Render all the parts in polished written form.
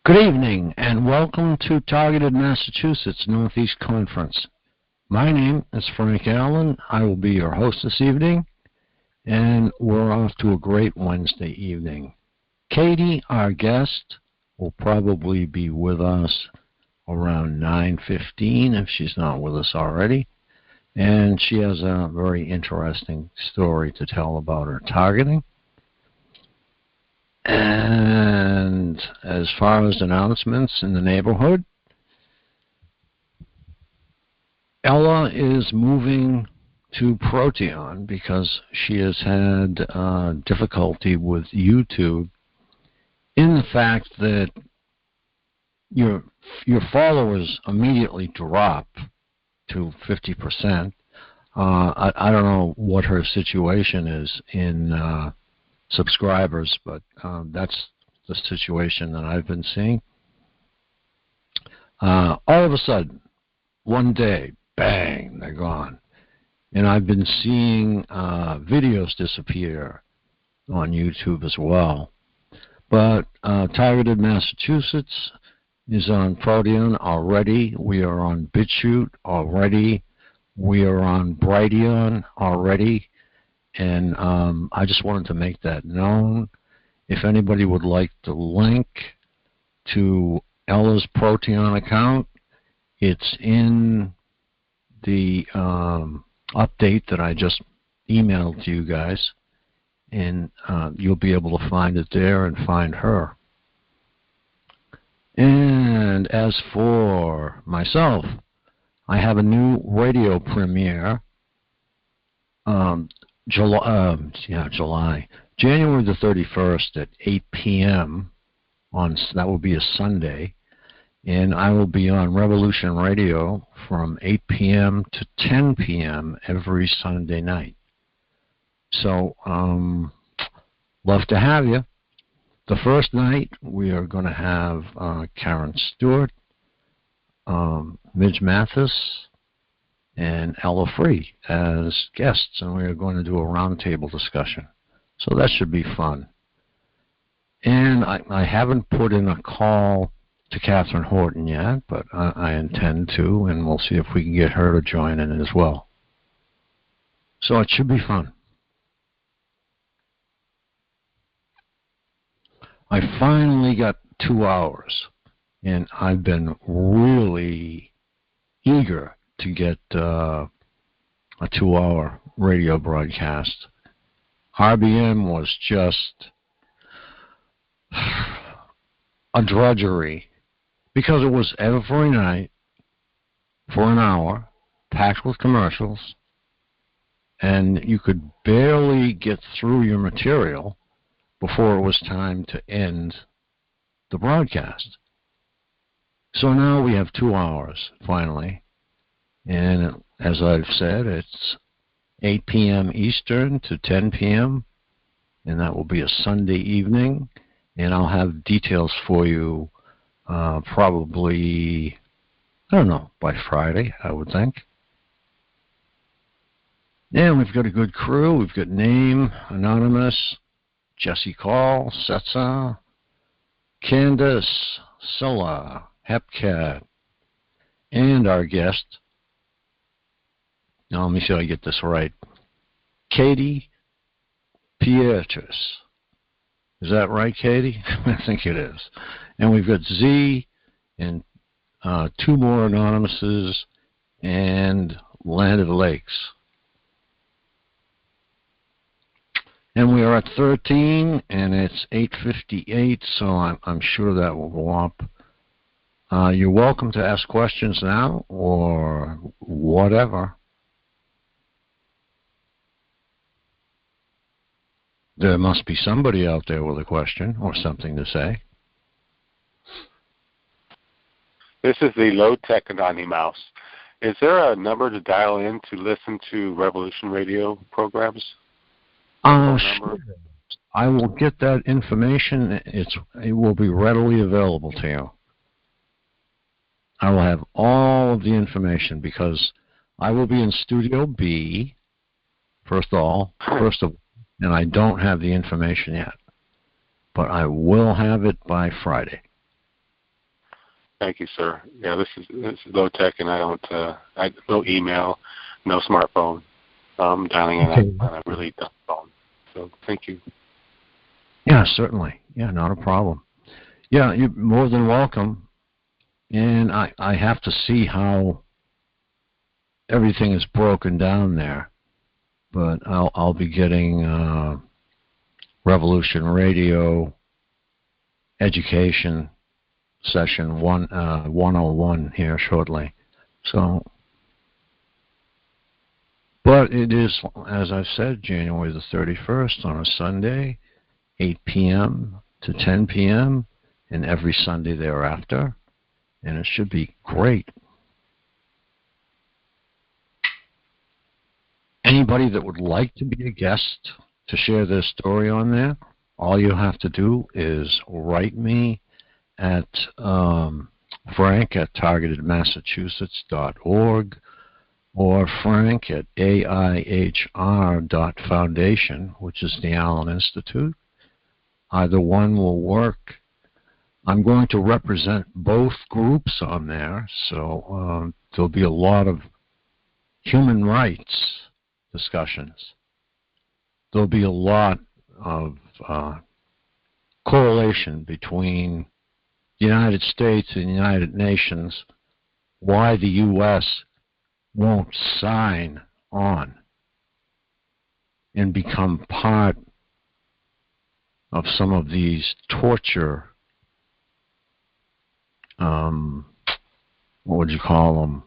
Good evening and welcome to Targeted Massachusetts Northeast Conference. My name is Frank Allen. I will be your host this evening, and we're off to a great Wednesday evening. Katie, our guest, will probably be with us around 9:15 if she's not with us already, and she has a very interesting story to tell about her targeting. And as far as announcements in the neighborhood, Ella is moving to Proteon because she has had difficulty with YouTube in the fact that your followers immediately drop to 50%. I don't know what her situation is in subscribers, but that's the situation that I've been seeing. All of a sudden, one day, bang, they're gone. And I've been seeing videos disappear on YouTube as well. But Targeted Massachusetts is on Proteon already. We are on BitChute already. We are on Brighteon already. And I just wanted to make that known. If anybody would like the link to Ella's Proteon account, it's in the update that I just emailed to you guys, and you'll be able to find it there and find her. And as for myself, I have a new radio premiere. January the 31st at 8 p.m. That will be a Sunday, and I will be on Revolution Radio from 8 p.m. to 10 p.m. every Sunday night. So, love to have you. The first night we are going to have Karen Stewart, Midge Mathis, and Ella Free as guests, and we are going to do a roundtable discussion. So that should be fun. And I haven't put in a call to Catherine Horton yet, but I intend to, and we'll see if we can get her to join in as well. So it should be fun. I finally got 2 hours, and I've been really eager to get a 2-hour radio broadcast. RBM was just a drudgery because it was every night for an hour, packed with commercials, and you could barely get through your material before it was time to end the broadcast. So now we have 2 hours, finally. And as I've said, it's 8 p.m. Eastern to 10 p.m., and that will be a Sunday evening. And I'll have details for you probably, I don't know, by Friday, I would think. And we've got a good crew. We've got Name, Anonymous, Jesse Call, Setsa, Candace, Scylla, Hepcat, and our guest. Now, let me see if I get this right. Katie Pietrus. Is that right, Katie? I think it is. And we've got Z and 2 more Anonymouses and Land of the Lakes. And we are at 13, and it's 8:58, so I'm sure that will go up. You're welcome to ask questions now or whatever. There must be somebody out there with a question or something to say. This is the low-tech Anonymous Mouse. Is there a number to dial in to listen to Revolution Radio programs? Sure. I will get that information. It will be readily available to you. I will have all of the information because I will be in Studio B, first of all, and I don't have the information yet. But I will have it by Friday. Thank you, sir. Yeah, this is low tech, and no email, no smartphone. I'm dialing in on a really dumb phone. So thank you. Yeah, certainly. Yeah, not a problem. Yeah, you're more than welcome. And I have to see how everything is broken down there. But I'll be getting Revolution Radio education session 101 here shortly. So, but it is, as I've said, January the 31st on a Sunday, 8 p.m. to 10 p.m. and every Sunday thereafter, and it should be great. Anybody that would like to be a guest to share their story on there, all you have to do is write me at frank@targetedmassachusetts.org or frank@aihr.foundation, which is the Allen Institute. Either one will work. I'm going to represent both groups on there, so there'll be a lot of human rights discussions. There'll be a lot of correlation between the United States and the United Nations, why the U.S. won't sign on and become part of some of these torture, what would you call them,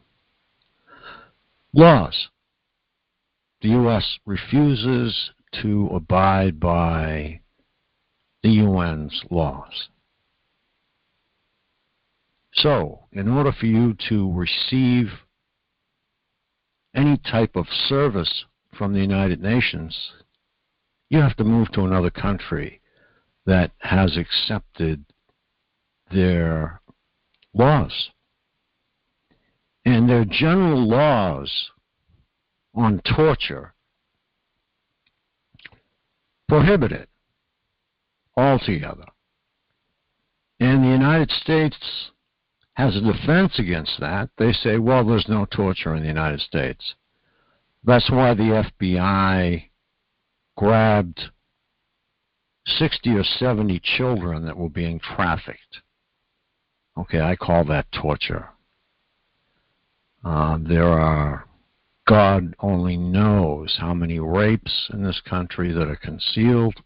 laws. The U.S. refuses to abide by the UN's laws. So, in order for you to receive any type of service from the United Nations, you have to move to another country that has accepted their laws. And their general laws on torture prohibit it altogether. And the United States has a defense against that. They say, well, there's no torture in the United States. That's why the FBI grabbed 60 or 70 children that were being trafficked. Okay, I call that torture. There are, God only knows how many rapes in this country that are concealed.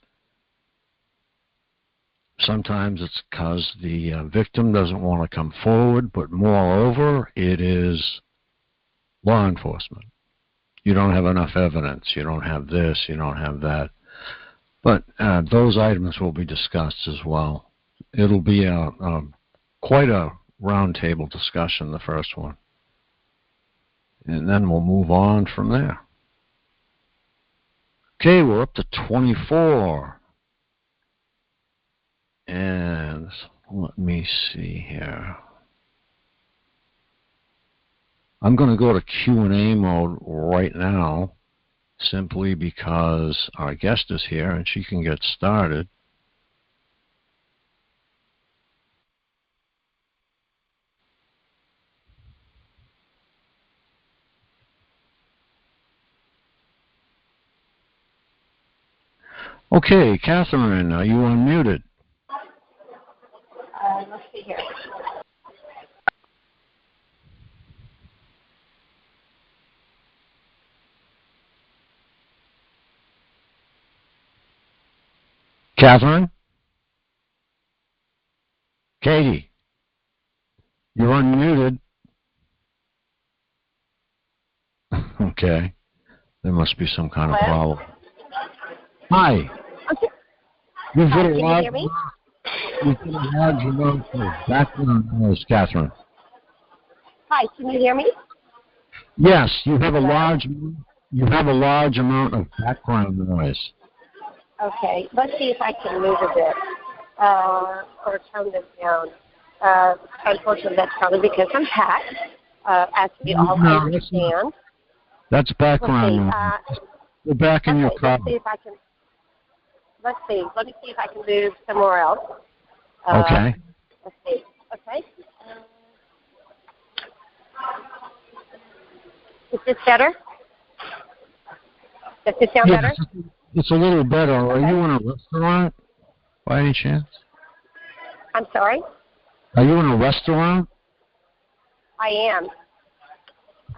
Sometimes it's because the victim doesn't want to come forward, but moreover, it is law enforcement. You don't have enough evidence. You don't have this. You don't have that. But those items will be discussed as well. It'll be quite a roundtable discussion, the first one. And then we'll move on from there. Okay, we're up to 24. And let me see here. I'm going to go to Q&A mode right now, simply because our guest is here and she can get started. Okay, Catherine, are you unmuted? Let's see here. Catherine? Katie? You're unmuted. Okay. There must be some kind of problem. Hi. Okay. You've got Can you hear me? You've got a large amount of background noise, Catherine. Hi, can you hear me? Yes, you have a large amount of background noise. Okay, let's see if I can move a bit or tone this down. Unfortunately, that's probably because I'm packed, as we all understand. That's background noise. Go back in your car. Let's see. Let me see if I can move somewhere else. Okay. Let's see. Okay. Is this better? Does this sound better? It's a little better. Are you in a restaurant by any chance? I'm sorry? Are you in a restaurant? I am.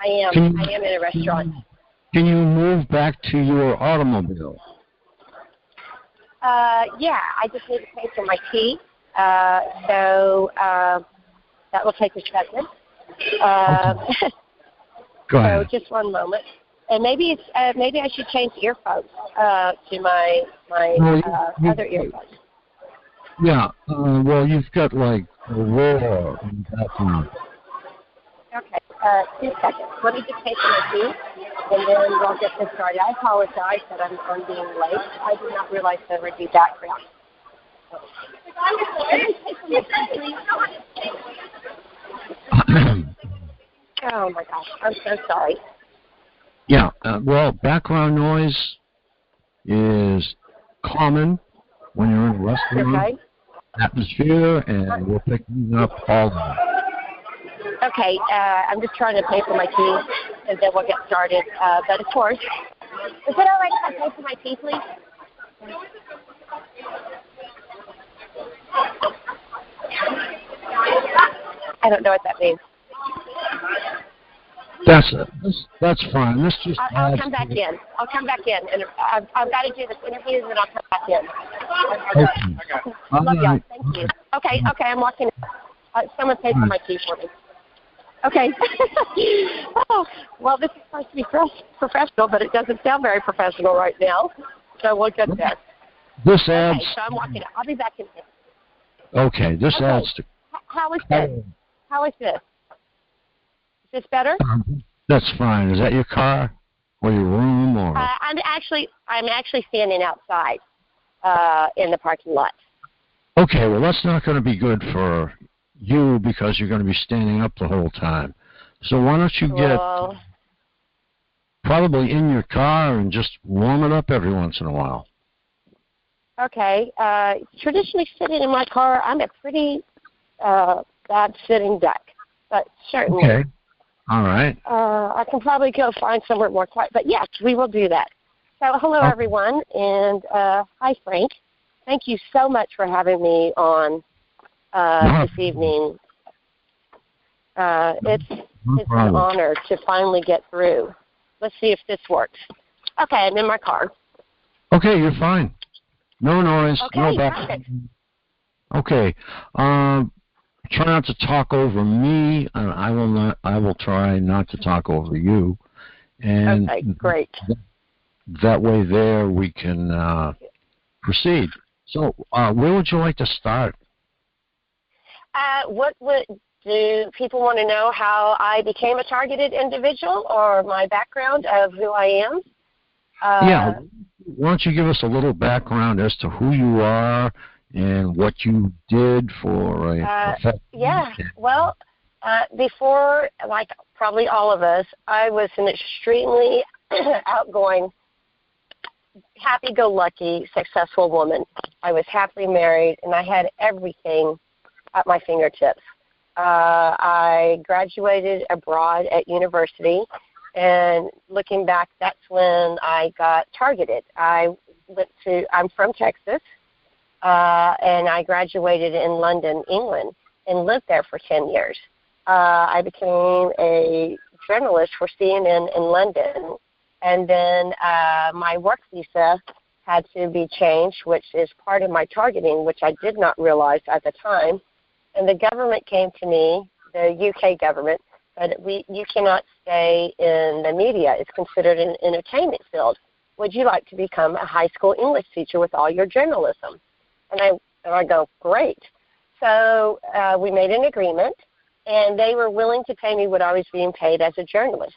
I am in a restaurant. Can you move back to your automobile? Yeah, I just need to pay for my tea. So that will take a second. Okay. Go ahead. So just one moment. And maybe I should change earphones to my other earphones. Yeah. Well, you've got like a roar in the background. Okay. 2 seconds. Let me just pay for my tea, and then we'll get this started. I apologize that I'm being late. I did not realize there would be background. Oh my gosh, I'm so sorry. Yeah, well, background noise is common when you're in a restaurant atmosphere, and we're picking up all of it. Okay, I'm just trying to pay for my tea, and then we'll get started. But of course, is it all right if I pay for my tea, please? I don't know what that means. That's fine. Let's just. I'll come back in. I'll come back in, and I've got to do this interview, and then I'll come back in. Okay. Love y'all. Thank you. Okay, I'm walking. Someone pay for my tea for me. Okay. Oh, well, this is supposed to be professional, but it doesn't sound very professional right now. So we'll get there. This adds. Okay, so I'm walking. I'll be back in here. Okay, this adds to. How is this? How is this? Is this better? That's fine. Is that your car or your room or? I'm actually standing outside in the parking lot. Okay, well that's not going to be good for you because you're going to be standing up the whole time. So why don't you get probably in your car and just warm it up every once in a while. Okay. Traditionally sitting in my car, I'm a pretty bad sitting duck, but certainly. Okay. All right. I can probably go find somewhere more quiet, but yes, we will do that. So hello, everyone, and hi, Frank. Thank you so much for having me on this evening. It's an honor to finally get through. Let's see if this works. Okay, I'm in my car. Okay, you're fine. No noise. Okay, no back. perfect. Okay. Try not to talk over me. I will try not to talk over you. And okay, great. That way, there we can proceed. So, where would you like to start? Do people want to know how I became a targeted individual or my background of who I am? Yeah. Why don't you give us a little background as to who you are and what you did for yeah. Well, before, like probably all of us, I was an extremely outgoing, happy-go-lucky, successful woman. I was happily married, and I had everything at my fingertips. I graduated abroad at university, and looking back, that's when I got targeted. I'm from Texas, and I graduated in London, England, and lived there for 10 years. I became a journalist for CNN in London, and then my work visa had to be changed, which is part of my targeting, which I did not realize at the time. And the government came to me, the UK government, said, you cannot stay in the media. It's considered an entertainment field. Would you like to become a high school English teacher with all your journalism? And I go, great. So we made an agreement, and they were willing to pay me what I was being paid as a journalist.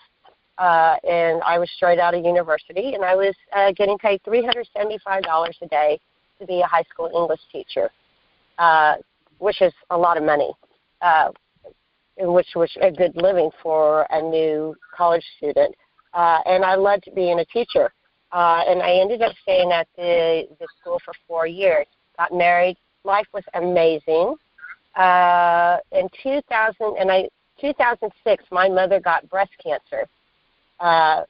And I was straight out of university, and I was getting paid $375 a day to be a high school English teacher, which is a lot of money, which was a good living for a new college student. And I loved being a teacher. And I ended up staying at the school for 4 years. Got married. Life was amazing. In 2006, my mother got breast cancer.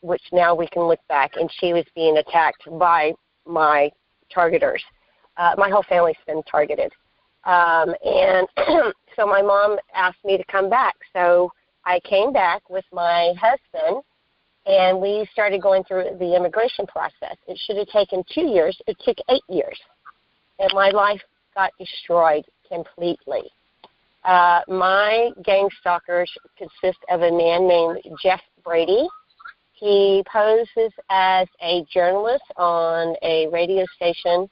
which now we can look back, and she was being attacked by my targeters. My whole family's been targeted. And so my mom asked me to come back. So I came back with my husband, and we started going through the immigration process. It should have taken 2 years. It took 8 years. And my life got destroyed completely. My gang stalkers consist of a man named Jeff Brady. He poses as a journalist on a radio station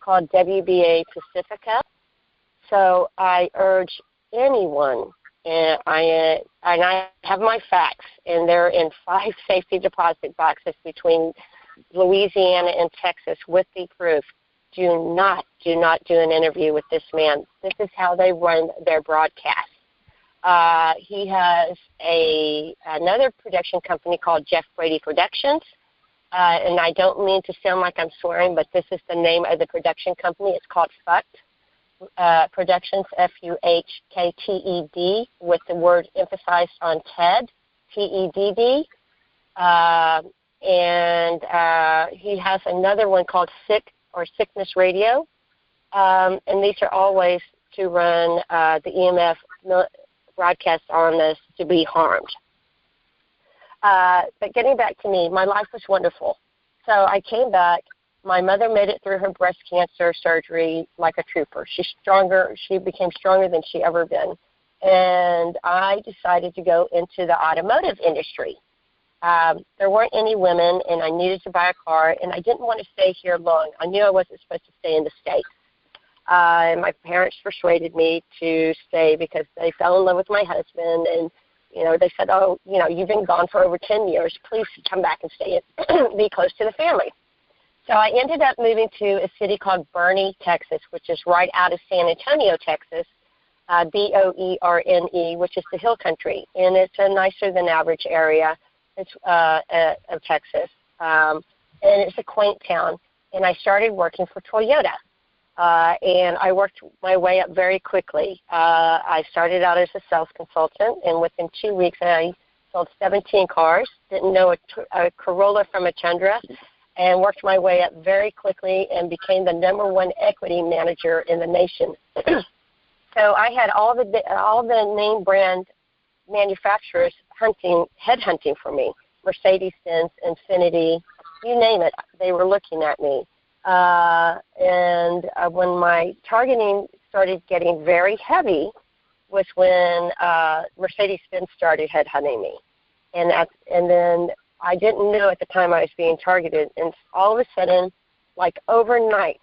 called WBA Pacifica. So I urge anyone, and I have my facts, and they're in 5 safety deposit boxes between Louisiana and Texas with the proof. Do not do an interview with this man. This is how they run their broadcast. He has another production company called Jeff Brady Productions, and I don't mean to sound like I'm swearing, but this is the name of the production company. It's called Fucked Productions, Fuhkted, with the word emphasized on TED, TEDD. And he has another one called Sickness Radio, and these are all ways to run the EMF broadcast on us to be harmed. But getting back to me, my life was wonderful. So I came back. My mother made it through her breast cancer surgery like a trooper. She's stronger. She became stronger than she ever been. And I decided to go into the automotive industry. There weren't any women, and I needed to buy a car, and I didn't want to stay here long. I knew I wasn't supposed to stay in the States. And my parents persuaded me to stay because they fell in love with my husband, and, they said, oh, you've been gone for over 10 years. Please come back and stay, be close to the family. So I ended up moving to a city called Boerne, Texas, which is right out of San Antonio, Texas, Boerne, which is the hill country, and it's a nicer than average area. It's of Texas, and it's a quaint town. And I started working for Toyota, and I worked my way up very quickly. I started out as a sales consultant, and within 2 weeks I sold 17 cars, didn't know a Corolla from a Tundra, and worked my way up very quickly and became the #1 equity manager in the nation. So I had all the name brand manufacturers headhunting for me, Mercedes-Benz, Infiniti, you name it, they were looking at me. And when my targeting started getting very heavy was when Mercedes-Benz started headhunting me. And then I didn't know at the time I was being targeted. And all of a sudden, like overnight,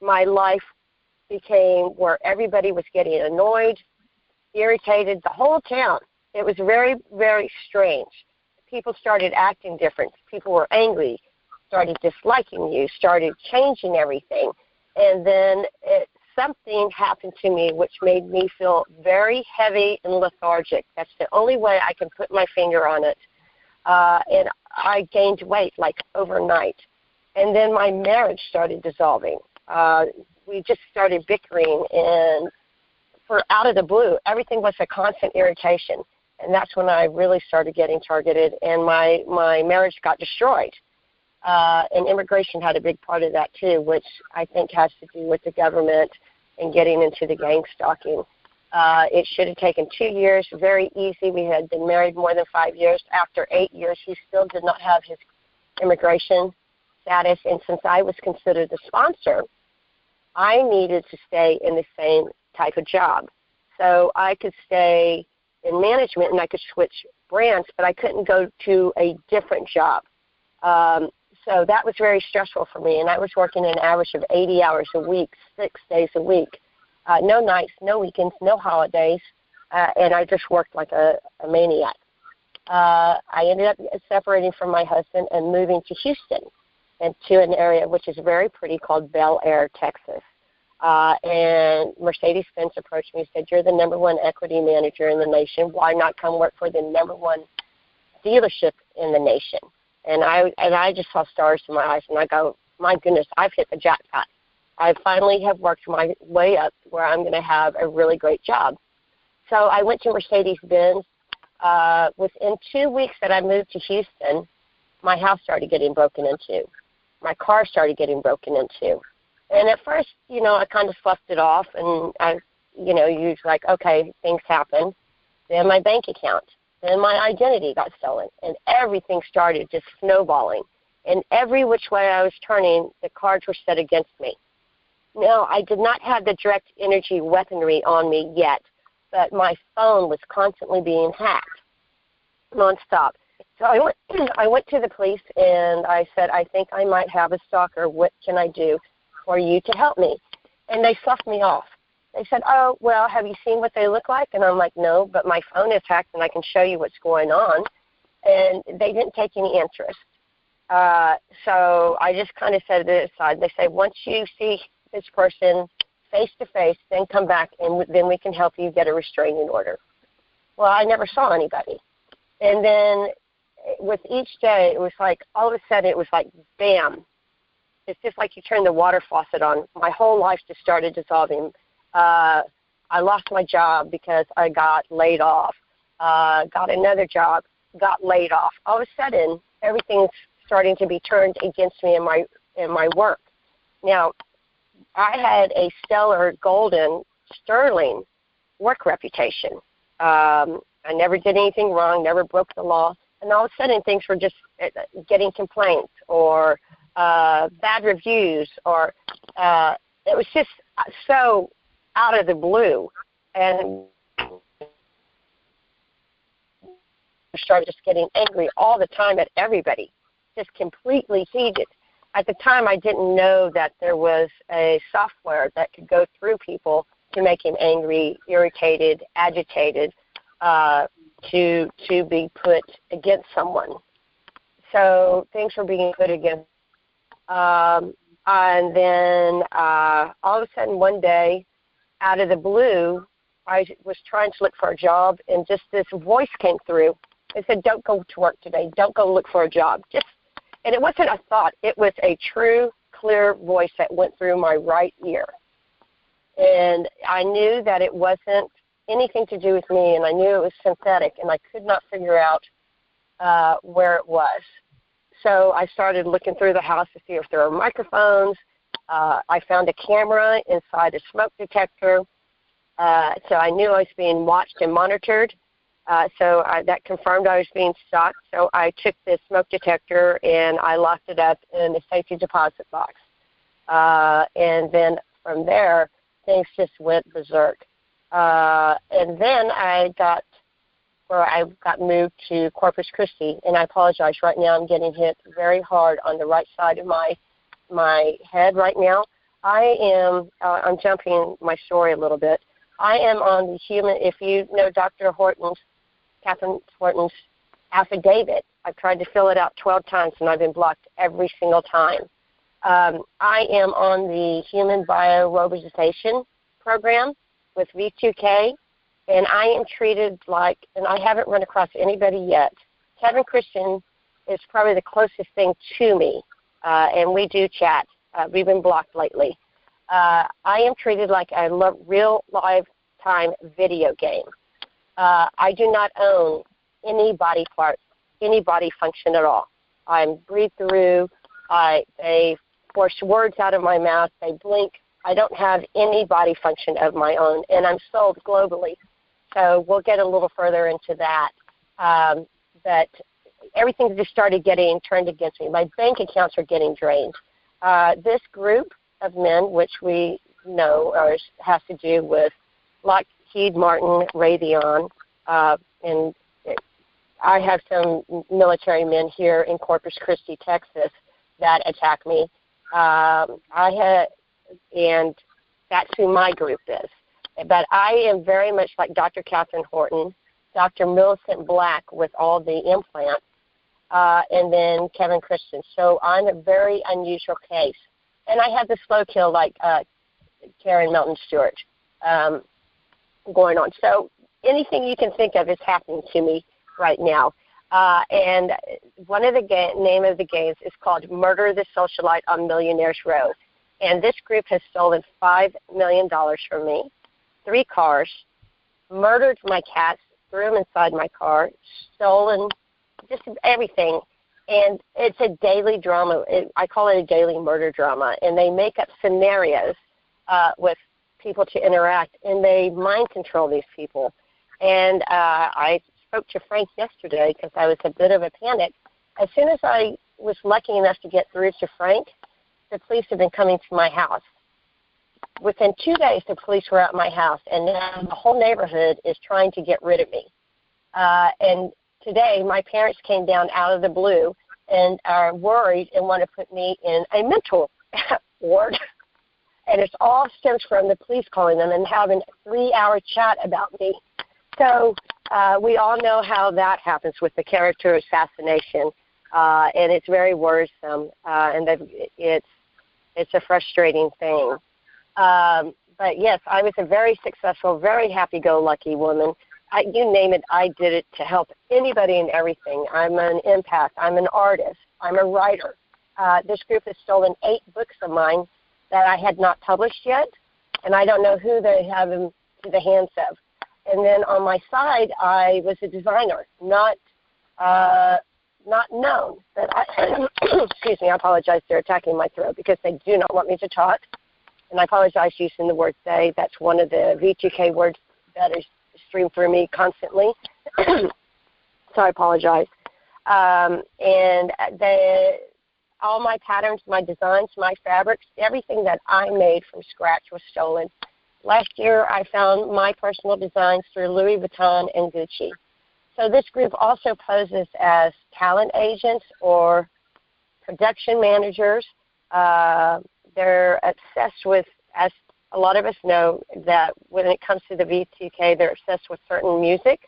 my life became where everybody was getting annoyed, irritated, the whole town. It was very, very strange. People started acting different. People were angry, started disliking you, started changing everything. And then something happened to me which made me feel very heavy and lethargic. That's the only way I can put my finger on it. And I gained weight like overnight. And then my marriage started dissolving. We just started bickering, and for out of the blue, everything was a constant irritation. And that's when I really started getting targeted, and my marriage got destroyed. And immigration had a big part of that too, which I think has to do with the government and getting into the gang stalking. It should have taken 2 years, very easy. We had been married more than 5 years. After 8 years, he still did not have his immigration status, and since I was considered the sponsor, I needed to stay in the same type of job. So I could stay in management and I could switch brands, but I couldn't go to a different job. So that was very stressful for me, and I was working an average of 80 hours a week, 6 days a week. No nights, no weekends, no holidays, and I just worked like a maniac. I ended up separating from my husband and moving to Houston, and to an area which is very pretty called Bel Air, Texas. And Mercedes-Benz approached me and said, "You're the #1 equity manager in the nation. Why not come work for the #1 dealership in the nation?" And I just saw stars in my eyes, and I go, "My goodness, I've hit the jackpot. I finally have worked my way up where I'm going to have a really great job." So I went to Mercedes-Benz. Within 2 weeks that I moved to Houston, my house started getting broken into. My car started getting broken into. And at first, I kind of sloughed it off, and you're like, okay, things happen. Then my bank account, then my identity got stolen, and everything started just snowballing. And every which way I was turning, the cards were set against me. Now, I did not have the direct energy weaponry on me yet, but my phone was constantly being hacked nonstop. So I went to the police, and I said, I think I might have a stalker. What can I do for you to help me? And they sloughed me off. They said, oh, well, have you seen what they look like? And I'm like, no, but my phone is hacked, and I can show you what's going on. And they didn't take any interest. So I just kind of set it aside. They say, once you see this person face-to-face, then come back, and then we can help you get a restraining order. Well, I never saw anybody. And then with each day, it was like all of a sudden it was like, bam. It's just like you turn the water faucet on. My whole life just started dissolving. I lost my job because I got laid off. Got another job, got laid off. All of a sudden, everything's starting to be turned against me in my work. Now, I had a stellar, golden, sterling work reputation. I never did anything wrong, never broke the law. And all of a sudden, things were just getting complaints or bad reviews, or it was just so out of the blue. And I started just getting angry all the time at everybody, just completely heated. At the time, I didn't know that there was a software that could go through people to make him angry, irritated, agitated, to be put against someone. So things were being put against. And then all of a sudden one day, out of the blue, I was trying to look for a job, and just this voice came through. It said, don't go to work today. Don't go look for a job. And it wasn't a thought. It was a true, clear voice that went through my right ear. And I knew that it wasn't anything to do with me, and I knew it was synthetic, and I could not figure out where it was. So I started looking through the house to see if there were microphones. I found a camera inside a smoke detector, so I knew I was being watched and monitored. So that confirmed I was being stalked. So I took this smoke detector and I locked it up in the safety deposit box. And then from there, things just went berserk. And then I got moved to Corpus Christi, and I apologize. Right now I'm getting hit very hard on the right side of my head right now. I'm jumping my story a little bit. I am on the human, if you know Catherine Horton's affidavit, I've tried to fill it out 12 times, and I've been blocked every single time. I am on the human biorobotization program with V2K, and I am treated like, and I haven't run across anybody yet. Kevin Christian is probably the closest thing to me, and we do chat. We've been blocked lately. I am treated like a real live time video game. I do not own any body part, any body function at all. I'm breathed through. They force words out of my mouth. They blink. I don't have any body function of my own, and I'm sold globally. So we'll get a little further into that. But everything just started getting turned against me. My bank accounts are getting drained. This group of men, which we know has to do with Lockheed Martin, Raytheon, and I have some military men here in Corpus Christi, Texas, that attack me. And that's who my group is. But I am very much like Dr. Catherine Horton, Dr. Millicent Black with all the implants, and then Kevin Christian. So I'm a very unusual case. And I have the slow kill like Karen Melton Stewart going on. So anything you can think of is happening to me right now. And one of the name of the games is called Murder the Socialite on Millionaire's Row. And this group has stolen $5 million from me, 3 cars, murdered my cats, threw them inside my car, stolen just everything. And it's a daily drama. I call it a daily murder drama. And they make up scenarios with people to interact, and they mind control these people. And I spoke to Frank yesterday because I was a bit of a panic. As soon as I was lucky enough to get through to Frank, the police have been coming to my house. Within 2 days, the police were at my house, and now the whole neighborhood is trying to get rid of me. And today, my parents came down out of the blue and are worried and want to put me in a mental ward. And it all stems from the police calling them and having a 3-hour chat about me. So we all know how that happens with the character assassination, and it's very worrisome, and it's a frustrating thing. But, yes, I was a very successful, very happy-go-lucky woman. You name it, I did it to help anybody and everything. I'm an empath. I'm an artist. I'm a writer. This group has stolen 8 books of mine that I had not published yet, and I don't know who they have them to the hands of. And then on my side, I was a designer, not known. That I, excuse me, I apologize. They're attacking my throat because they do not want me to talk. And I apologize using the word they. That's one of the V2K words that is streamed through me constantly. So I apologize. And all my patterns, my designs, my fabrics, everything that I made from scratch was stolen. Last year, I found my personal designs through Louis Vuitton and Gucci. So this group also poses as talent agents or production managers. They're obsessed with, as a lot of us know, that when it comes to the V2K, they're obsessed with certain music.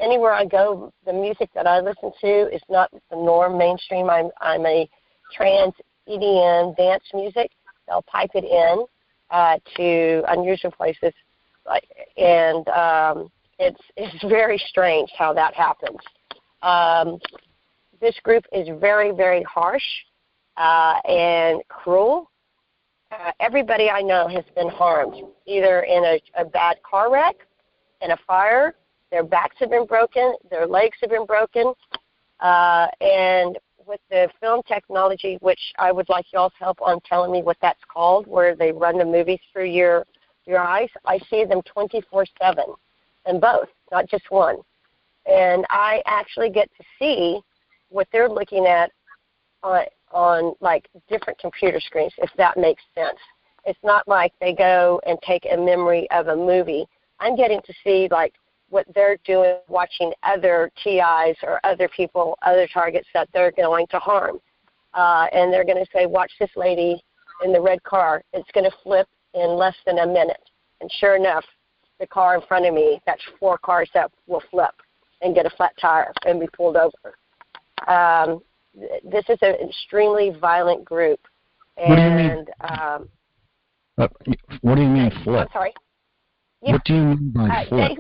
Anywhere I go, the music that I listen to is not the norm mainstream. I'm a trans EDM dance music. They'll pipe it in to unusual places, and it's very strange how that happens. This group is very, very harsh and cruel. Everybody I know has been harmed, either in a bad car wreck, in a fire. Their backs have been broken. Their legs have been broken. And with the film technology, which I would like y'all's help on telling me what that's called, where they run the movies through your eyes, I see them 24/7, and both, not just one. And I actually get to see what they're looking at on like different computer screens, if that makes sense. It's not like they go and take a memory of a movie. I'm getting to see like what they're doing, watching other TIs or other people, other targets that they're going to harm. And they're going to say, watch this lady in the red car. It's going to flip in less than a minute. And sure enough, the car in front of me, that's 4 cars up, will flip and get a flat tire and be pulled over. This is an extremely violent group. And what do you mean flip? I'm sorry. Yeah. What do you mean by flip?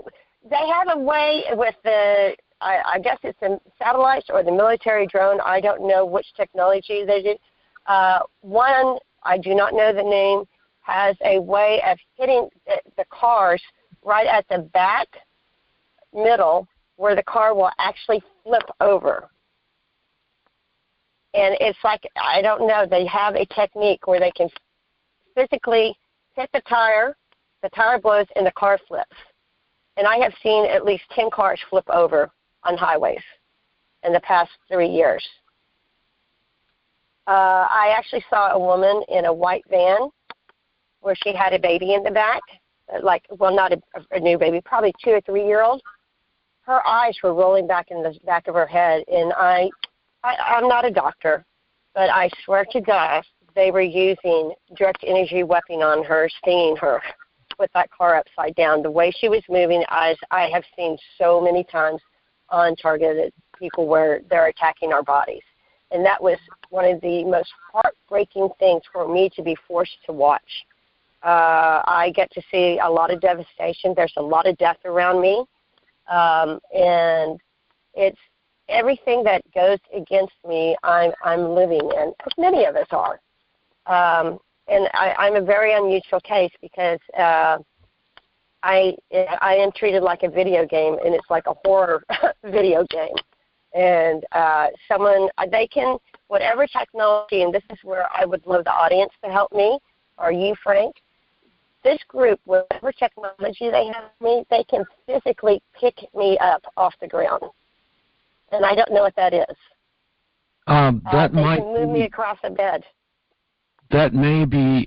They have a way with the, I guess it's the satellites or the military drone. I don't know which technology they did. One, I do not know the name, has a way of hitting the cars right at the back middle where the car will actually flip over. And it's like, I don't know, they have a technique where they can physically hit the tire blows, and the car flips. And I have seen at least 10 cars flip over on highways in the past 3 years. I actually saw a woman in a white van where she had a baby in the back, not a new baby, probably 2 or 3 year old. Her eyes were rolling back in the back of her head, and I'm not a doctor, but I swear to God, they were using direct energy weapon on her, stinging her with that car upside down. The way she was moving, I have seen so many times on targeted people where they're attacking our bodies. And that was one of the most heartbreaking things for me to be forced to watch. I get to see a lot of devastation. There's a lot of death around me. And it's everything that goes against me, I'm living in, as many of us are. And I'm a very unusual case because I am treated like a video game, and it's like a horror video game. And they can, whatever technology, and this is where I would love the audience to help me, or you, Frank. This group, whatever technology they have me, they can physically pick me up off the ground. And I don't know what that is. They can move me across the bed. That may be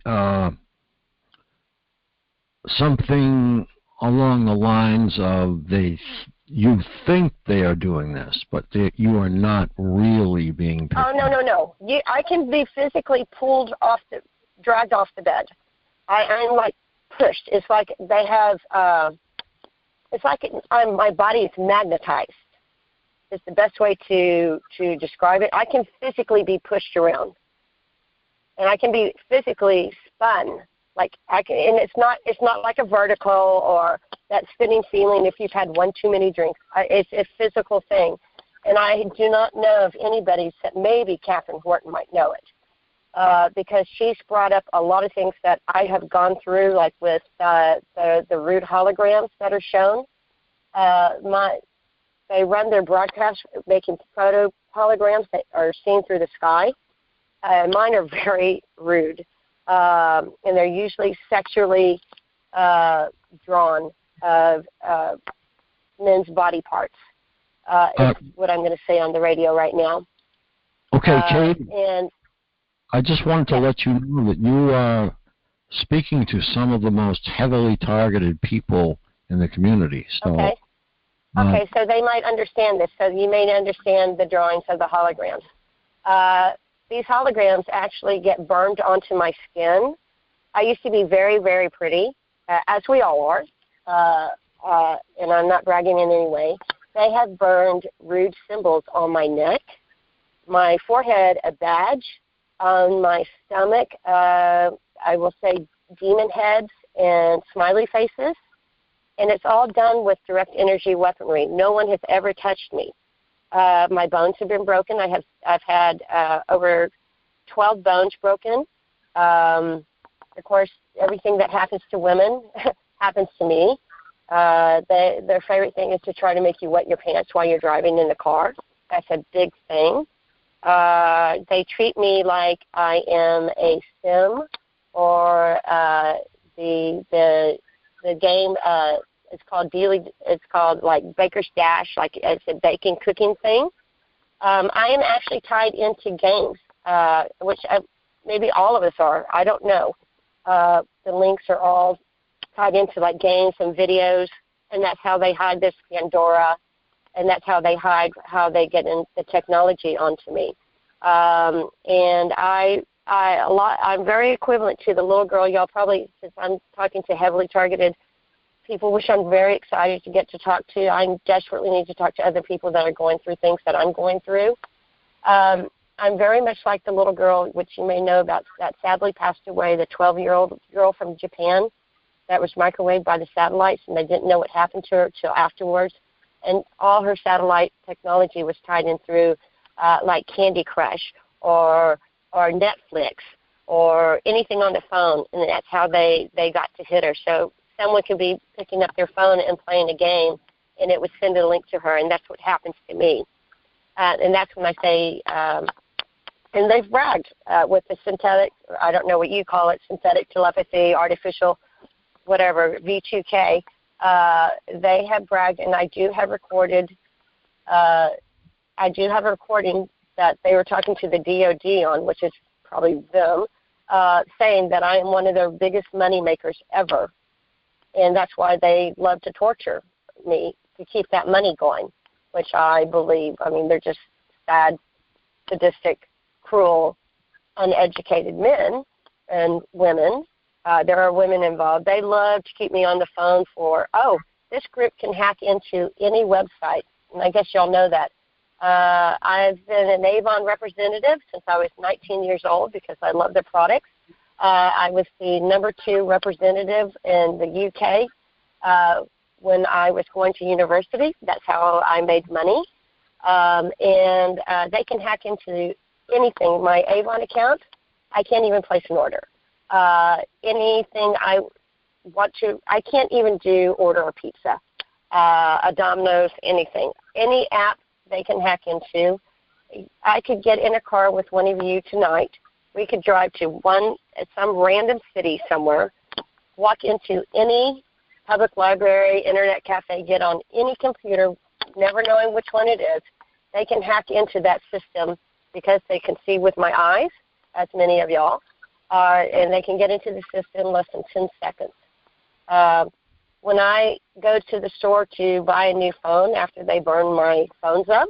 something along the lines of you think they are doing this, but you are not really being picked up. No. I can be physically dragged off the bed. I'm like pushed. It's like they have, my body is magnetized. It's the best way to describe it. I can physically be pushed around. And I can be physically spun. And it's not like a vertical or that spinning feeling if you've had one too many drinks. It's a physical thing. And I do not know of anybody except maybe Catherine Horton might know it. Because she's brought up a lot of things that I have gone through, like with the rude holograms that are shown. They run their broadcast making photo holograms that are seen through the sky. Mine are very rude, and they're usually sexually drawn of men's body parts. Is what I'm going to say on the radio right now. Okay, Kate. And I just wanted to let you know that you are speaking to some of the most heavily targeted people in the community. So, okay, so they might understand this. So you may understand the drawings of the holograms. These holograms actually get burned onto my skin. I used to be very, very pretty, as we all are, and I'm not bragging in any way. They have burned rude symbols on my neck, my forehead, a badge, on my stomach, I will say demon heads and smiley faces, and it's all done with direct energy weaponry. No one has ever touched me. My bones have been broken. I've had over 12 bones broken. Of course, everything that happens to women happens to me. Their favorite thing is to try to make you wet your pants while you're driving in the car. That's a big thing. They treat me like I am a sim, or the game. It's called like Baker's Dash, like it's a baking cooking thing. I am actually tied into games, which maybe all of us are. I don't know. The links are all tied into like games and videos, and that's how they hide this Pandora, and that's how they hide how they get in the technology onto me. And I'm very equivalent to the little girl. Y'all probably, since I'm talking to heavily targeted people, which I'm very excited to get to talk to. I desperately need to talk to other people that are going through things that I'm going through. I'm very much like the little girl, which you may know about, that sadly passed away, the 12-year-old girl from Japan that was microwaved by the satellites, and they didn't know what happened to her till afterwards. And all her satellite technology was tied in through like Candy Crush or Netflix or anything on the phone, and that's how they got to hit her. So someone could be picking up their phone and playing a game, and it would send a link to her, and that's what happens to me. And that's when I say, and they've bragged with the synthetic, I don't know what you call it, synthetic telepathy, artificial, whatever, V2K. They have bragged, and I do have recorded, I do have a recording that they were talking to the DOD on, which is probably them, saying that I am one of their biggest money makers ever. And that's why they love to torture me, to keep that money going, which I believe. I mean, they're just sad, sadistic, cruel, uneducated men and women. There are women involved. They love to keep me on the phone for, this group can hack into any website. And I guess y'all know that. I've been an Avon representative since I was 19 years old because I love their products. I was the number 2 representative in the UK when I was going to university. That's how I made money. And they can hack into anything. My Avon account, I can't even place an order. Anything I can't even order a pizza, a Domino's, anything. Any app they can hack into. I could get in a car with one of you tonight. We could drive to some random city somewhere, walk into any public library, internet cafe, get on any computer, never knowing which one it is. They can hack into that system because they can see with my eyes, as many of y'all, and they can get into the system in less than 10 seconds. When I go to the store to buy a new phone after they burn my phones up,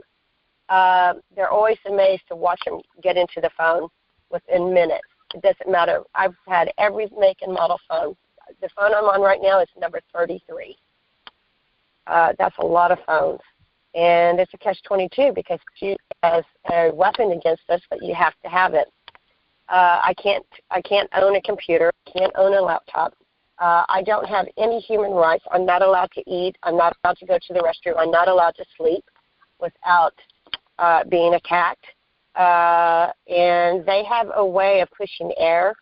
they're always amazed to watch them get into the phone within minutes. It doesn't matter. I've had every make and model phone. The phone I'm on right now is number 33. That's a lot of phones. And it's a catch-22 because it has a weapon against us, but you have to have it. I can't own a computer. I can't own a laptop. I don't have any human rights. I'm not allowed to eat. I'm not allowed to go to the restroom. I'm not allowed to sleep without being attacked. And they have a way of pushing air,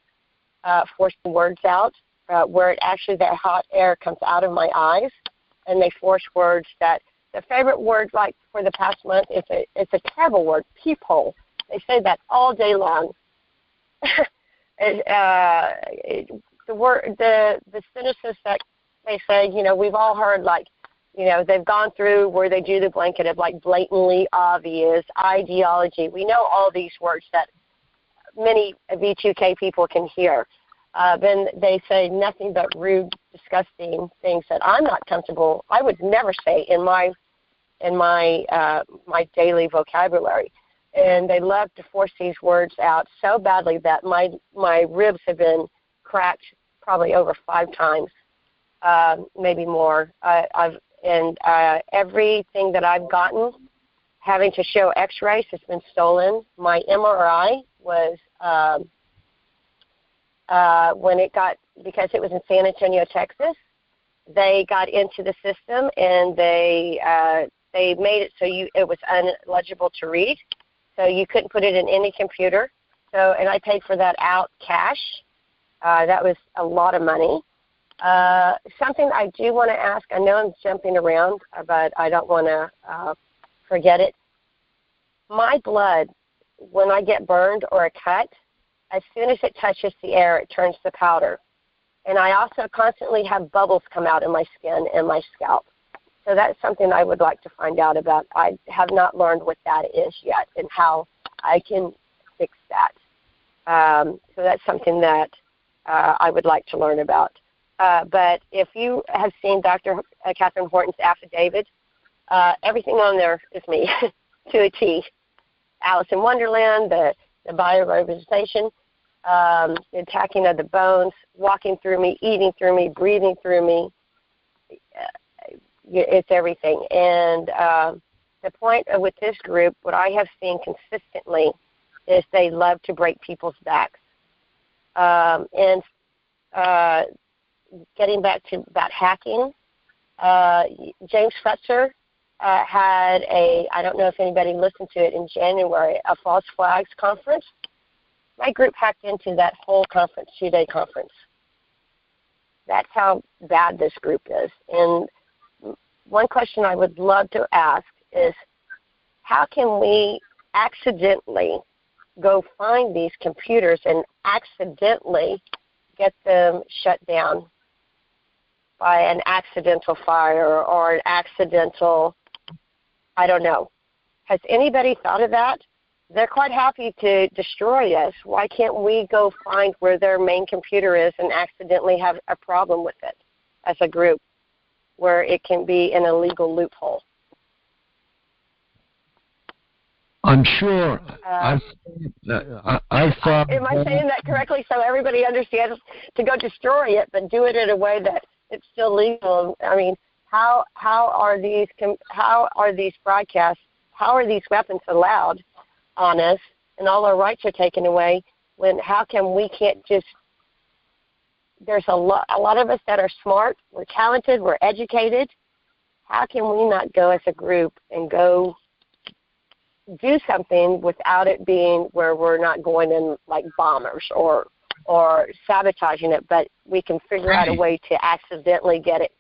forcing words out, where that hot air comes out of my eyes, and they force words that the favorite word, like for the past month, it's a terrible word, peephole. They say that all day long. The cynicism that they say, we've all heard, like, they've gone through where they do the blanket of, like, blatantly obvious ideology. We know all these words that many V2K people can hear. Then they say nothing but rude, disgusting things that I'm not comfortable. I would never say in my daily vocabulary. And they love to force these words out so badly that my ribs have been cracked probably over 5 times, maybe more. Everything that I've gotten, having to show X-rays, has been stolen. My MRI was because it was in San Antonio, Texas. They got into the system and they made it so it was unlegible to read. So you couldn't put it in any computer. And I paid for that out cash. That was a lot of money. Something I do want to ask, I know I'm jumping around, but I don't want to forget it. My blood, when I get burned or a cut, as soon as it touches the air, it turns to powder. And I also constantly have bubbles come out in my skin and my scalp. So that's something I would like to find out about. I have not learned what that is yet and how I can fix that. So that's something that I would like to learn about. But if you have seen Dr. Catherine Horton's affidavit, everything on there is me to a T. Alice in Wonderland, the biorepresentation, the attacking of the bones, walking through me, eating through me, breathing through me. It's everything. And the point with this group, what I have seen consistently, is they love to break people's backs. Getting back to about hacking, James Fetzer had I don't know if anybody listened to it in January, a false flags conference. My group hacked into that whole conference, 2-day conference. That's how bad this group is. And one question I would love to ask is, how can we accidentally go find these computers and accidentally get them shut down by an accidental fire or an accidental, I don't know. Has anybody thought of that? They're quite happy to destroy us. Why can't we go find where their main computer is and accidentally have a problem with it as a group where it can be an illegal loophole? I'm sure. I thought. Am I saying that correctly so everybody understands to go destroy it, but do it in a way that it's still legal? I mean, how are these broadcasts? How are these weapons allowed on us, and all our rights are taken away? How come we can't just? There's a lot of us that are smart, we're talented, we're educated. How can we not go as a group and go do something without it being where we're not going in like bombers or or sabotaging it, but we can figure out a way to accidentally get it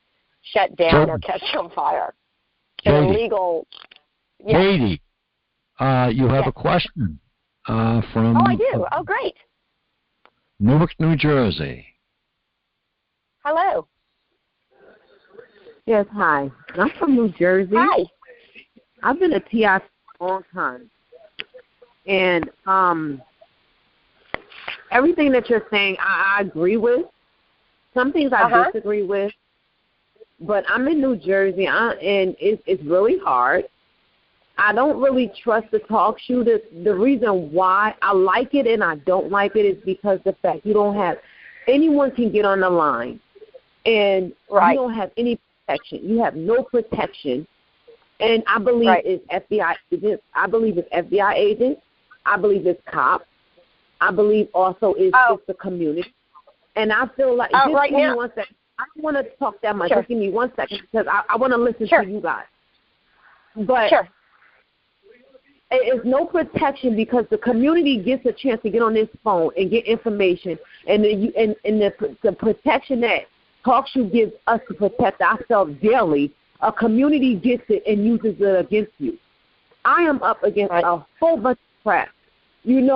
shut down or catch on fire. An illegal. Yeah. Katie, you have a question from. Oh, I do. Oh, great. Newark, New Jersey. Hello. Yes, hi. I'm from New Jersey. Hi. I've been a TI for a long time. And everything that you're saying, I agree with. Some things I disagree with. But I'm in New Jersey, and it's really hard. I don't really trust the talk show. The reason why I like it and I don't like it is because the fact you don't have – anyone can get on the line, and you don't have any protection. You have no protection. And I believe it's FBI agents. I believe it's FBI agents. I believe it's cops. I believe also it's the community. And I feel like just give me 1 second. I don't want to talk that much. Just give me 1 second because I want to listen to you guys. But it's no protection because the community gets a chance to get on this phone and get information, and the protection that talk show gives us to protect ourselves daily, a community gets it and uses it against you. I am up against a whole bunch of crap, and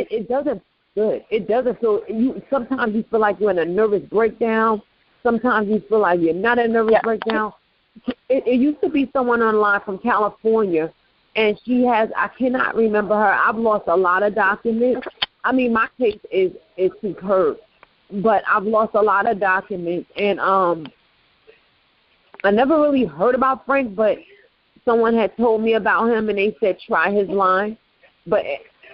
it doesn't feel good. It doesn't feel. Sometimes you feel like you're in a nervous breakdown. Sometimes you feel like you're not in a nervous breakdown. It used to be someone online from California, and she has. I cannot remember her. I've lost a lot of documents. I mean, my case is superb, but I've lost a lot of documents, and I never really heard about Frank, but someone had told me about him, and they said try his line. But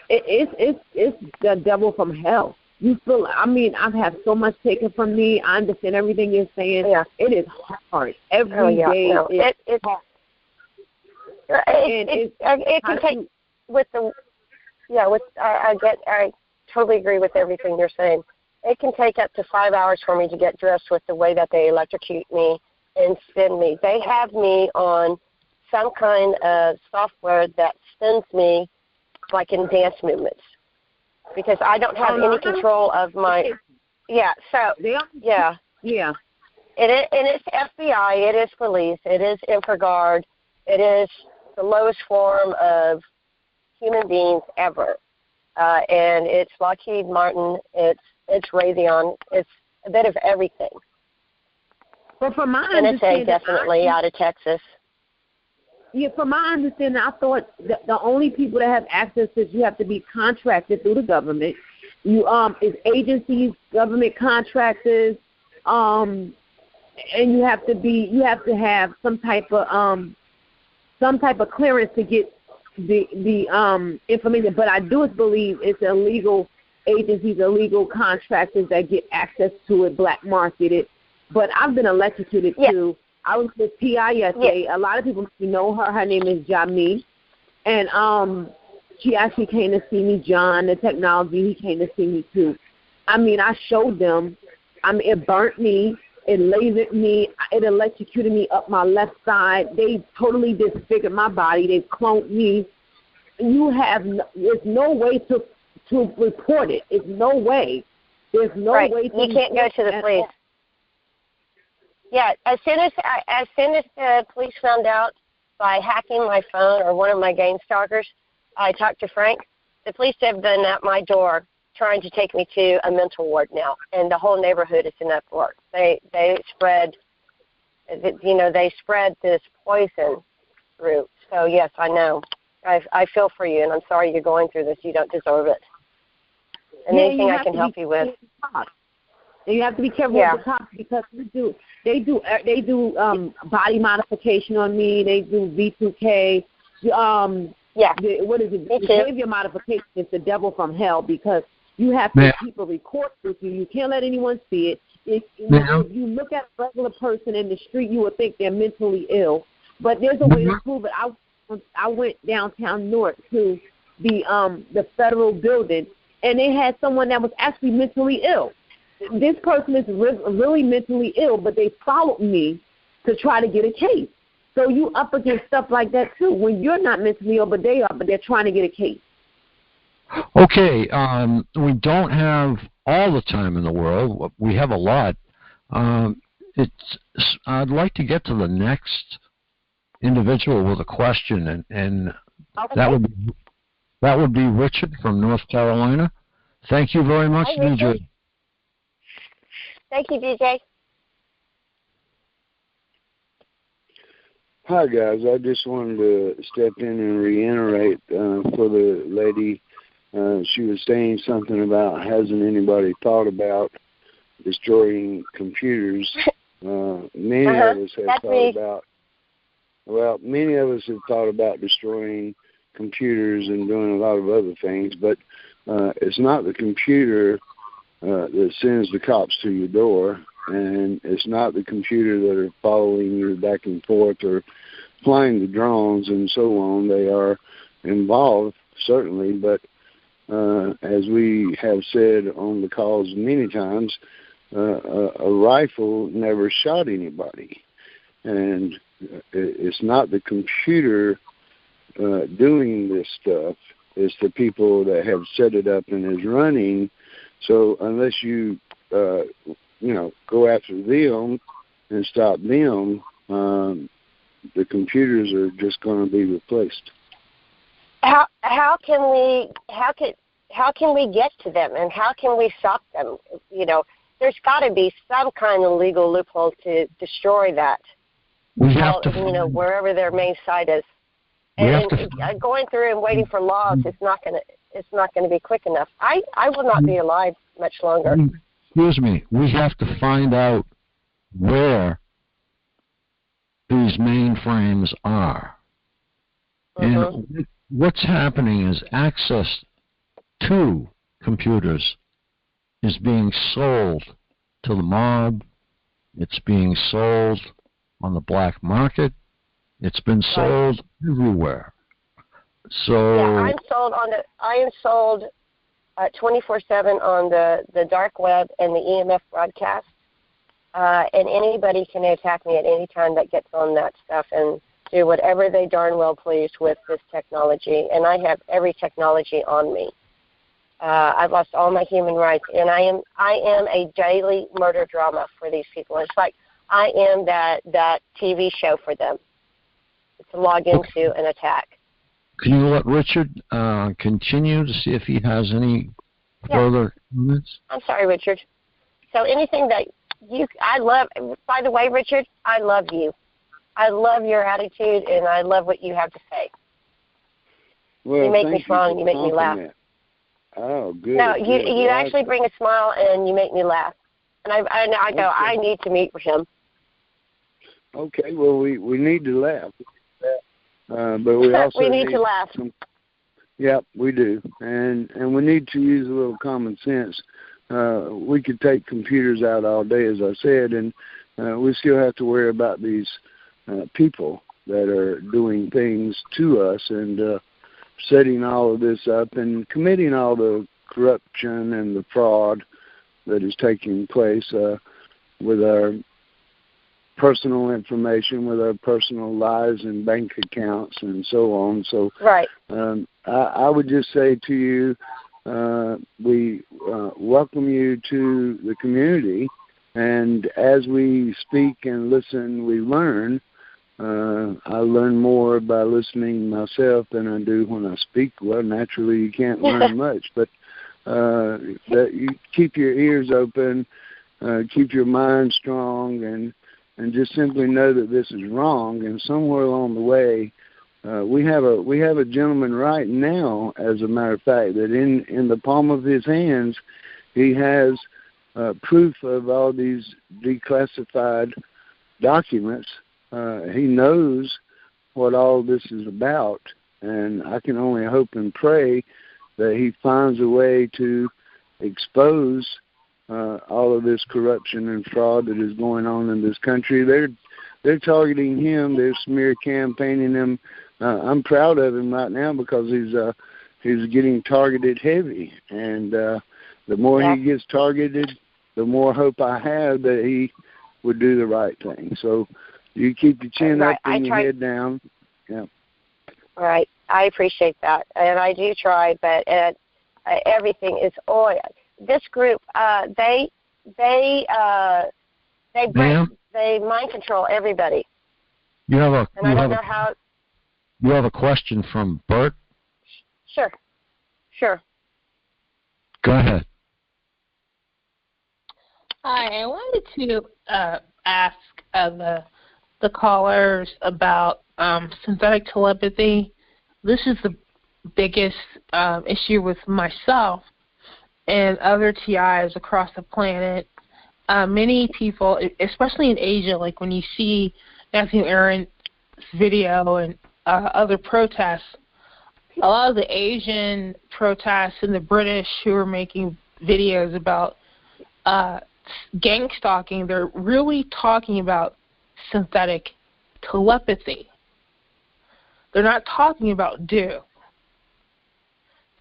it's the devil from hell. You feel? I mean, I've had so much taken from me. I understand everything you're saying. Yeah. It is hard every day. No. It's hard. It can take with the I totally agree with everything you're saying. It can take up to 5 hours for me to get dressed with the way that they electrocute me and spin me. They have me on some kind of software that spins me like in dance movements because I don't have any control of my. Yeah. So yeah. And it's FBI. It is police. It is InfraGard. It is the lowest form of human beings ever. And it's Lockheed Martin. It's Raytheon. It's a bit of everything. But from my understanding, NSA definitely out of Texas. Yeah, from my understanding, I thought the only people that have access is you have to be contracted through the government. It's agencies, government contractors, and you have to have some type of clearance to get the information. But I do believe it's illegal agencies, illegal contractors that get access to it, black marketed. But I've been electrocuted too. I was with PI yesterday. A lot of people know her. Her name is Jamie. And she actually came to see me. John, the technology, he came to see me too. I mean, I showed them. I mean, it burnt me. It lasered me. It electrocuted me up my left side. They totally disfigured my body. They cloned me. There's no way to report it. It's no way. There's no way to. You can't go to the police. Yeah, as soon as the police found out by hacking my phone or one of my game stalkers, I talked to Frank. The police have been at my door trying to take me to a mental ward now, and the whole neighborhood is in uproar. They spread this poison through. So yes, I know. I feel for you, and I'm sorry you're going through this. You don't deserve it. And anything I can help you with. And you have to be careful with the cops because they do body modification on me. They do V2K. What is it? Behavior modification is the devil from hell because you have to keep a record with you. You can't let anyone see it. If you look at a regular person in the street, you would think they're mentally ill. But there's a way to prove it. I went downtown Newark to the federal building, and they had someone that was actually mentally ill. This person is really mentally ill, but they followed me to try to get a case. So you up against stuff like that too when you're not mentally ill, but they are, but they're trying to get a case. Okay, we don't have all the time in the world. We have a lot. I'd like to get to the next individual with a question, and Okay. that would be Richard from North Carolina. Thank you very much, Hi, DJ. Thank you, DJ. Hi, guys. I just wanted to step in and reiterate for the lady. She was saying something about hasn't anybody thought about destroying computers. Many of us have thought about. Well, many of us have thought about destroying computers and doing a lot of other things, but it's not the computer that sends the cops to your door, and it's not the computer that are following you back and forth or flying the drones and so on. They are involved, certainly, but as we have said on the calls many times, a rifle never shot anybody. And it's not the computer doing this stuff. It's the people that have set it up and is running. So unless you, go after them and stop them, the computers are just going to be replaced. How can we get to them, and how can we stop them? There's got to be some kind of legal loophole to destroy that. We have to, wherever their main site is. And going through and waiting for laws is not going to be quick enough. I will not be alive much longer. Excuse me. We have to find out where these mainframes are. And what's happening is access to computers is being sold to the mob. It's being sold on the black market. It's been sold everywhere. So yeah, I am sold 24/7 on the dark web and the EMF broadcast. And anybody can attack me at any time that gets on that stuff and do whatever they darn well please with this technology. And I have every technology on me. I've lost all my human rights, and I am a daily murder drama for these people. It's like I am that TV show for them to log into and attack. Can you let Richard continue to see if he has any further comments? I'm sorry, Richard. So anything that I love, by the way, Richard, I love you. I love your attitude, and I love what you have to say. Well, you make me smile and you make me laugh. Oh, good. No, you actually bring a smile and you make me laugh. And I go, I need to meet with him. Okay, well, we need to laugh. But we also we need to laugh. Yeah, we do. And we need to use a little common sense. We could take computers out all day, as I said, and we still have to worry about these people that are doing things to us and setting all of this up and committing all the corruption and the fraud that is taking place with our personal information, with our personal lives and bank accounts and so on. So I would just say to you, we welcome you to the community, and as we speak and listen, we learn. I learn more by listening myself than I do when I speak. Well, naturally, you can't learn much, but that you keep your ears open, keep your mind strong, and just simply know that this is wrong. And somewhere along the way, we have a gentleman right now, as a matter of fact, that in the palm of his hands, he has proof of all these declassified documents. He knows what all this is about, and I can only hope and pray that he finds a way to expose all of this corruption and fraud that is going on in this country. They're targeting him. They're smear campaigning him. I'm proud of him right now because he's getting targeted heavy, and the more he gets targeted, the more hope I have that he would do the right thing. So you keep your chin up and your head down. Yeah. Right. I appreciate that, and I do try, but everything is oil. This group, they mind control everybody. You have a and I don't know how. You have a question from Bert? Sure. Go ahead. Hi, I wanted to ask the callers about synthetic telepathy. This is the biggest issue with myself and other TIs across the planet. Many people, especially in Asia, like when you see Matthew Aaron's video and other protests, a lot of the Asian protests and the British who are making videos about gang stalking, they're really talking about synthetic telepathy. They're not talking about do.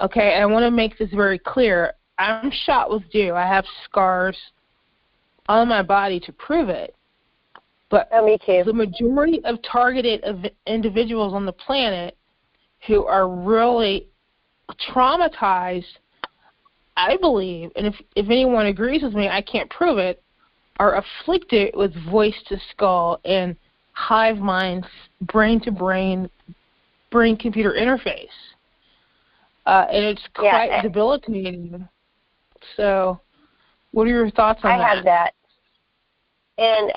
Okay, I want to make this very clear. I'm shot with do. I have scars on my body to prove it. But me too. The majority of targeted individuals on the planet who are really traumatized, I believe, and if anyone agrees with me, I can't prove it, are afflicted with voice-to-skull and hive minds, brain-to-brain, brain-computer interface. And it's quite debilitating. So what are your thoughts on that? I have that. And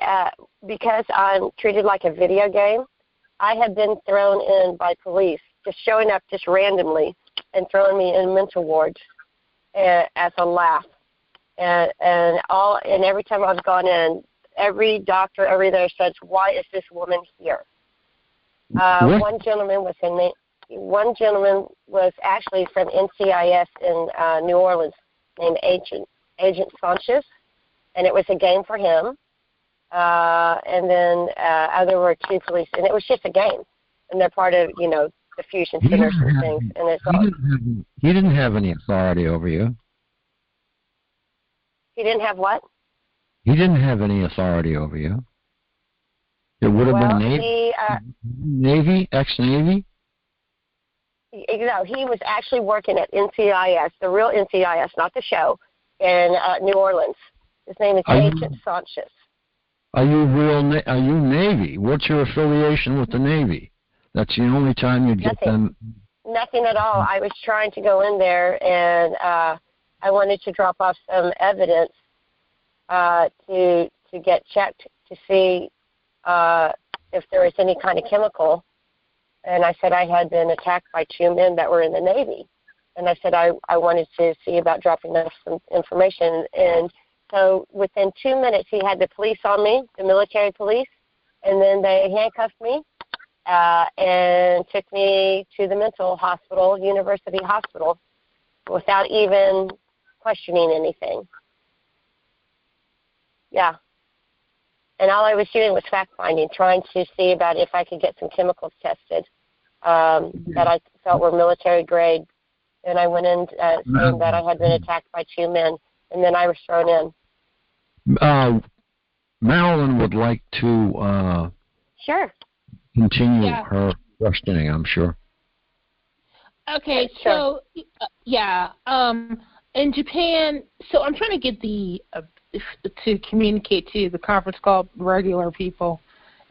because I'm treated like a video game, I have been thrown in by police, just showing up just randomly and throwing me in mental wards as a laugh. And every time I've gone in, every doctor over there says, "Why is this woman here?" One gentleman was actually from NCIS in New Orleans, named Agent Sanchez, and it was a game for him. And then there were two police, and it was just a game, and they're part of the fusion centers and things. And it's he didn't have any authority over you. He didn't have what? He didn't have any authority over you. It would have been Navy, ex-Navy? No, he was actually working at NCIS, the real NCIS, not the show, in New Orleans. His name is Agent Sanchez. Are you Navy? What's your affiliation with the Navy? That's the only time you'd get them. Nothing at all. I was trying to go in there, and I wanted to drop off some evidence to get checked to see if there was any kind of chemical. And I said I had been attacked by two men that were in the Navy. And I said I wanted to see about dropping off some information. And so within 2 minutes, he had the police on me, the military police, and then they handcuffed me and took me to the mental hospital, University Hospital, without even questioning anything. Yeah. And all I was doing was fact-finding, trying to see about if I could get some chemicals tested that I felt were military grade. And I went in saying that I had been attacked by two men, and then I was thrown in. Marilyn would like to continue her questioning, I'm sure. Okay, so, in Japan, so I'm trying to get to communicate to the conference call regular people,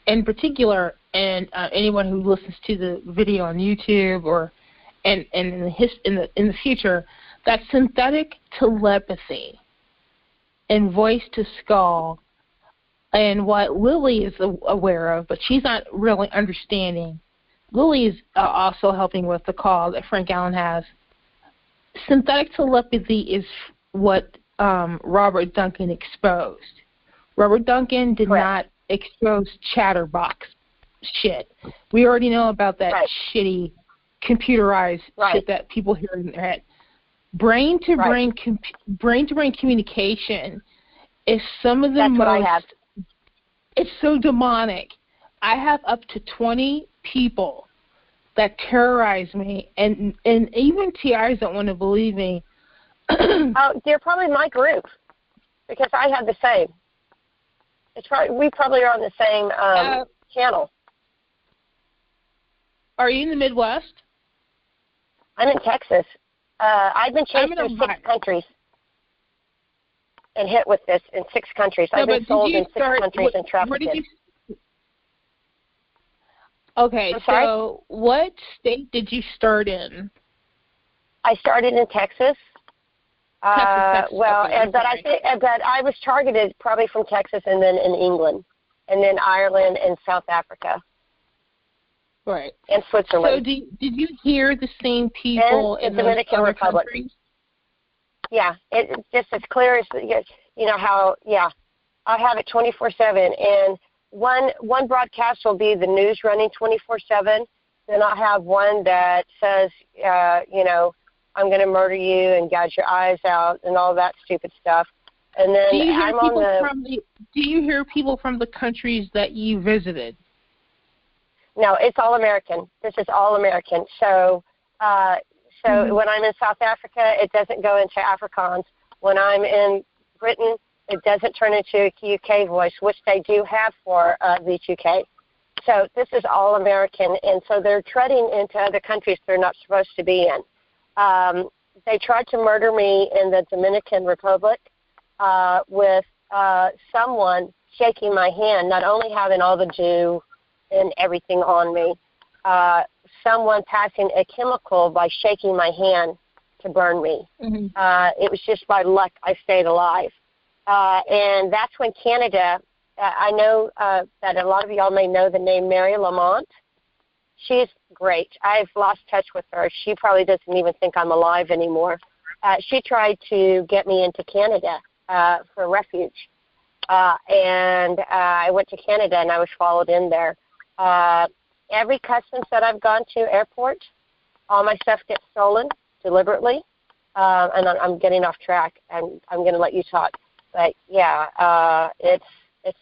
in particular, and anyone who listens to the video on YouTube or and in the future, that synthetic telepathy and voice to skull, and what Lily is aware of, but she's not really understanding. Lily is also helping with the call that Frank Allen has. Synthetic telepathy is what Robert Duncan exposed. Robert Duncan did not expose chatterbox shit. We already know about that shitty computerized shit that people hear in their head. Brain-to-brain communication is some of the most... It's so demonic. I have up to 20 people that terrorize me, and even TIs don't want to believe me. They're probably my group, because I have the same. We probably are on the same channel. Are you in the Midwest? I'm in Texas. I've been chased through 6 countries and hit with this in 6 countries. I've been sold in 6 countries and trafficked. Okay, so what state did you start in? I started in Texas. Texas. Well, okay, but I was targeted probably from Texas and then in England, and then Ireland and South Africa. Right. And Switzerland. So did you hear the same people in the Dominican Republic? Countries? Yeah, it's just as clear as, you know, how, yeah. I have it 24/7, and one broadcast will be the news running 24/7. Then I'll have one that says, you know, I'm going to murder you and gouge your eyes out and all that stupid stuff. And then do you hear I'm people from the countries that you visited? No, it's all American. This is all American. So when I'm in South Africa, it doesn't go into Afrikaans. When I'm in Britain, it doesn't turn into a UK voice, which they do have for the UK. So this is all American, and so they're treading into other countries they're not supposed to be in. They tried to murder me in the Dominican Republic with someone shaking my hand, not only having all the dew and everything on me, someone passing a chemical by shaking my hand to burn me. Mm-hmm. It was just by luck I stayed alive. And that's when Canada, I know that a lot of y'all may know the name Mary Lamont. She's great. I've lost touch with her. She probably doesn't even think I'm alive anymore. She tried to get me into Canada for refuge. And I went to Canada and I was followed in there. Every customs that I've gone to, airport, all my stuff gets stolen deliberately. And I'm getting off track, and I'm going to let you talk. But, yeah, it's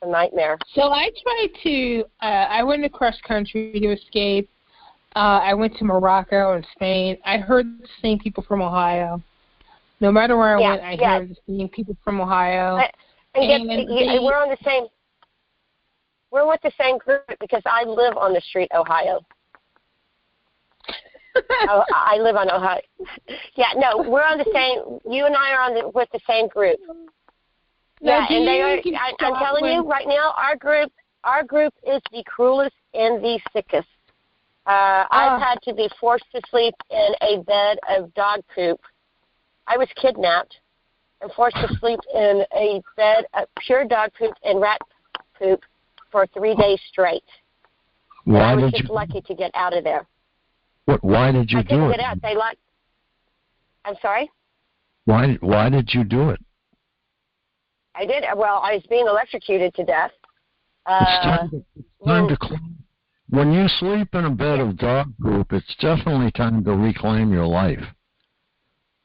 a nightmare. So I tried to, I went across country to escape. I went to Morocco and Spain. I heard the same people from Ohio. No matter where I went, I heard the same people from Ohio. We're on the same. We're with the same group because I live on the street, Ohio. I live on Ohio. Yeah, no, we're on the same. You and I are with the same group. Yeah, and they are. I'm telling you right now, our group is the cruelest and the sickest. I've had to be forced to sleep in a bed of dog poop. I was kidnapped and forced to sleep in a bed of pure dog poop and rat poop for 3 days straight. And I was just lucky to get out of there. Why did you do it? Get out. I'm sorry? Why did you do it? I did. Well, I was being electrocuted to death. When you sleep in a bed of dog poop, it's definitely time to reclaim your life.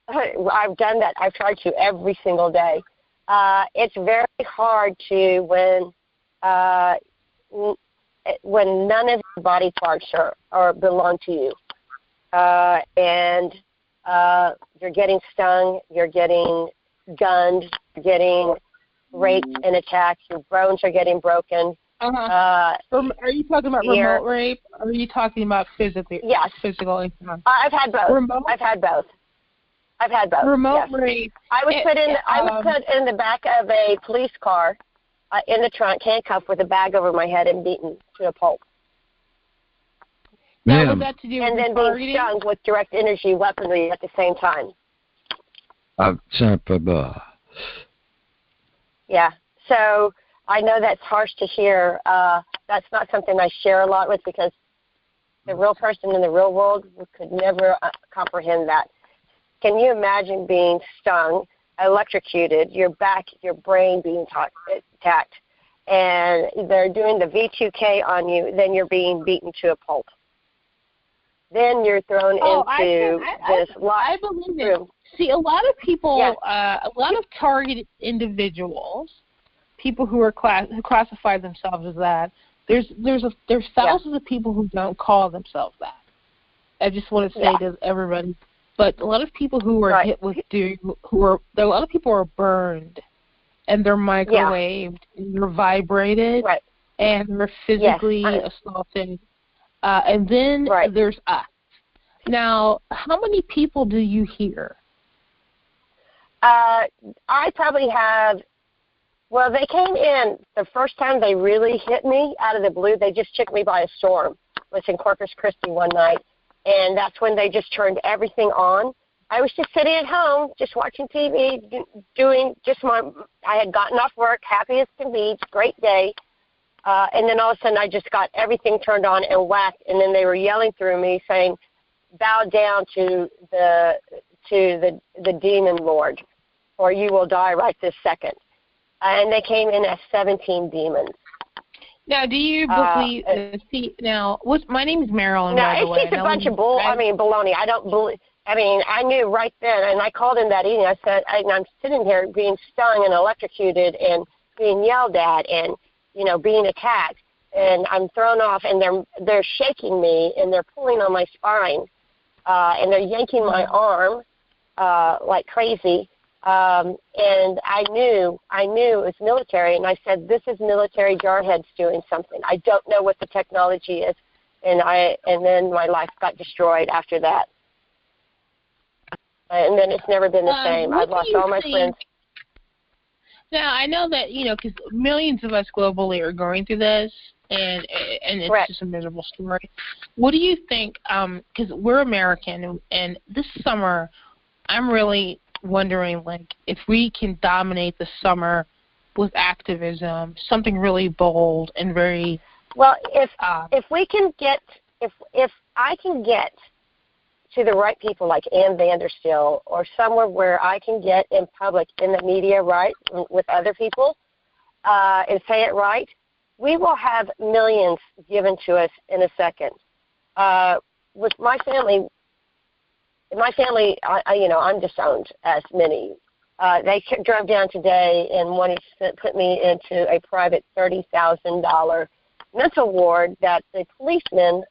I've done that. I've tried to every single day. It's very hard to when none of your body parts are belong to you, and you're getting stung, you're getting gunned, you're getting raped and attacked, your bones are getting broken. Are you talking about remote rape, or are you talking about physically? Yes. Physical. I've had both. Remote? I've had both. Remote yes. rape. I was put in the back of a police car, in the trunk, handcuffed with a bag over my head and beaten to a pulp. Now, was that to do and then being stung with direct energy weaponry at the same time. Yeah. So I know that's harsh to hear. That's not something I share a lot with because the real person in the real world could never comprehend that. Can you imagine being stung, electrocuted, your back, your brain being attacked, and they're doing the V2K on you, then you're being beaten to a pulp. Then you're thrown into this I believe it. See, a lot of people, a lot of targeted individuals, people who are who classify themselves as that. There's thousands of people who don't call themselves that. I just want to say to everybody, but a lot of people who are hit with a lot of people are burned, and they're microwaved, and they're vibrated, and they're physically assaulted. And then there's us. Now, how many people do you hear? I probably have, well, they came in the first time they really hit me out of the blue. They just took me by a storm. It was in Corpus Christi one night, and that's when they just turned everything on. I was just sitting at home, just watching TV, doing just I had gotten off work, happy as can be, great day. And then all of a sudden I just got everything turned on and whacked, and then they were yelling through me saying, bow down to the demon lord, or you will die right this second. And they came in as 17 demons. Now, do you believe? My name is Marilyn. No, by the way, it's just a bunch of baloney. I don't believe. I mean, I knew right then, and I called him that evening. I said, I'm sitting here being stung and electrocuted and being yelled at and, being attacked, and I'm thrown off, and they're shaking me, and they're pulling on my spine, and they're yanking my arm like crazy. And I knew it was military, and I said, this is military jarheads doing something. I don't know what the technology is, and then my life got destroyed after that. And then it's never been the same. I've lost all my friends. Now, I know that, because millions of us globally are going through this, and it's Correct. Just a miserable story. What do you think, because we're American, and this summer, I'm really wondering, if we can dominate the summer with activism, something really bold and very... Well, if I can get to the right people like Ann Vanderstill, or somewhere where I can get in public, in the media, right, with other people, and say it right, we will have millions given to us in a second. With my family, I'm disowned, as many. They drove down today and wanted to put me into a private $30,000 mental ward that the policemen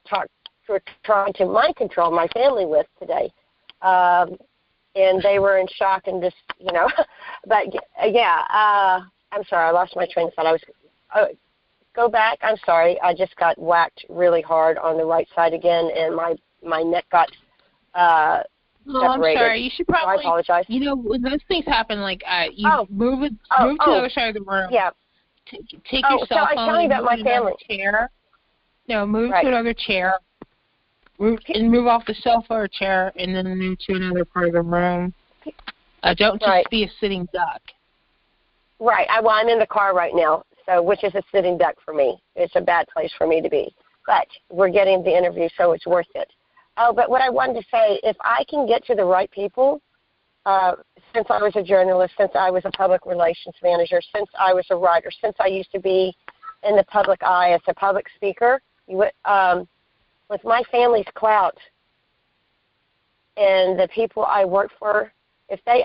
were trying to mind control my family with today. And they were in shock and just, but yeah, I'm sorry, I lost my train of thought. Go back, I'm sorry, I just got whacked really hard on the right side again, and my neck got separated. I'm sorry, you should probably, so I apologize. When those things happen, move to the other side of the room. Yeah. Take your cell phone tell me about my family. Chair. No, move right. to another chair. Move off the sofa chair, and then move to another part of the room. Don't just be a sitting duck. Right. I'm in the car right now, so which is a sitting duck for me. It's a bad place for me to be. But we're getting the interview, so it's worth it. Oh, but what I wanted to say, if I can get to the right people, since I was a journalist, since I was a public relations manager, since I was a writer, since I used to be in the public eye as a public speaker, with my family's clout and the people I work for, if they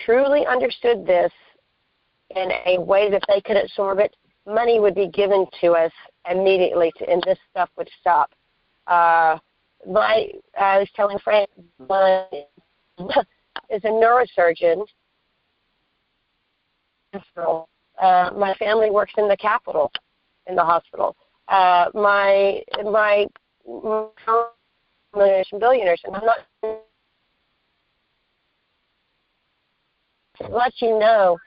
truly understood this in a way that they could absorb it, money would be given to us immediately, and this stuff would stop. I was telling Frank, is a neurosurgeon. My family works in the Capitol, in the hospital. My billionaires, and I'm not to let you know.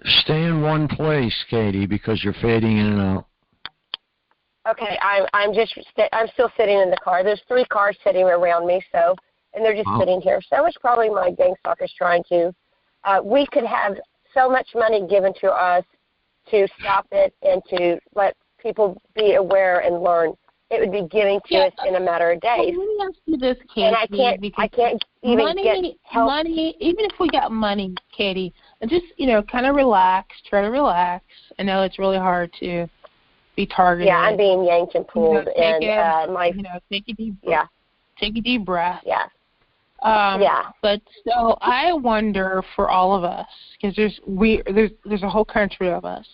Stay in one place, Katie, because you're fading in and out. Okay, I'm still sitting in the car. There's 3 cars sitting around me, and they're just sitting here. So it's probably my gang stalkers trying to. We could have so much money given to us to stop it and to let people be aware and learn. It would be given to us in a matter of days. Well, let me ask you this, Katie. And I can't even get help. Money, even if we got money, Katie, just, kind of relax, try to relax. I know it's really hard to be targeted. Yeah, I'm being yanked and pulled. Take a deep breath. Take a deep breath. Yeah. But so I wonder for all of us, because there's a whole country of us,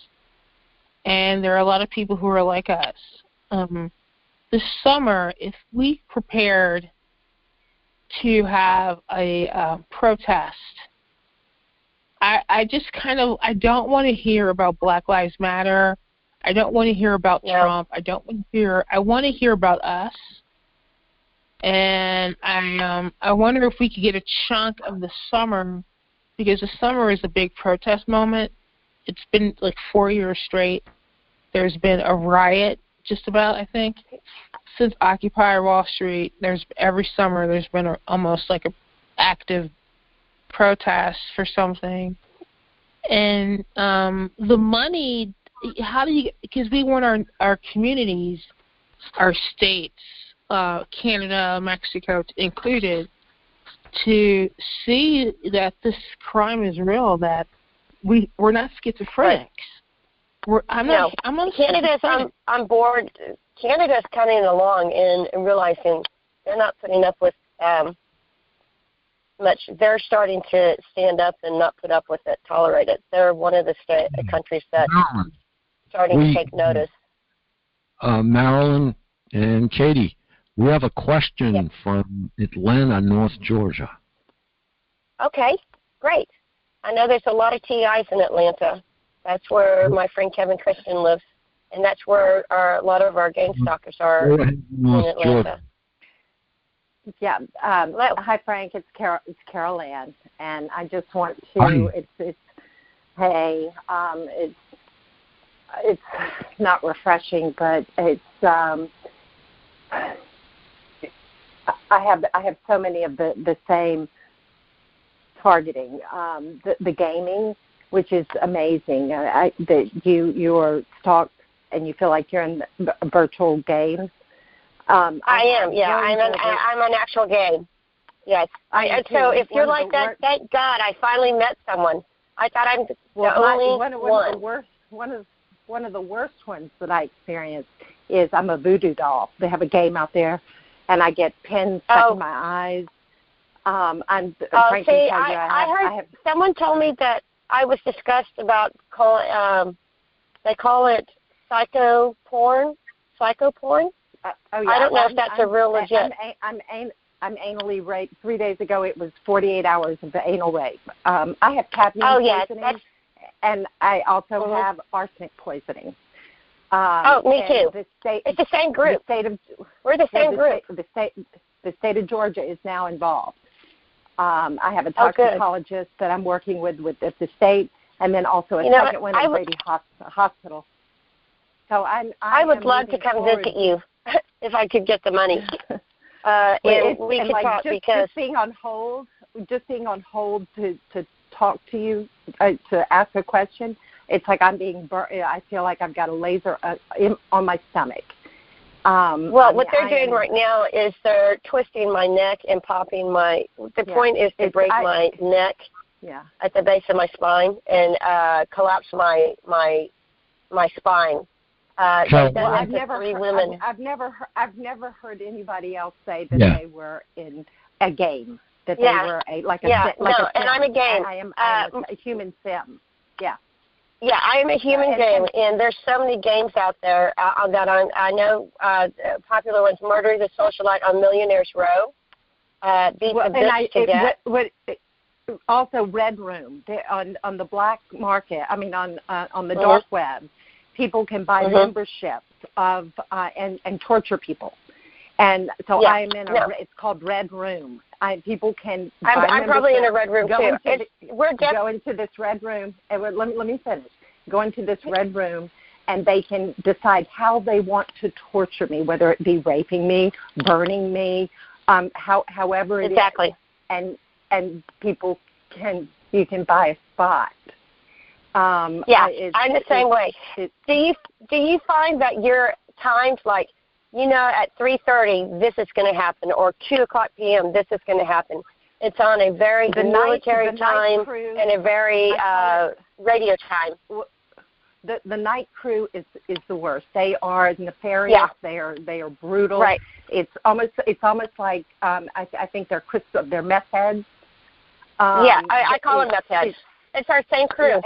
and there are a lot of people who are like us. This summer, if we prepared to have a protest, I just I don't want to hear about Black Lives Matter. I don't want to hear about Trump. I want to hear about us. And I wonder if we could get a chunk of the summer, because the summer is a big protest moment. It's been like 4 years straight. There's been a riot just about, I think, since Occupy Wall Street. Every summer there's been almost like a active protest for something. And the money, how do you, because we want our communities, our states, Canada, Mexico included, to see that this crime is real, that we're not schizophrenics. Right. I'm not Canada's on board. Canada's coming along and realizing they're not putting up with much. They're starting to stand up and not put up with it, tolerate it. They're one of the countries that's starting to take notice. Marilyn and Katie, we have a question from Atlanta, North Georgia. Okay, great. I know there's a lot of TIs in Atlanta. That's where my friend Kevin Christian lives, and that's where a lot of our gang stalkers are in Atlanta. Yeah. Hi, Frank. It's Carol Ann, and I just want to. It's not refreshing, but it's. I have so many of the same targeting. The gaming, which is amazing. That you are stalked and you feel like you're in virtual games. I am. Yeah, I'm an actual game. Yes. So if you're like that, thank God I finally met someone. I thought I'm the only one. One of the worst ones that I experienced is I'm a voodoo doll. They have a game out there, and I get pins stuck in my eyes. Someone told me that I was discussed about they call it psycho porn. I don't know if that's a real legit. I'm anally raped. 3 days ago, it was 48 hours of anal rape. I have cadmium poisoning, and I also have arsenic poisoning. Me too. It's the same group. We're the same group. The state of Georgia is now involved. I have a toxicologist that I'm working with at the state, and then also a second one at Brady Hospital. So I would love to come visit you if I could get the money. We could talk because just being on hold to talk to you, to ask a question, it's like I'm being I feel like I've got a laser on my stomach. What they're doing right now is they're twisting my neck and popping the point is to break my neck at the base of my spine and collapse my spine. I've never heard anybody else say that they were in a game, that they were and I'm a game. I'm a human sim. Yeah. Yeah, I am a human game, and there's so many games out there that I know popular ones. Murder the Socialite on Millionaire's Row. Also, Red Room on the black market. I mean, on the dark web, people can buy memberships of and torture people. And so I am in it's called Red Room. People can buy I'm probably in a red room too. Go into this red room, and let me finish. Go into this red room, and they can decide how they want to torture me, whether it be raping me, burning me, however it is. And people you can buy a spot. I'm the same way. Do you find that your times like, at 3:30 this is going to happen, or 2:00 p.m. this is going to happen? It's on a very military time and a very radio time. The night crew is the worst. They are nefarious. Yeah. They are brutal. Right. It's almost like I think they're meth heads. I call them meth heads. It's our same crew.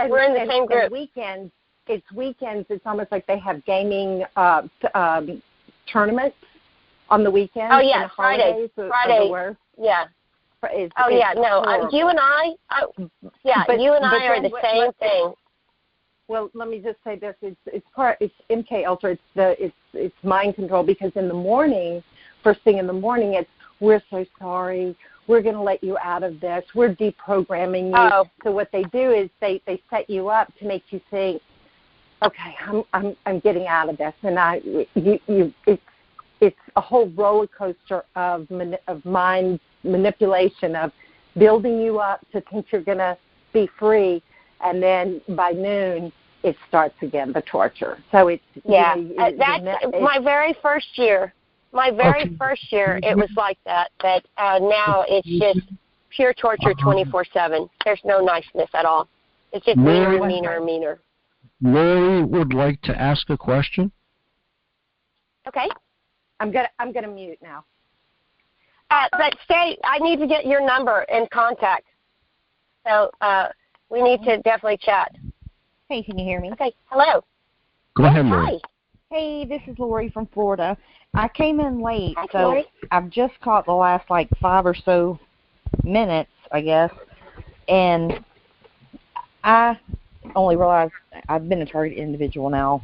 We're in the same group. Weekends. It's almost like they have gaming tournaments on the weekends. Oh yeah, Friday. Yeah. You and I are the same thing. Well, let me just say this: it's MK Ultra. It's mind control, because in the morning, first thing in the morning, it's we're so sorry. We're going to let you out of this. We're deprogramming you. Oh. So what they do is they set you up to make you think, okay, I'm getting out of this, and it's a whole roller coaster of mind manipulation, of building you up to think you're going to be free, and then by noon it starts again, the torture. So it's that's my very first year. My very first year, it was like that. But now it's just pure torture 24/7. There's no niceness at all. It's just meaner and meaner and meaner. Lori would like to ask a question. Okay. I'm gonna mute now. But stay. I need to get your number and contact. So we need to definitely chat. Hey, can you hear me? Okay. Hello. Go ahead, Lori. Hi. Hey, this is Lori from Florida. I came in late, Hi, so Lori. I've just caught the last 5 or so minutes, I guess, and I only realized I've been a target individual now,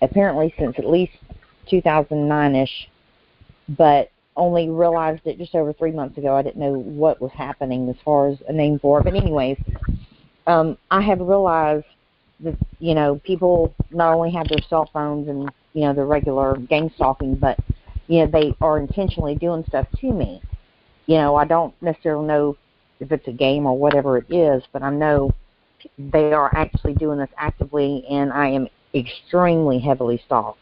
apparently since at least 2009-ish, but only realized it just over 3 months ago. I didn't know what was happening as far as a name for it, but anyways, I have realized that, people not only have their cell phones and, the regular gang stalking, but, they are intentionally doing stuff to me. I don't necessarily know if it's a game or whatever it is, but I know they are actually doing this actively, and I am extremely heavily stalked.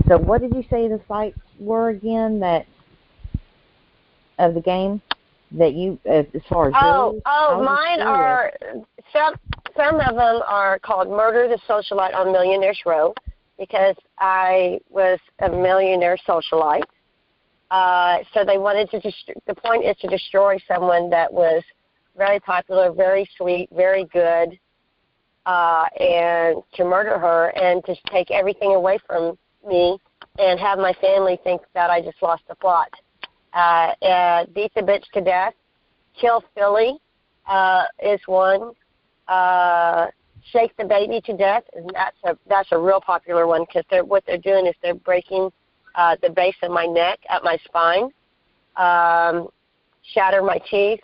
So what did you say the sites were again of the game that you, as far as mine are, some of them are called Murder the Socialite on Millionaire's Row, because I was a millionaire socialite. So they wanted to the point is to destroy someone that was very popular, very sweet, very good, and to murder her and to take everything away from me and have my family think that I just lost the plot. Beat the bitch to death, kill Philly is one. Shake the baby to death, and that's a real popular one, because what they're doing is they're breaking the base of my neck at my spine, shatter my teeth.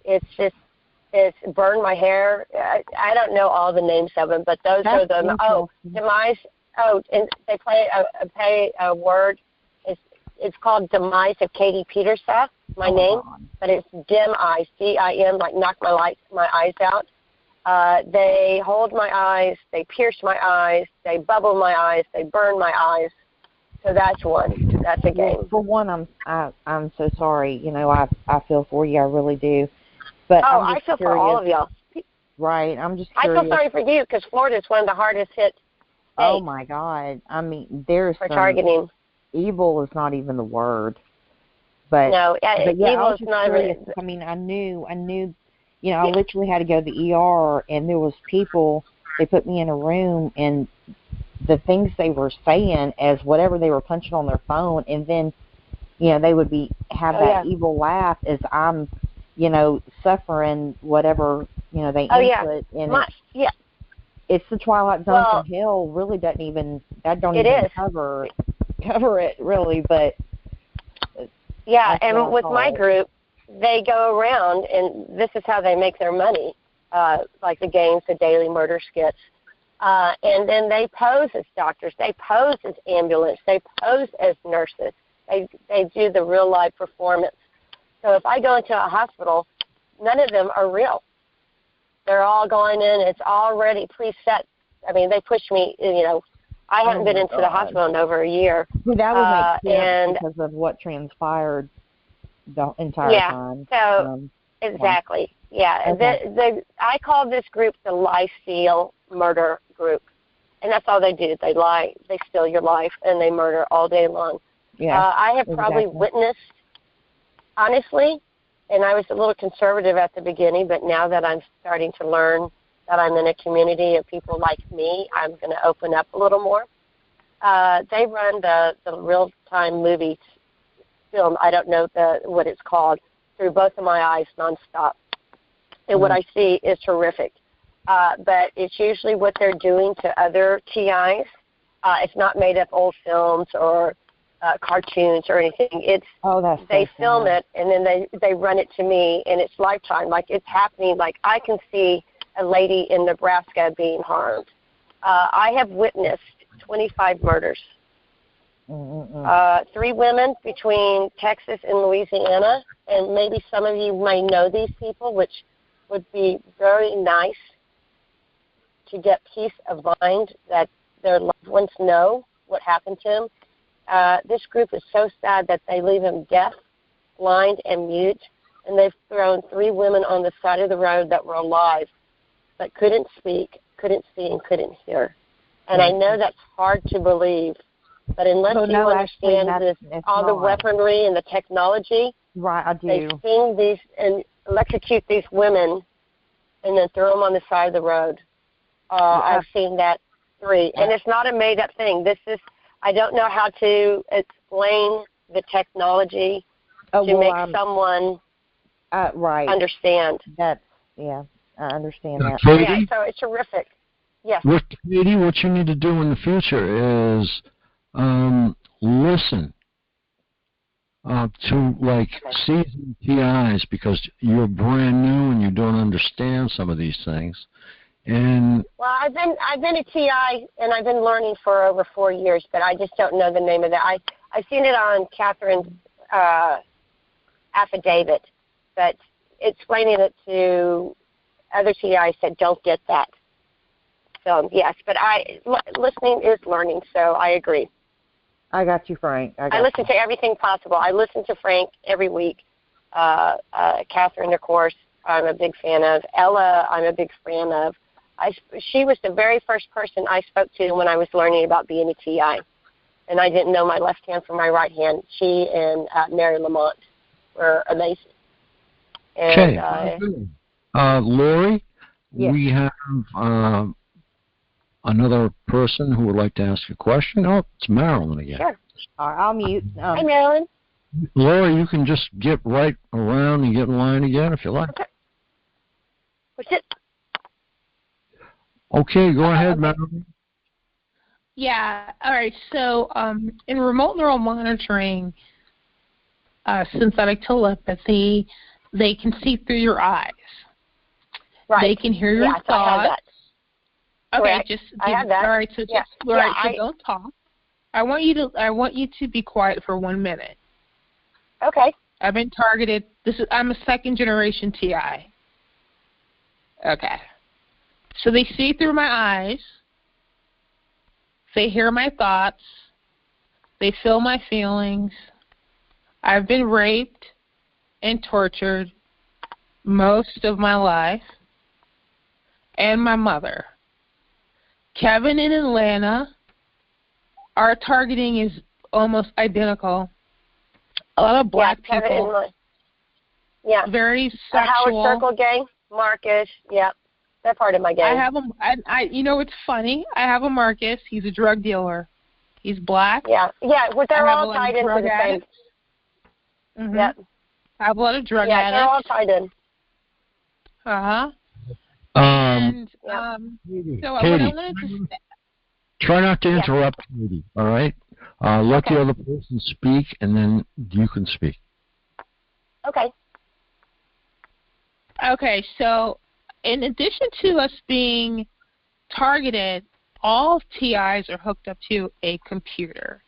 It's burn my hair. I don't know all the names of them, but those are them. Demise. And they pay a word. It's called Demise of Katie Petersath, my name, but it's dim eyes, D-I-M, like knock my eyes out. They hold my eyes, they pierce my eyes, they bubble my eyes, they burn my eyes. So that's one. That's a game. Well, for one, I'm so sorry. I feel for you, I really do. But I feel for all of y'all. Right, I'm just curious. I feel sorry for you, because Florida is one of the hardest hit states. Oh my God! I mean, there's for targeting. Evil is not even the word. But no, but yeah, evil is not. I mean, I knew. I literally had to go to the ER, and there was people. They put me in a room, and the things they were saying as whatever they were punching on their phone, and then, they would have that evil laugh as I'm, suffering whatever they input, and it's the Twilight Zone from hell. Really doesn't even cover it really, but and with my group, they go around, and this is how they make their money, like the games, the daily murder skits, and then they pose as doctors, they pose as ambulance, they pose as nurses, they do the real life performance. So if I go into a hospital, none of them are real. They're all going in. It's already preset. I mean, they push me. I haven't been into the hospital in over a year. Well, that would make sense because of what transpired the entire time. So exactly. Yeah. Okay. I call this group the Lie Steal Murder Group, and that's all they do. They lie, they steal your life, and they murder all day long. Yeah. I have probably witnessed, honestly. And I was a little conservative at the beginning, but now that I'm starting to learn that I'm in a community of people like me, I'm going to open up a little more. They run the real-time movie film, I don't know what it's called, through both of my eyes nonstop. And what I see is horrific. but it's usually what they're doing to other TIs. It's not made up old films or cartoons or anything. It's they film it and then they run it to me, and it's lifetime. Like it's happening. Like I can see a lady in Nebraska being harmed. I have witnessed 25 murders. 3 women between Texas and Louisiana, and maybe some of you may know these people, which would be very nice to get peace of mind that their loved ones know what happened to them. This group is so sad that they leave them deaf, blind, and mute, and they've thrown 3 women on the side of the road that were alive but couldn't speak, couldn't see, and couldn't hear. And I know that's hard to believe, but unless you understand all the weaponry and the technology, they sting these and electrocute these women and then throw them on the side of the road. I've seen that 3. And it's not a made-up thing. This is, I don't know how to explain the technology to make someone understand. I understand that. Katie? Yeah, so it's horrific. Yes. Katie, what you need to do in the future is listen to like seasoned TIs, because you're brand new and you don't understand some of these things. And well, I've been a TI and I've been learning for over 4 years, but I just don't know the name of that. I've seen it on Catherine's affidavit, but explaining it to other TIs said don't get that. So yes, but listening is learning, so I agree. I got you, Frank. I listen to everything possible. I listen to Frank every week. Catherine, of course, I'm a big fan of. Ella, I'm a big fan of. She was the very first person I spoke to when I was learning about being a TI, and I didn't know my left hand from my right hand. She and Mary Lamont were amazing. And, Lori, yes. We have another person who would like to ask a question. Oh, it's Marilyn again. Sure. All right, I'll mute. Hi, Marilyn. Lori, you can just get right around and get in line again if you like. Okay. What's it? Okay, go ahead, Marilyn. Yeah, all right. So in remote neural monitoring, synthetic telepathy, they can see through your eyes. Right. They can hear your thoughts. I have that. Okay, Correct. just I have that. All right, so just all right, so don't talk. I want you to be quiet for 1 minute. Okay. I've been targeted. I'm a 2nd generation TI. Okay. So they see through my eyes. They hear my thoughts. They feel my feelings. I've been raped and tortured most of my life. And my mother. Kevin in Atlanta, our targeting is almost identical. A lot of black people. Yeah. Very sexual. The Howard Circle gang, Marcus. Yeah, they're part of my gang. I have him. You know, it's funny. I have a Marcus. He's a drug dealer. He's black. Yeah. Well, they're all tied into the same. Mm-hmm. Yep. I have a lot of drug addicts. Yeah, they're all tied in. And Katie, so what I wanted to say. Try not to interrupt Katie, all right? Let the other person speak, and then you can speak. Okay. Okay, so in addition to us being targeted, all TIs are hooked up to a computer.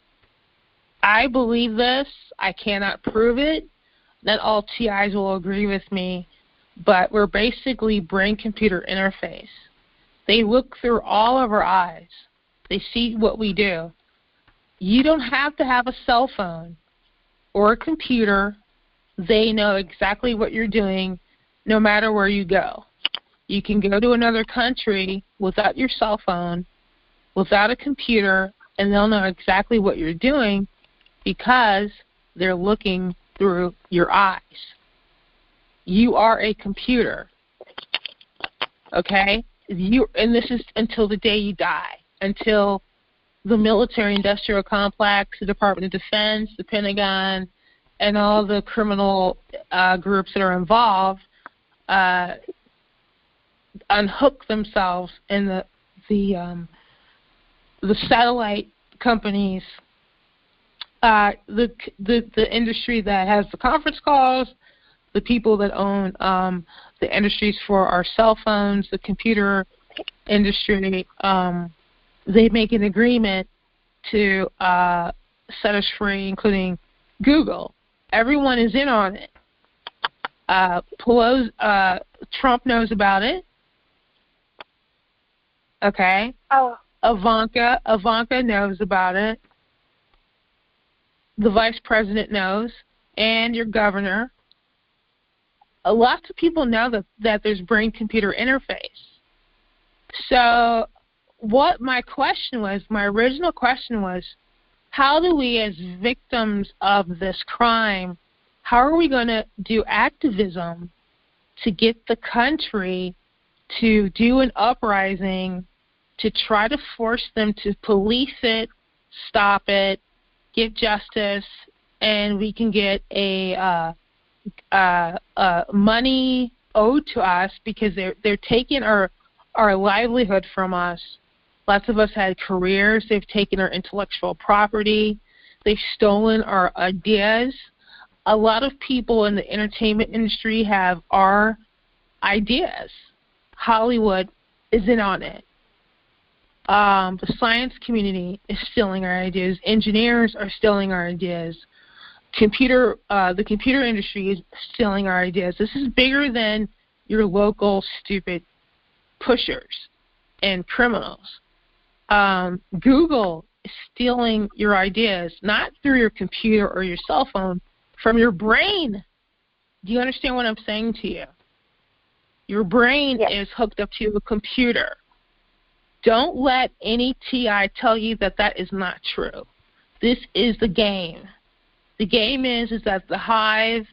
I believe this. I cannot prove it. Not all TIs will agree with me. But we're basically brain-computer interface. They look through all of our eyes. They see what we do. You don't have to have a cell phone or a computer. They know exactly what you're doing no matter where you go. You can go to another country without your cell phone, without a computer, and they'll know exactly what you're doing because they're looking through your eyes. You are a computer, okay? And this is until the day you die, until the military-industrial complex, the Department of Defense, the Pentagon, and all the criminal groups that are involved unhook themselves, and the satellite companies, the industry that has the conference calls, the people that own the industries for our cell phones, the computer industry, they make an agreement to set us free, including Google. Everyone is in on it. Trump knows about it. Okay. Oh. Ivanka knows about it. The vice president knows, and your governor. Lots of people know that there's brain-computer interface. So what my original question was, how do we as victims of this crime, how are we going to do activism to get the country to do an uprising to try to force them to police it, stop it, get justice, and we can get a money owed to us because they're taking our livelihood from us. Lots of us had careers. They've taken our intellectual property. They've stolen our ideas. A lot of people in the entertainment industry have our ideas. Hollywood is in on it. The science community is stealing our ideas. Engineers are stealing our ideas. The computer industry is stealing our ideas. This is bigger than your local stupid pushers and criminals. Google is stealing your ideas, not through your computer or your cell phone, from your brain. Do you understand what I'm saying to you? Your brain is hooked up to a computer. Don't let any TI tell you that is not true. This is the game. The game is that the Hive,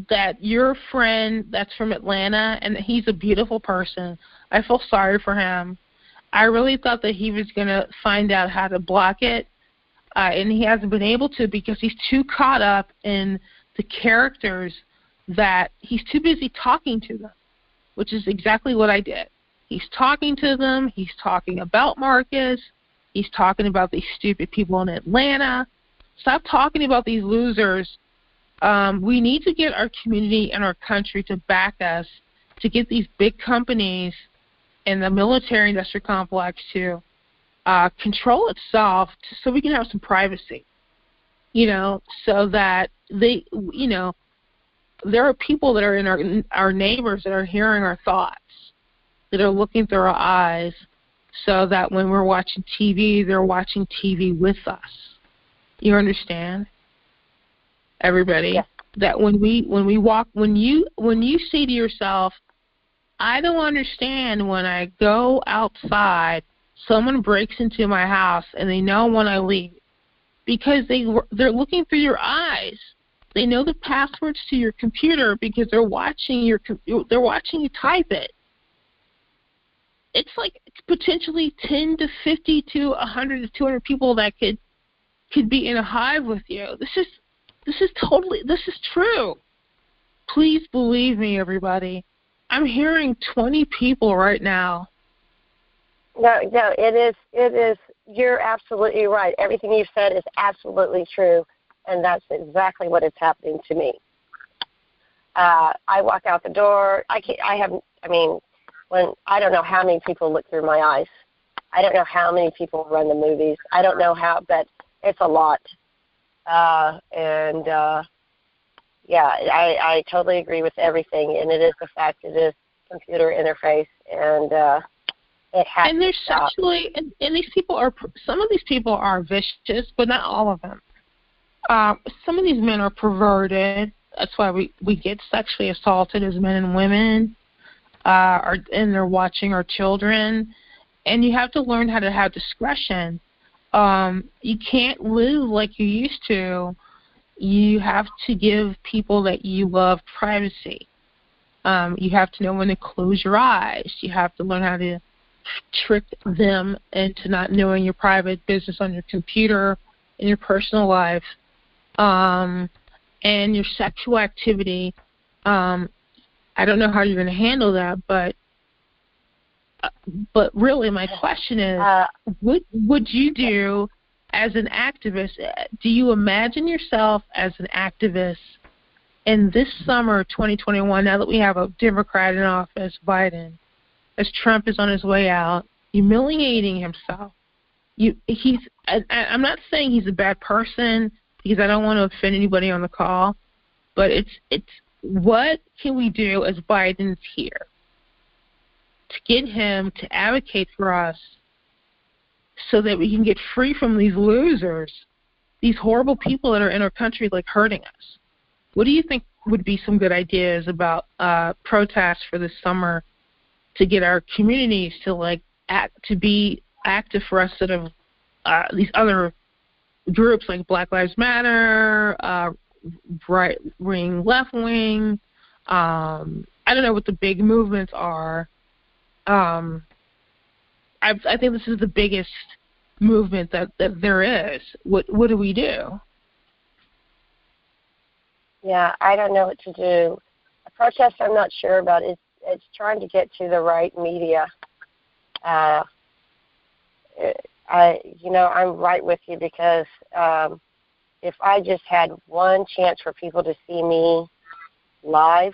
that your friend that's from Atlanta, and that he's a beautiful person. I feel sorry for him. I really thought that he was going to find out how to block it, and he hasn't been able to because he's too caught up in the characters that he's too busy talking to them, which is exactly what I did. He's talking to them. He's talking about Marcus. He's talking about these stupid people in Atlanta. Stop talking about these losers. We need to get our community and our country to back us, to get these big companies and the military industrial complex to control itself so we can have some privacy, so that there are people that are in our neighbors that are hearing our thoughts, that are looking through our eyes, so that when we're watching TV, they're watching TV with us. You understand? Everybody? Yeah. That when you say to yourself, I don't understand when I go outside, someone breaks into my house and they know when I leave, because they're looking through your eyes. They know the passwords to your computer because they're watching you type it. It's like potentially 10 to 50 to 100 to 200 people that could be in a hive with you. This is true. Please believe me, everybody. I'm hearing 20 people right now. No, it is. You're absolutely right. Everything you've said is absolutely true, and that's exactly what is happening to me. I walk out the door. I don't know how many people look through my eyes. I don't know how many people run the movies. I don't know how, but it's a lot. I totally agree with everything, and it is the fact it is computer interface, and it has. And they're sexually, and these people some of these people are vicious, but not all of them. Some of these men are perverted. That's why we get sexually assaulted as men and women, and they're watching our children. And you have to learn how to have discretion. You can't live like you used to. You have to give people that you love privacy. You have to know when to close your eyes. You have to learn how to trick them into not knowing your private business on your computer in your personal life, and your sexual activity. I don't know how you're going to handle that, but but really my question is, what would you do as an activist? Do you imagine yourself as an activist in this summer 2021, now that we have a Democrat in office, Biden, as Trump is on his way out, humiliating himself? I'm not saying he's a bad person, because I don't want to offend anybody on the call, but it's what can we do as Biden's here to get him to advocate for us so that we can get free from these losers, these horrible people that are in our country, like, hurting us? What do you think would be some good ideas about protests for this summer to get our communities to to be active for us instead of these other groups like Black Lives Matter, right wing, left wing? I don't know what the big movements are. I think this is the biggest movement that there is. What do we do? Yeah, I don't know what to do. A protest, I'm not sure about. It's trying to get to the right media. I'm right with you, because if I just had one chance for people to see me live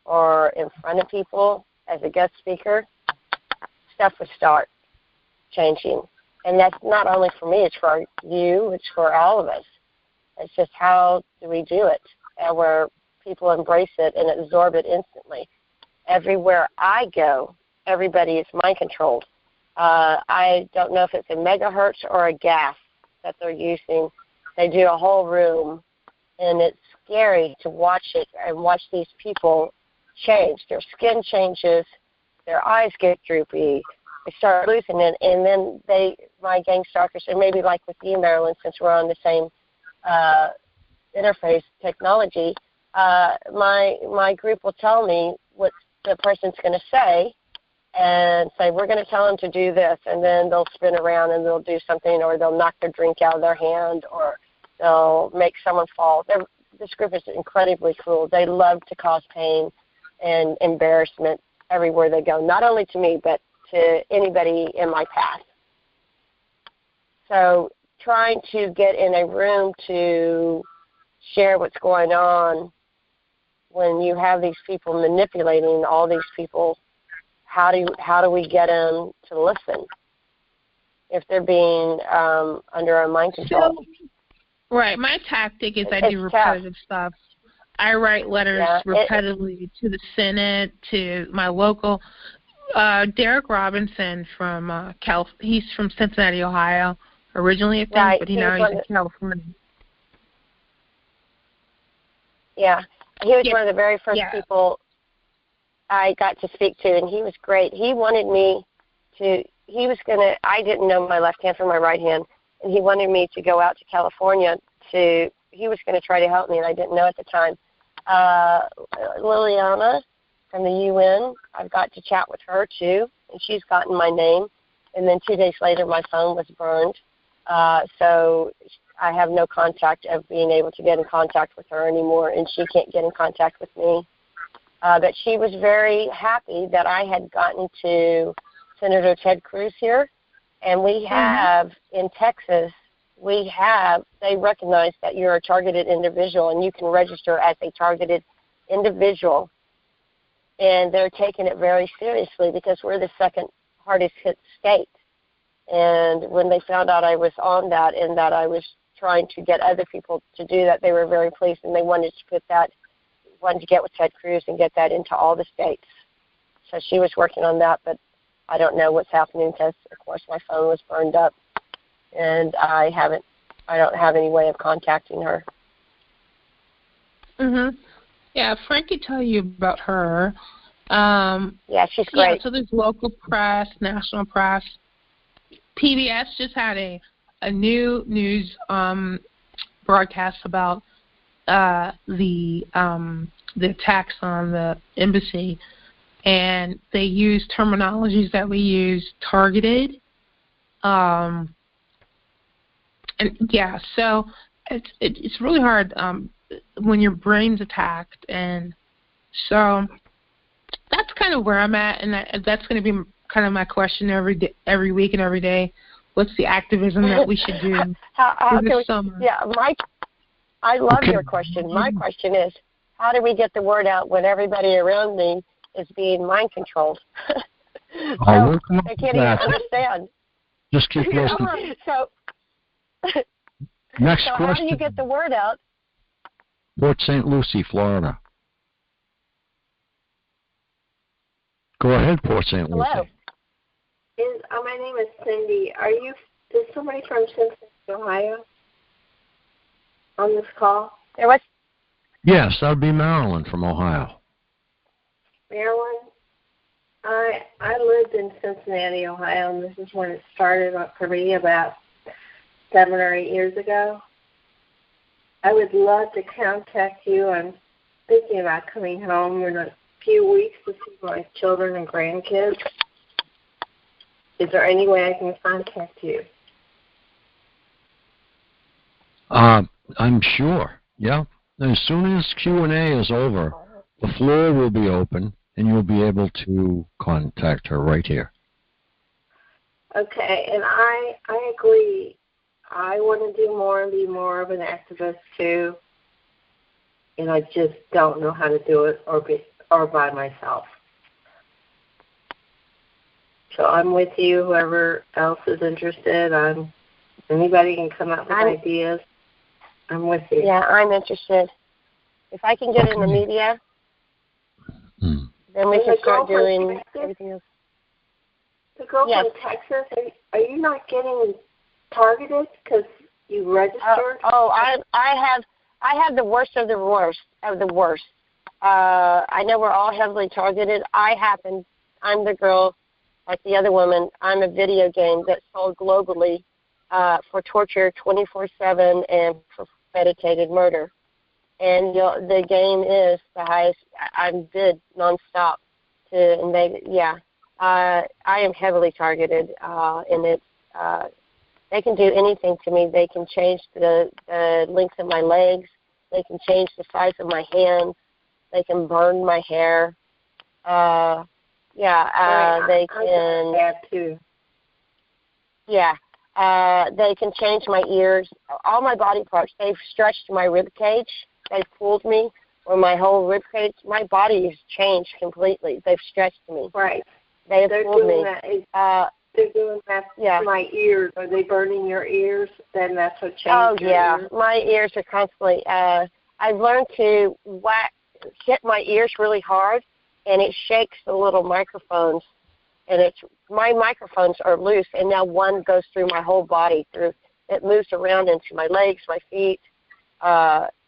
or in front of people as a guest speaker, stuff would start changing. And that's not only for me, it's for you, it's for all of us. It's just, how do we do it? Where people embrace it and absorb it instantly. Everywhere I go, everybody is mind controlled. I don't know if it's a megahertz or a gas that they're using. They do a whole room, and it's scary to watch it and watch these people change. Their skin changes, their eyes get droopy, they start losing it, and then my gang stalkers, and maybe like with you, Marilyn, since we're on the same interface technology, my group will tell me what the person's going to say, and say, we're going to tell them to do this, and then they'll spin around and they'll do something, or they'll knock their drink out of their hand, or they'll make someone fall. This group is incredibly cruel. They love to cause pain and embarrassment everywhere they go, not only to me, but to anybody in my path. So trying to get in a room to share what's going on when you have these people manipulating all these people, how do we get them to listen if they're being under our mind control? Right. My tactic is I do repetitive stuff. I write letters repetitively to the Senate, to my local. Derek Robinson from he's from Cincinnati, Ohio, originally, I think, right. But now he's in California. Yeah, he was one of the very first people I got to speak to, and he was great. He wanted me to, I didn't know my left hand from my right hand, and he wanted me to go out to California he was going to try to help me, and I didn't know at the time. Liliana from the UN, I've got to chat with her too, and she's gotten my name, and then 2 days later my phone was burned, so I have no contact of being able to get in contact with her anymore, and she can't get in contact with me. But she was very happy that I had gotten to Senator Ted Cruz here, and we have in Texas, they recognize that you're a targeted individual, and you can register as a targeted individual, and they're taking it very seriously because we're the second hardest hit state. And when they found out I was on that and that I was trying to get other people to do that, they were very pleased, and they wanted to get with Ted Cruz and get that into all the states. So she was working on that, but I don't know what's happening because, of course, my phone was burned up, and I don't have any way of contacting her. Yeah, Frank could tell you about her. Yeah, she's great. Yeah, so there's local press, national press. PBS just had a new news broadcast about the attacks on the embassy, and they use terminologies that we use, targeted, and yeah, so it's really hard when your brain's attacked, and so that's kind of where I'm at, and that's going to be kind of my question every week and every day. What's the activism that we should do this summer? Yeah, I love your question. My question is, how do we get the word out when everybody around me is being mind controlled? So they can't even understand. Just keep listening. Next question. How do you get the word out? Port St. Lucie, Florida. Go ahead, Port St. Lucie. Hello. My name is Cindy. Is somebody from Cincinnati, Ohio on this call? Yes, that would be Marilyn from Ohio. Marilyn? I lived in Cincinnati, Ohio, and this is when it started for me about 7 or 8 years ago. I would love to contact you. I'm thinking about coming home in a few weeks to see my children and grandkids. Is there any way I can contact you? I'm sure. Yeah. As soon as Q&A is over, the floor will be open, and you'll be able to contact her right here. Okay, and I agree. I want to do more and be more of an activist too, and I just don't know how to do it or by myself. So I'm with you. Whoever else is interested, anybody can come up with ideas. I'm with you. Yeah, I'm interested. If I can get in the media, then we can start doing everything else. The girl from Texas, are you not getting targeted because you registered? I have the worst of the worst of the worst. I know we're all heavily targeted. I'm the girl, like the other woman. I'm a video game that's sold globally for torture 24/7 and for meditated murder. And the game is the highest. I'm bid nonstop to invade. Yeah, I am heavily targeted, and it's. They can do anything to me. They can change the length of my legs. They can change the size of my hands. They can burn my hair. They can. That too. Yeah. They can change my ears, all my body parts. They've stretched my rib cage. They've pulled me, or my whole rib cage. My body has changed completely. They've stretched me. Right. They've pulled me. They're doing that to my ears. Are they burning your ears? Then that's what changed your ears? My ears are constantly. I've learned to hit my ears really hard, and it shakes the little microphones. And my microphones are loose, and now one goes through my whole body. It moves around into my legs, my feet.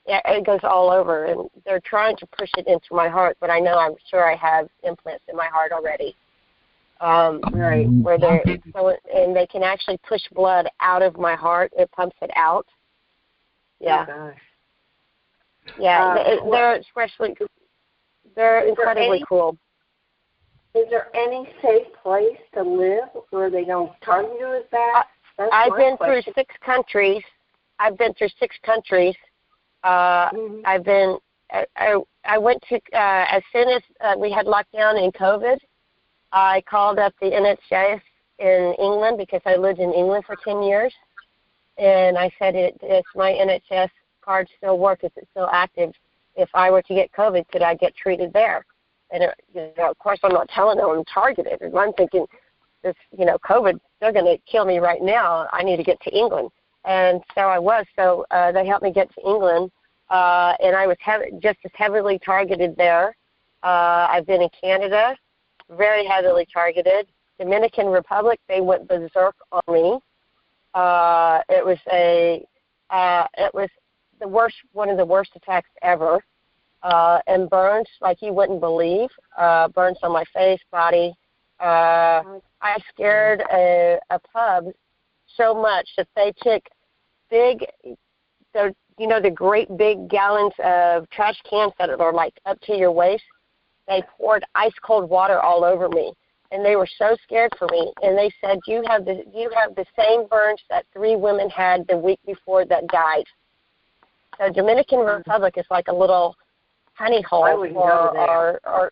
It goes all over, and they're trying to push it into my heart. But I'm sure I have implants in my heart already. Right, and they can actually push blood out of my heart. It pumps it out. Yeah. Oh, gosh. Yeah, they're incredibly cool. Is there any safe place to live where they don't target you as bad? I've been through 6 countries. I went to, as soon as we had lockdown in COVID, I called up the NHS in England because I lived in England for 10 years. And I said, does my NHS card still work? Is it still active? If I were to get COVID, could I get treated there? And, of course, I'm not telling them I'm targeted. And I'm thinking, COVID, they're going to kill me right now. I need to get to England. And so I was. So they helped me get to England. And I was just as heavily targeted there. I've been in Canada, very heavily targeted. Dominican Republic, they went berserk on me. It was the worst, one of the worst attacks ever. And burns like you wouldn't believe. Burns on my face, body. I scared a pub so much that they took the great big gallons of trash cans that are like up to your waist. They poured ice cold water all over me, and they were so scared for me. And they said, you have the same burns that 3 women had the week before that died. So Dominican Republic is like a little honey hole for our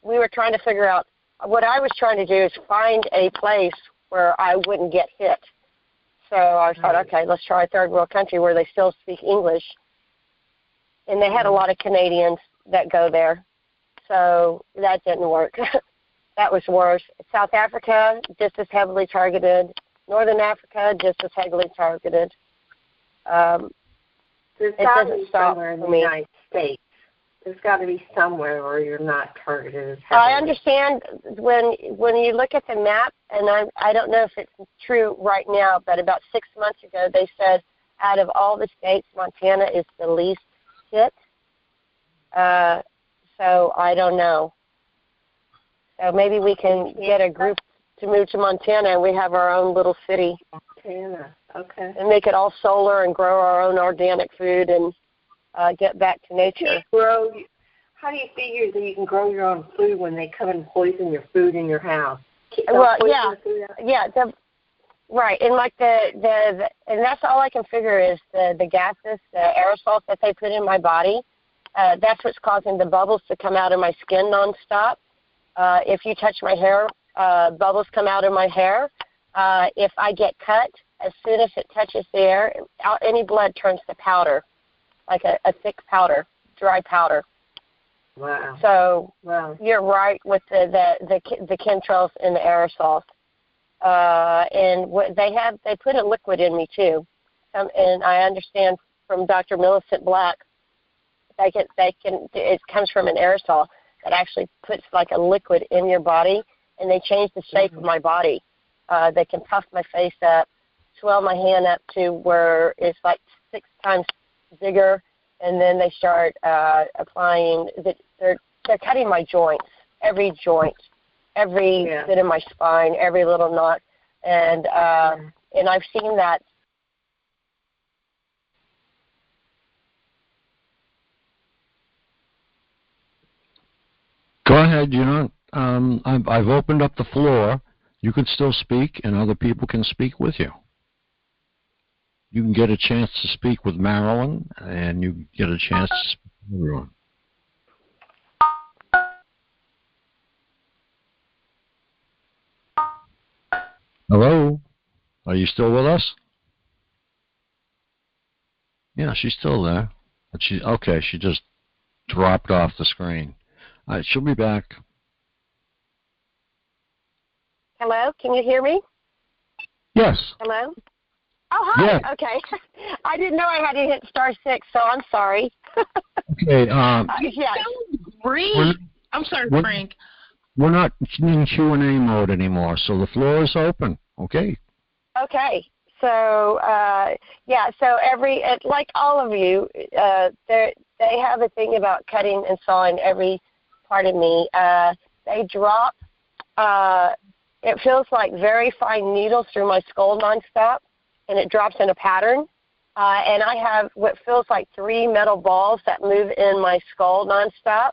we were trying to figure out, what I was trying to do is find a place where I wouldn't get hit. So I thought, okay, let's try a third world country where they still speak English. And they had a lot of Canadians that go there. So that didn't work. That was worse. South Africa, just as heavily targeted. Northern Africa, just as heavily targeted. There's got to be somewhere in the United States. There's got to be somewhere where you're not targeted as heavily. I understand when you look at the map, and I don't know if it's true right now, but about 6 months ago they said out of all the states, Montana is the least hit. So I don't know. So maybe we can get a group to move to Montana, and we have our own little city. Montana, okay. And make it all solar and grow our own organic food and get back to nature. How do you figure that you can grow your own food when they come and poison your food in your house? Well, right, and like the and that's all I can figure is the gases, the aerosols that they put in my body. That's what's causing the bubbles to come out of my skin nonstop. If you touch my hair, bubbles come out of my hair. If I get cut, as soon as it touches the air, any blood turns to powder, like a thick powder, dry powder. Wow. So you're right with the chemtrails and the aerosols. And what they put a liquid in me too. And I understand from Dr. Millicent Black, it comes from an aerosol that actually puts like a liquid in your body, and they change the shape of my body. They can puff my face up, swell my hand up to where it's like 6 times bigger, and then they start applying. They're cutting my joints, every joint, every bit of my spine, every little knot, and I've seen that. Go ahead. I've opened up the floor. You can still speak, and other people can speak with you. You can get a chance to speak with Marilyn, and you get a chance to speak with everyone. Hello? Are you still with us? Yeah, she's still there. But she just dropped off the screen. All right, she'll be back. Hello? Can you hear me? Yes. Hello? Oh, hi. Yes. Okay. I didn't know I had to hit *6, so I'm sorry. Okay. Yes. Great. I'm sorry, Frank. We're not in Q&A mode anymore, so the floor is open. Okay. Okay. So, so like all of you, they have a thing about cutting and sawing every part of me. They drop, it feels like very fine needles through my skull nonstop, and it drops in a pattern. And I have what feels like 3 metal balls that move in my skull nonstop,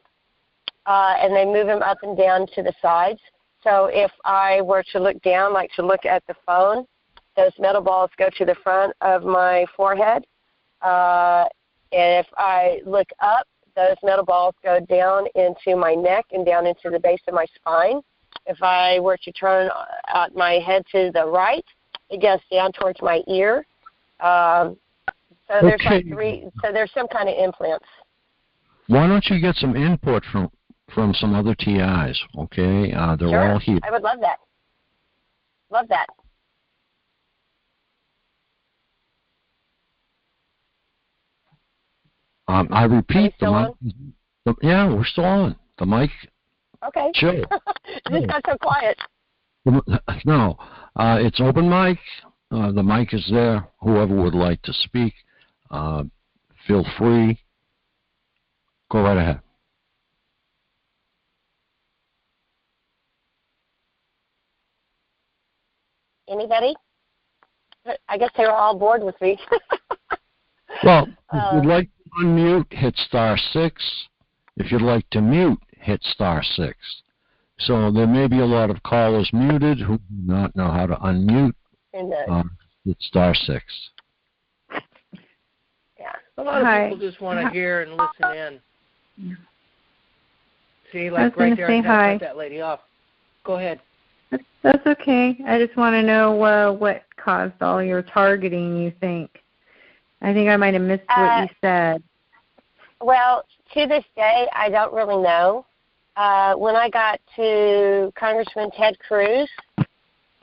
and they move them up and down to the sides. So if I were to look down, like to look at the phone, those metal balls go to the front of my forehead. And if I look up, those metal balls go down into my neck and down into the base of my spine. If I were to turn my head to the right, it goes down towards my ear. So there's like 3. So there's some kind of implants. Why don't you get some input from some other TIs? Okay, they're Sure. all here. I would love that. Love that. I repeat, the mic. Yeah, we're still on. The mic. Okay. Chill. It just got so quiet. No, it's open mic. The mic is there. Whoever would like to speak, feel free. Go right ahead. Anybody? I guess they were all bored with me. Well, if you'd like to unmute, hit *6. If you'd like to mute, hit *6. So there may be a lot of callers muted who do not know how to unmute. Hit *6. Yeah. A lot of people just want to hear and listen in. See, like right there, I cut that lady off. Go ahead. That's okay. I just want to know what caused all your targeting, you think. I think I might have missed what you said. Well, to this day, I don't really know. When I got to Congressman Ted Cruz,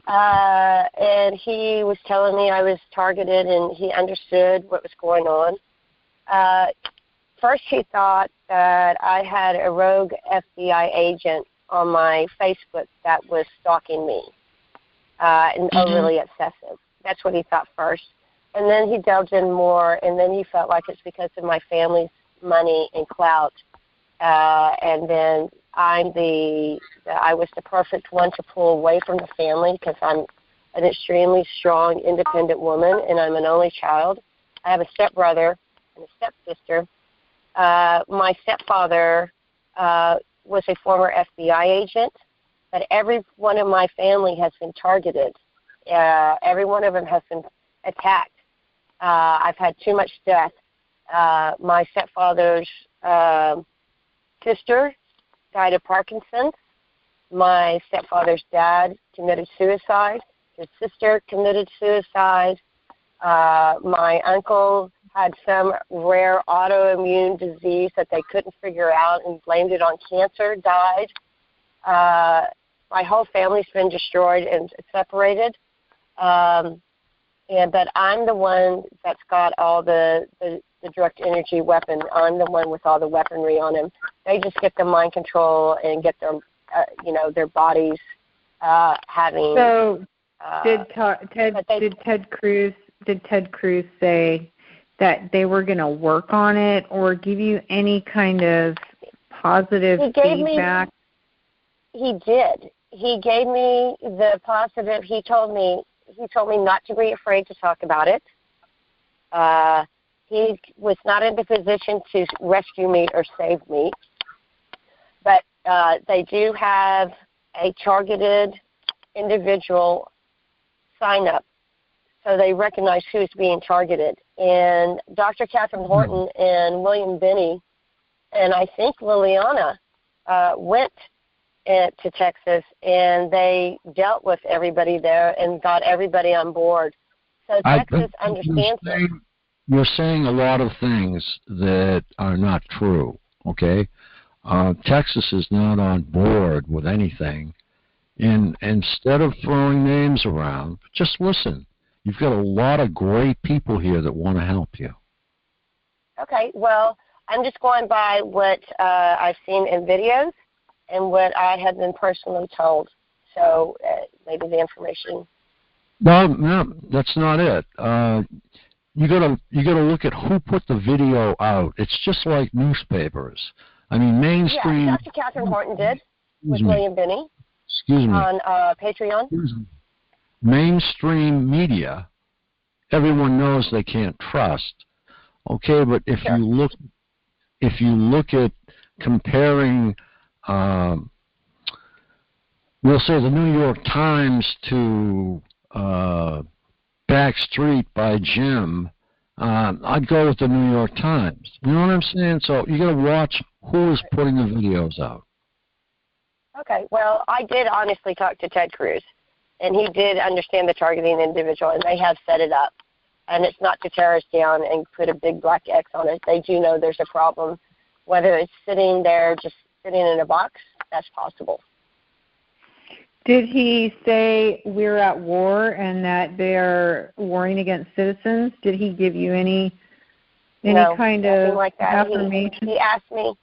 and he was telling me I was targeted and he understood what was going on, first he thought that I had a rogue FBI agent on my Facebook that was stalking me and overly obsessive. That's what he thought first. And then he delved in more, and then he felt like it's because of my family's money and clout. And then I was the perfect one to pull away from the family because I'm an extremely strong, independent woman, and I'm an only child. I have a stepbrother and a stepsister. My stepfather was a former FBI agent, but every one of my family has been targeted. Every one of them has been attacked. I've had too much death. My stepfather's sister died of Parkinson's. My stepfather's dad committed suicide. His sister committed suicide. My uncle had some rare autoimmune disease that they couldn't figure out and blamed it on cancer, died. My whole family's been destroyed and separated. But I'm the one that's got all the direct energy weapon. I'm the one with all the weaponry on him. They just get the mind control and get their, their bodies having. So, did Ted Cruz say that they were going to work on it, or give you any kind of positive feedback? He did. He gave me the positive. He told me not to be afraid to talk about it. He was not in the position to rescue me or save me. But they do have a targeted individual sign up. So they recognize who's being targeted. And Dr. Catherine Horton and William Binney and I think Liliana went to Texas, and they dealt with everybody there and got everybody on board. So Texas understands it. You're saying a lot of things that are not true, okay? Texas is not on board with anything. And instead of throwing names around, just listen. You've got a lot of great people here that want to help you. Okay, well, I'm just going by what I've seen in videos and what I had been personally told. So maybe the information. No, that's not it. You gotta look at who put the video out. It's just like newspapers. I mean, mainstream. Yeah, Dr. Catherine Horton did with William Binney. Excuse me. On Patreon. Mainstream media, everyone knows they can't trust. Okay, but if you look at comparing, we'll say the New York Times to Backstreet by Jim, I'd go with the New York Times. You know what I'm saying? So you got to watch who is putting the videos out. Okay, well, I did honestly talk to Ted Cruz, and he did understand the targeting individual, and they have set it up. And it's not to tear us down and put a big black X on it. They do know there's a problem. Whether it's sitting there, just sitting in a box, that's possible. Did he say we're at war and that they're warring against citizens? Did he give you any kind of like that. affirmation? He asked me,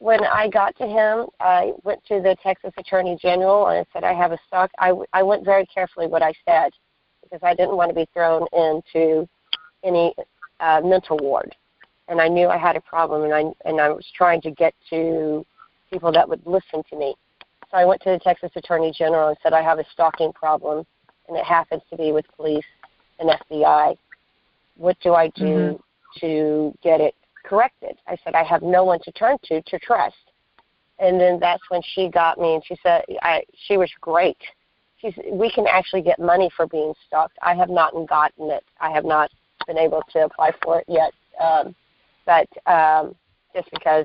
when I got to him, I went to the Texas Attorney General and I said I have a stock. I went very carefully what I said because I didn't want to be thrown into any mental ward. And I knew I had a problem, and I was trying to get to people that would listen to me. So I went to the Texas Attorney General and said I have a stalking problem, and it happens to be with police and FBI. What do I do to get it corrected? I said I have no one to turn to trust. And then that's when she got me, and she said she was great. She said, we can actually get money for being stalked. I have not gotten it. I have not been able to apply for it yet. But just because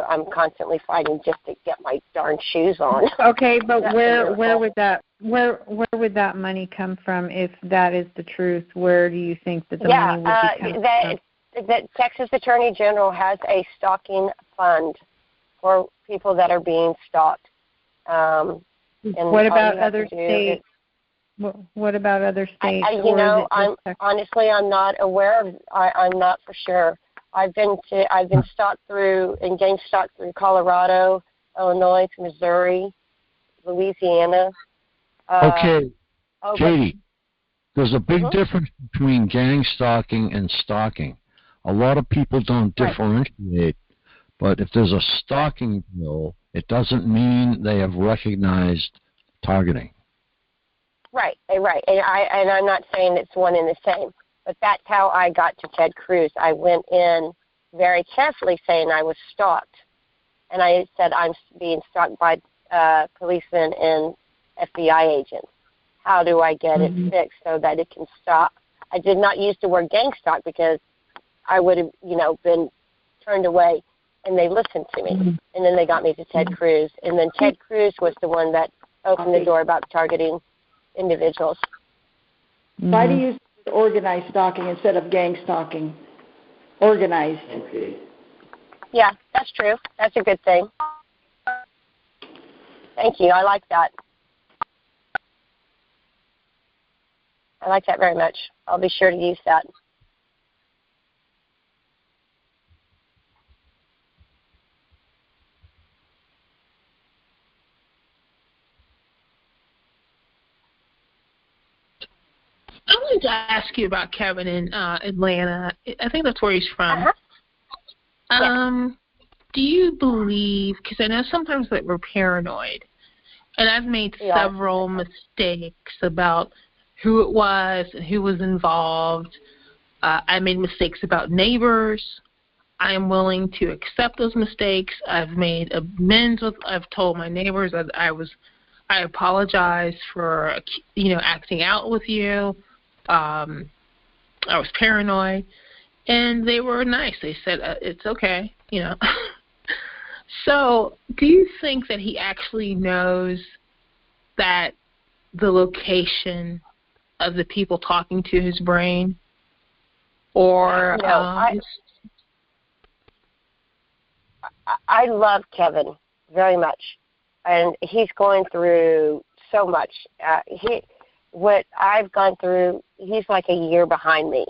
I'm constantly fighting just to get my darn shoes on. Okay, but where would that money come from if that is the truth? Where do you think that the money would be coming from? The Texas Attorney General has a stalking fund for people that are being stalked. And what about other states? What about other states? Honestly, I'm not aware of. I'm not for sure. I've been stalked through and gang stalked through Colorado, Illinois, Missouri, Louisiana. Okay, Katie, there's a big difference between gang stalking and stalking. A lot of people don't differentiate, but if there's a stalking bill, it doesn't mean they have recognized targeting. Right. And I'm not saying it's one and the same, but that's how I got to Ted Cruz. I went in very carefully saying I was stalked, and I said I'm being stalked by policemen and FBI agents. How do I get it fixed so that it can stop? I did not use the word gang stalk because I would have, been turned away, and they listened to me. And then they got me to Ted Cruz. And then Ted Cruz was the one that opened the door about targeting individuals. Why do you use organized stalking instead of gang stalking? Organized. Okay. Yeah, that's true. That's a good thing. Thank you. I like that. I like that very much. I'll be sure to use that. I wanted to ask you about Kevin in Atlanta. I think that's where he's from. Do you believe, because I know sometimes that we're paranoid, and I've made several mistakes about who it was and who was involved. I made mistakes about neighbors. I am willing to accept those mistakes. I've made amends with, I've told my neighbors that I apologize for, acting out with you. I was paranoid, and they were nice. They said, it's okay, So do you think that he actually knows that the location of the people talking to his brain? Or no, I love Kevin very much, and he's going through so much. What I've gone through, he's like a year behind me,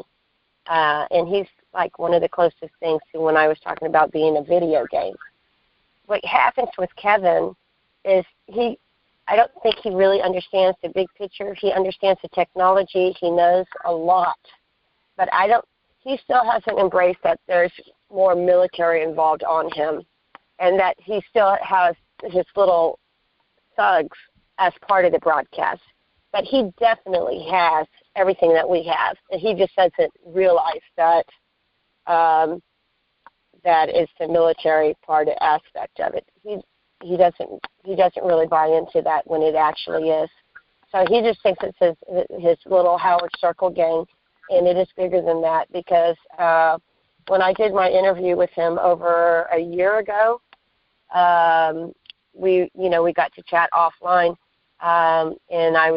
and he's like one of the closest things to when I was talking about being a video game. What happens with Kevin is I don't think he really understands the big picture. He understands the technology. He knows a lot, but he still hasn't embraced that there's more military involved on him, and that he still has his little thugs as part of the broadcast. But he definitely has everything that we have, and he just doesn't realize that that is the military aspect of it. He doesn't really buy into that when it actually is. So he just thinks it's his little Howard Circle gang, and it is bigger than that, because when I did my interview with him over a year ago, we got to chat offline. And I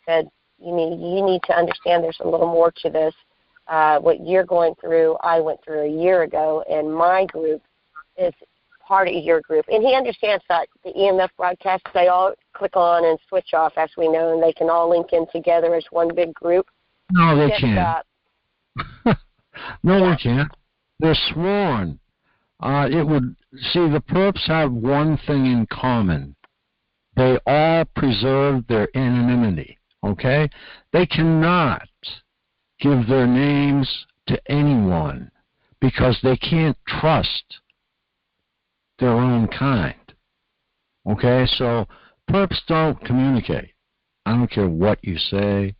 said, you need to understand there's a little more to this. What you're going through, I went through a year ago, and my group is part of your group. And he understands that the EMF broadcasts, they all click on and switch off, as we know, and they can all link in together as one big group. No, they can't. No, they can't. They're sworn. The perps have one thing in common. They all preserve their anonymity, okay? They cannot give their names to anyone because they can't trust their own kind, okay? So perps don't communicate. I don't care what you say.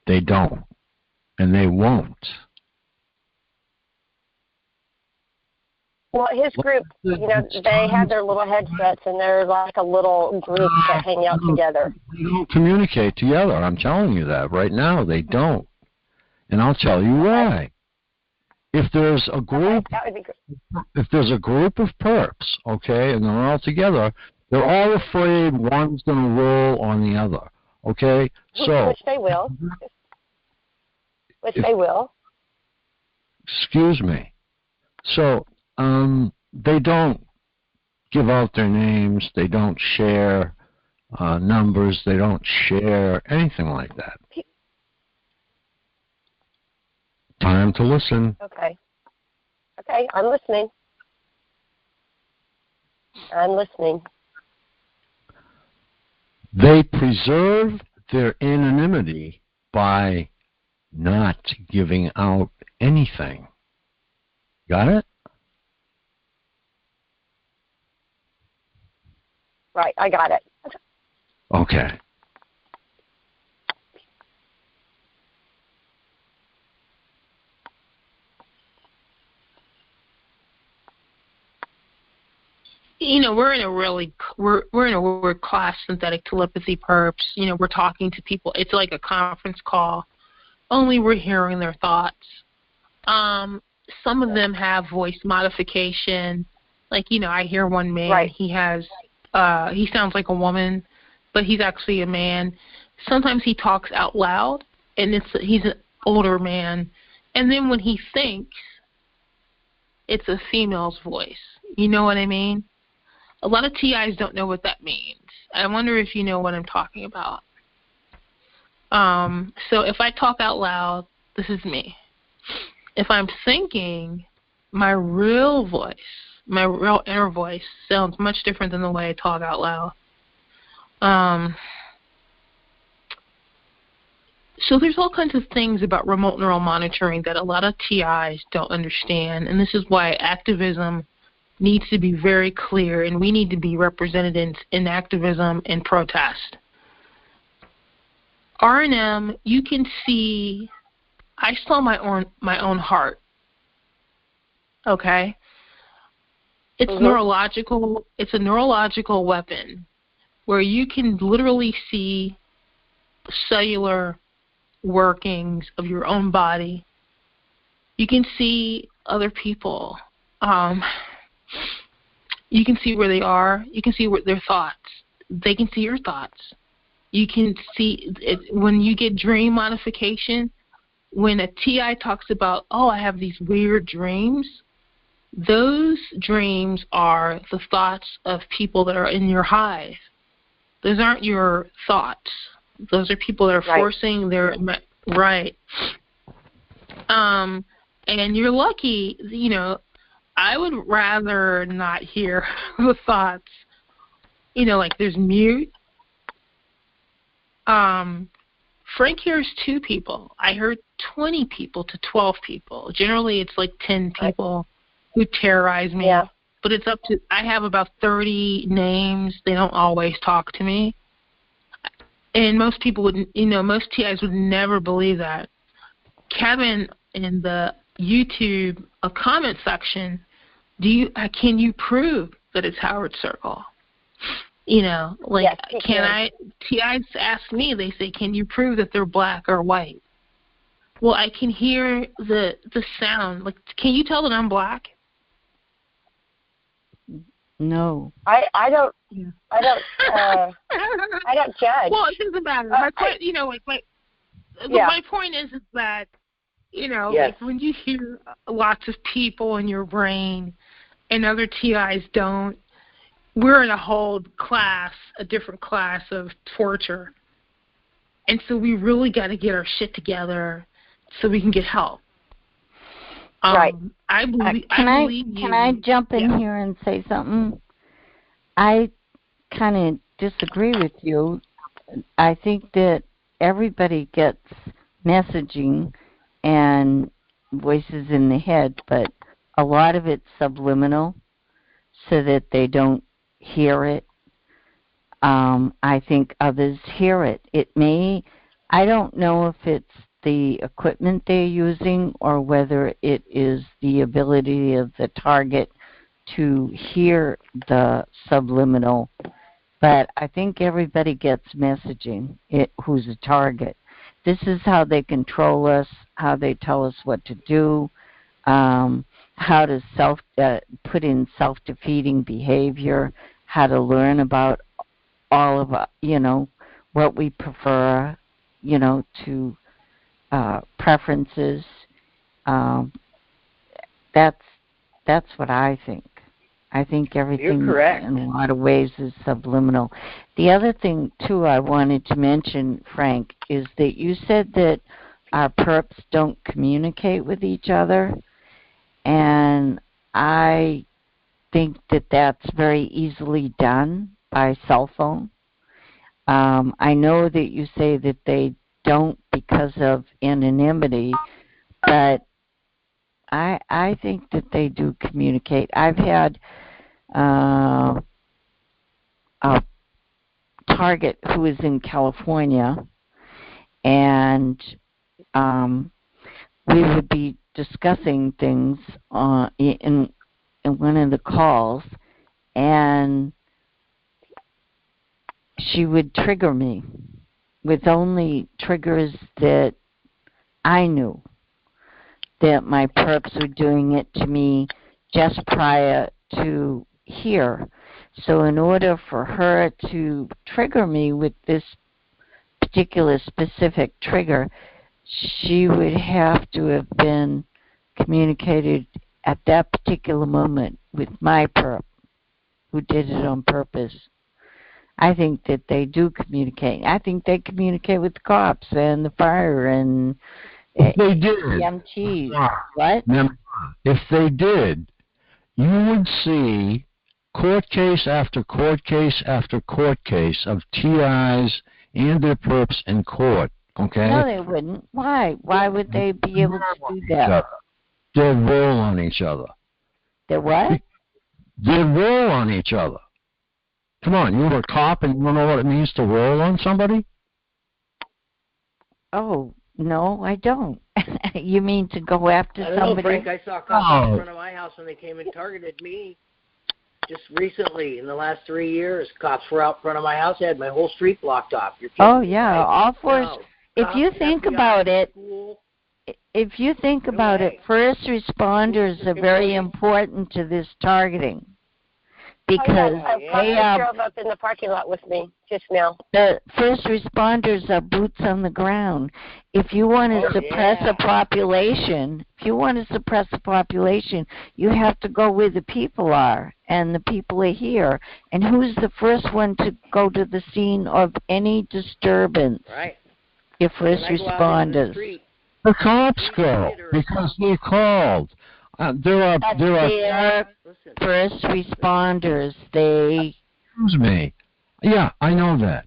They don't, and they won't. Well, his group, they have their little headsets, and they're like a little group that hang out together. They don't communicate together. I'm telling you that right now. They don't. And I'll tell you why. if there's a group, that would be great. if there's a group of perps, okay, and they're all together, they're all afraid one's going to roll on the other, okay? So which they will. They will. Excuse me. So they don't give out their names. They don't share numbers. They don't share anything like that. Time to listen. Okay. Okay, I'm listening. I'm listening. They preserve their anonymity by not giving out anything. Got it? Right, I got it. Okay. You know, we're in a world-class synthetic telepathy perps. You know, we're talking to people. It's like a conference call. Only we're hearing their thoughts. Some of them have voice modification. Like, you know, I hear one man. Right. He sounds like a woman, but he's actually a man. Sometimes he talks out loud, and he's an older man. And then when he thinks, it's a female's voice. You know what I mean? A lot of TIs don't know what that means. I wonder if you know what I'm talking about. So if I talk out loud, this is me. If I'm thinking, my real voice, my real inner voice sounds much different than the way I talk out loud. So there's all kinds of things about remote neural monitoring that a lot of TIs don't understand, and this is why activism needs to be very clear, and we need to be represented in activism and protest. R&M, you can see, I saw my own heart, okay? It's neurological. It's a neurological weapon where you can literally see cellular workings of your own body. You can see other people. You can see where they are. You can see their thoughts. They can see your thoughts. You can see it when you get dream modification. When a TI talks about, oh, I have these weird dreams, those dreams are the thoughts of people that are in your hive. Those aren't your thoughts. Those are people that are forcing their right. And you're lucky, you know, I would rather not hear the thoughts. You know, like there's mute. Frank hears 2 people. I heard 20 people to 12 people. Generally, it's like 10 people who terrorize me. Yeah. But it's up to, I have about 30 names. They don't always talk to me. And most people wouldn't, you know, most TIs would never believe that. Kevin, in the YouTube comment section, can you prove that it's Howard Circle? You know, like, yes, TIs ask me, they say, can you prove that they're black or white? Well, I can hear the sound. Like, can you tell that I'm black? No. I don't judge. Well, it doesn't matter. My point, you know, like, my point is that, you know, like when you hear lots of people in your brain and other TIs don't, we're in a whole class, a different class of torture. And so we really got to get our shit together so we can get help. Right. I believe. Can I jump in here and say something? I kind of disagree with you. I think that everybody gets messaging and voices in the head, but a lot of it's subliminal so that they don't hear it. I think others hear it. I don't know if it's the equipment they're using or whether it is the ability of the target to hear the subliminal, but I think everybody gets messaging who's a target. This is how they control us, how they tell us what to do. how to put in self-defeating behavior, how to learn about all of what we prefer, to preferences. That's what I think. I think everything in a lot of ways is subliminal. The other thing, too, I wanted to mention, Frank, is that you said that our perps don't communicate with each other, and I think that that's very easily done by cell phone. I know that you say that they don't because of anonymity, but I think that they do communicate. I've had a target who is in California, and we would be discussing things in one of the calls, and she would trigger me with only triggers that I knew that my perps were doing it to me just prior to here. So in order for her to trigger me with this particular specific trigger, she would have to have been communicated at that particular moment with my perp, who did it on purpose. I think that they do communicate. I think they communicate with the cops and the fire and they did. EMTs. What? If they did, you would see court case after court case after court case of TIs and their perps in court. Okay? No, they wouldn't. Why? Why would they be able to do that? They'd roll on each other. They're what? They'd roll on each other. Come on, you were a cop and you don't know what it means to roll on somebody? Oh, no, I don't. You mean to go after somebody? I don't know, Frank. I saw cops in front of my house when they came and targeted me. Just recently, in the last 3 years, cops were out front of my house. They had my whole street blocked off. Oh, yeah, all force. If you think about it, first responders are very important to this targeting. Because they drove up in the parking lot with me just now. The first responders are boots on the ground. If you want to suppress a population, you have to go where the people are, and the people are here. And who's the first one to go to the scene of any disturbance? Right. Your first responders. The cops go because they called. There are first responders. They. Excuse me. Yeah, I know that.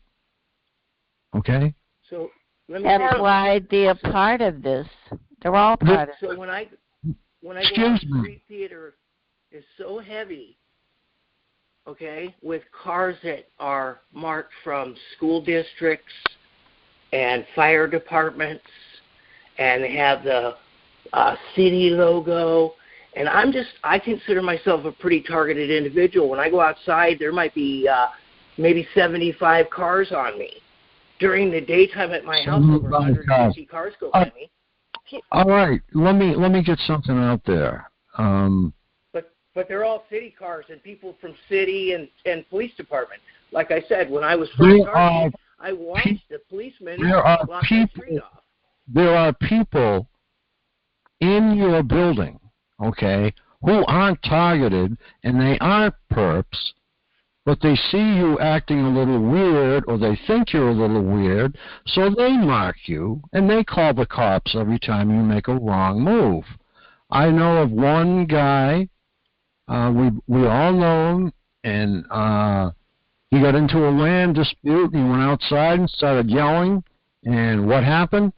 Okay. So that's why they're part of this. They're all part of it. So when I go out, street theater is so heavy. Okay, with cars that are marked from school districts and fire departments, and they have the city logo. And I consider myself a pretty targeted individual. When I go outside, there might be maybe 75 cars on me. During the daytime at my house, over 150 cars go by me. All right, let me get something out there. But they're all city cars and people from city and police department. Like I said, when I was first targeted, I watched the policemen block the street off. There are people in your building, okay, who aren't targeted, and they aren't perps, but they see you acting a little weird, or they think you're a little weird, so they mark you, and they call the cops every time you make a wrong move. I know of one guy, we all know him, and he got into a land dispute, and he went outside and started yelling, and what happened?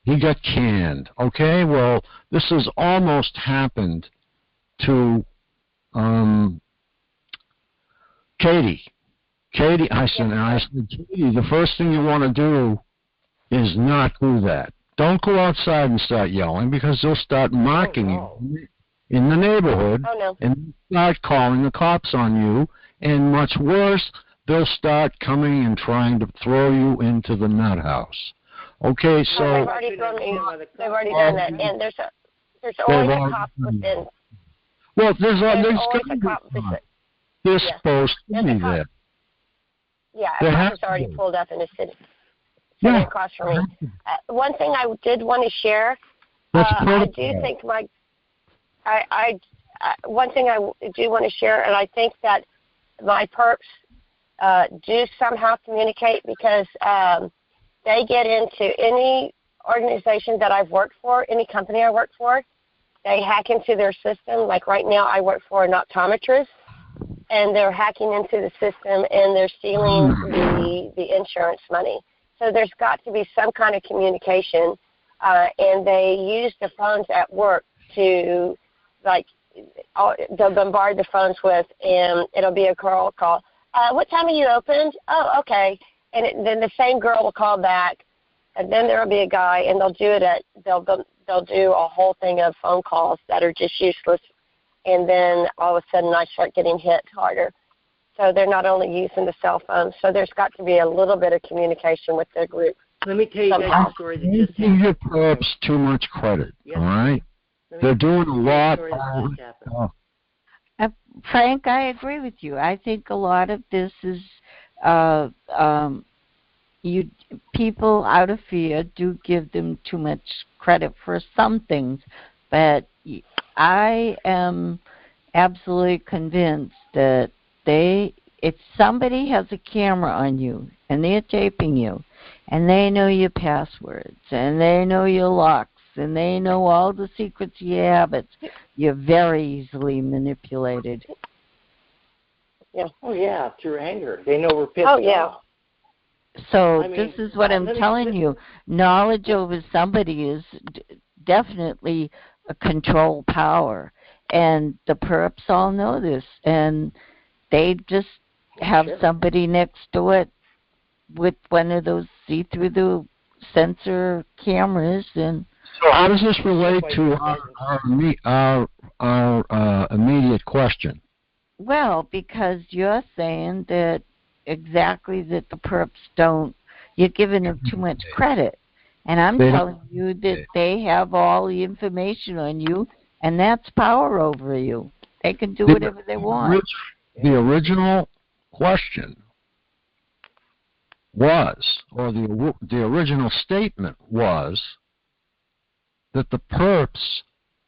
He got canned. Okay, well, this has almost happened to Katie. I said, Katie, the first thing you want to do is not do that. Don't go outside and start yelling, because they'll start marking you in the neighborhood and start calling the cops on you. And much worse, they'll start coming and trying to throw you into the nut house. Okay, so they've already done that, and There's always a cop within. Well, there's always a cop. They're supposed to be there. Yeah, a cop is already pulled up in the city. Sitting across from me. One thing I did want to share. I do think one thing I do want to share, and I think that my perps do somehow communicate because they get into any organization that I've worked for, any company I work for. They hack into their system. Like right now, I work for an optometrist, and they're hacking into the system, and they're stealing the insurance money. So there's got to be some kind of communication, and they use the phones at work to, like, they'll bombard the phones with, and it'll be a girl call. What time are you opened? Oh, okay. And then the same girl will call back, and then there'll be a guy, and they'll do a whole thing of phone calls that are just useless, and then all of a sudden I start getting hit harder. So they're not only using the cell phone, so there's got to be a little bit of communication with their group. Let me tell you guys a story that just happened. Give your perps too much credit, all right? They're doing a lot. Frank, I agree with you. I think a lot of this is people out of fear do give them too much credit for some things, but I am absolutely convinced that if somebody has a camera on you and they're taping you and they know your passwords and they know your locks and they know all the secrets you have, you're very easily manipulated. Yeah. Oh, yeah, through anger. They know we're pissed off. So this is what I'm telling you. Knowledge over somebody is definitely a control power. And the perps all know this. And they just have somebody next to it with one of those see-through sensor cameras. And so how does this relate to our immediate question? Well, because you're saying that exactly that the perps you're giving them too much credit. And I'm telling you that they have all the information on you, and that's power over you. They can do whatever they want. The original question was, or the original statement was, that the perps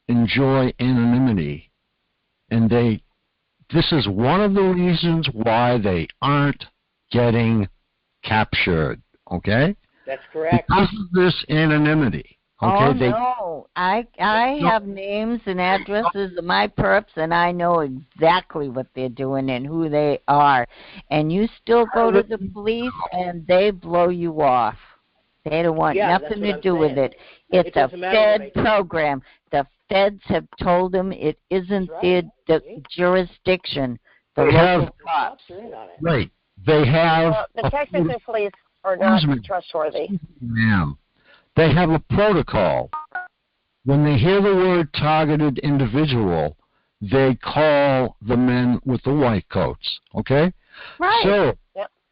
enjoy anonymity, and this is one of the reasons why they aren't getting captured, okay? That's correct. Because of this anonymity. Okay, no. I have names and addresses of my perps, and I know exactly what they're doing and who they are. And you still go to the police, and they blow you off. They don't want nothing to do with it. It's a Fed program. The Feds have told them it isn't their jurisdiction. The local cops. Right. They have... the Texas police are not trustworthy. Ma'am. They have a protocol. When they hear the word targeted individual, they call the men with the white coats, okay? Right. So,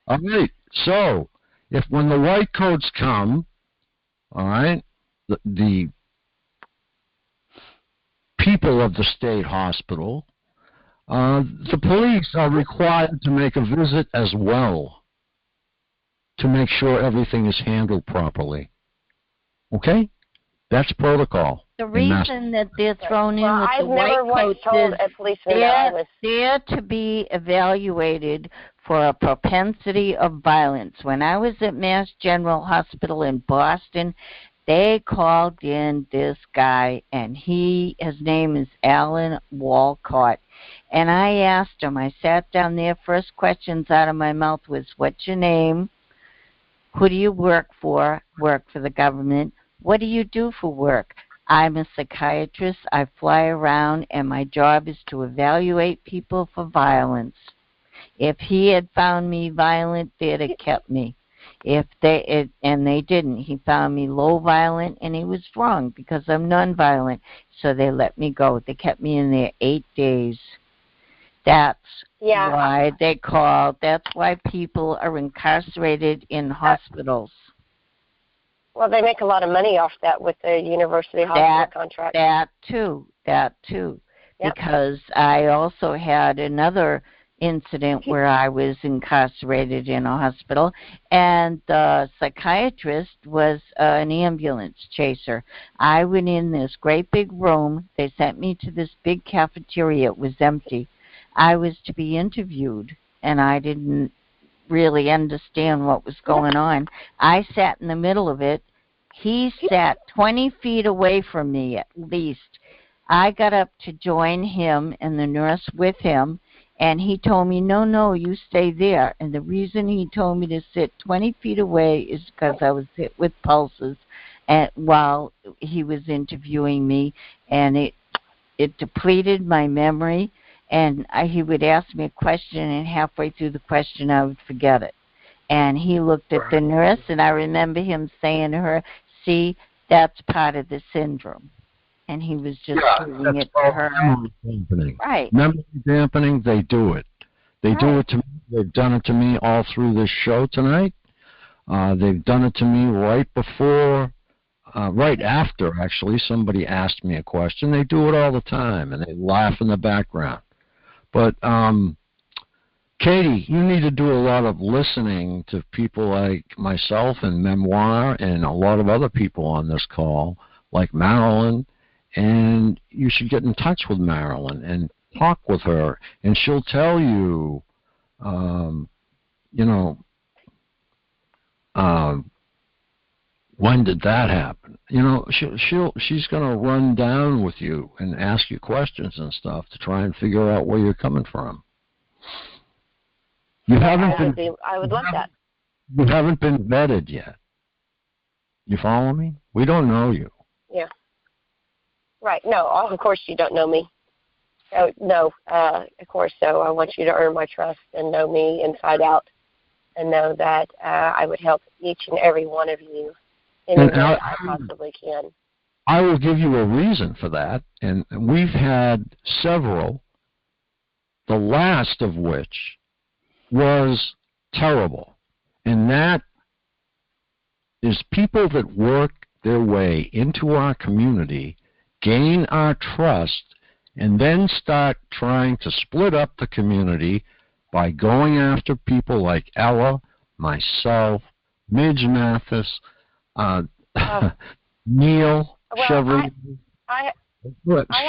all right. So, if when the white coats come, all right, the people of the state hospital, the police are required to make a visit as well to make sure everything is handled properly. Okay? That's protocol. The reason that they're thrown in with the white coats is they're to be evaluated for a propensity of violence. When I was at Mass General Hospital in Boston, they called in this guy, and his name is Alan Walcott. And I asked him, I sat down there, first questions out of my mouth was, what's your name? Who do you work for? Work for the government. What do you do for work? I'm a psychiatrist. I fly around, and my job is to evaluate people for violence. If he had found me violent, they'd have kept me. And they didn't. He found me low violent, and he was wrong because I'm nonviolent. So they let me go. They kept me in there 8 days. That's why they call. That's why people are incarcerated in hospitals. Well, they make a lot of money off that with the university hospital contract. That too. Yep. Because I also had another incident where I was incarcerated in a hospital, and the psychiatrist was an ambulance chaser. I went in this great big room. They sent me to this big cafeteria. It was empty. I was to be interviewed, and I didn't really understand what was going on. I sat in the middle of it. He sat 20 feet away from me at least. I got up to join him and the nurse with him, and he told me, no, you stay there. And the reason he told me to sit 20 feet away is because I was hit with pulses while he was interviewing me, and it depleted my memory. And he would ask me a question, and halfway through the question, I would forget it. And he looked at the nurse, and I remember him saying to her, see, that's part of the syndrome. And he was just doing it to her. Memory dampening. Right. Memory dampening, they do it. They do it to me. They've done it to me all through this show tonight. They've done it to me right before, right after, actually, somebody asked me a question. They do it all the time, and they laugh in the background. But, Katie, you need to do a lot of listening to people like myself and Memoir and a lot of other people on this call, like Marilyn, and you should get in touch with Marilyn and talk with her, and she'll tell you, when did that happen? She's going to run down with you and ask you questions and stuff to try and figure out where you're coming from. I would love that. You haven't been vetted yet. You follow me? We don't know you. Yeah. Right. No, of course you don't know me. No, of course. So I want you to earn my trust and know me inside out, and know that I would help each and every one of you in any way I possibly can. I will give you a reason for that, and we've had several, the last of which was terrible, and that is people that work their way into our community, gain our trust, and then start trying to split up the community by going after people like Ella, myself, Midge Mathis, Neil, Chevrolet. I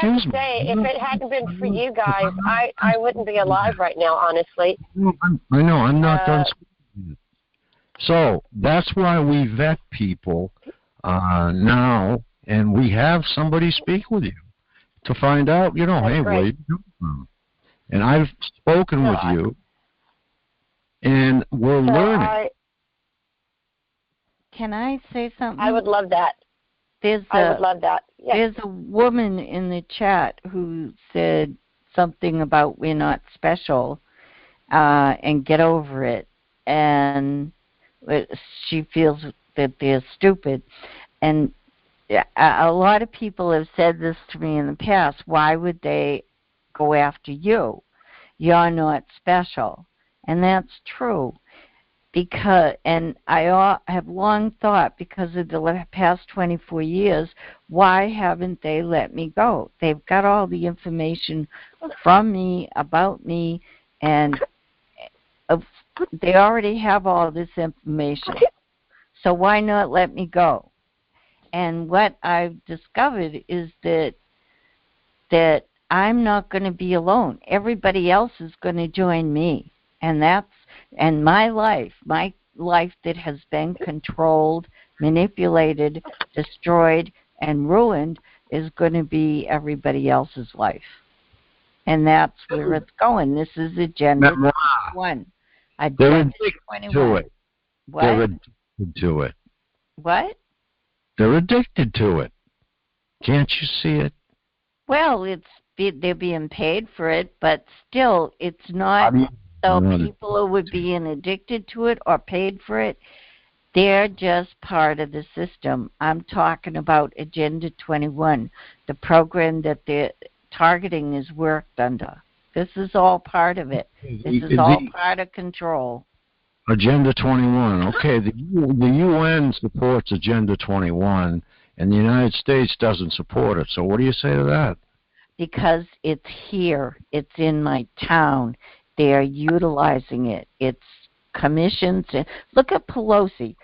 have to say, if it hadn't been for you guys, I wouldn't be alive right now, honestly. I know, I'm not done speaking. So that's why we vet people now, and we have somebody speak with you to find out, hey, where you come from. And I've spoken with you, and we're learning. Can I say something? I would love that. I would love that. Yes. There's a woman in the chat who said something about we're not special and get over it. And she feels that they're stupid. And a lot of people have said this to me in the past. Why would they go after you? You're not special. And that's true. And I have long thought, because of the past 24 years, why haven't they let me go? They've got all the information from me, about me, and they already have all this information. So why not let me go? And what I've discovered is that I'm not going to be alone. Everybody else is going to join me. And my life that has been controlled, manipulated, destroyed, and ruined is going to be everybody else's life. And that's where it's going. This is Agenda 21. They're addicted to it. What? They're addicted to it. What? They're addicted to it. Can't you see it? Well, they're being paid for it, but still, it's not... So people who would be addicted to it or paid for it, they're just part of the system. I'm talking about Agenda 21, the program that they're targeting is worked under. This is all part of it. This is all part of control. Agenda 21. Okay, the UN supports Agenda 21, and the United States doesn't support it. So what do you say to that? Because it's here. It's in my town. They are utilizing it. It's commissions. Look at Pelosi.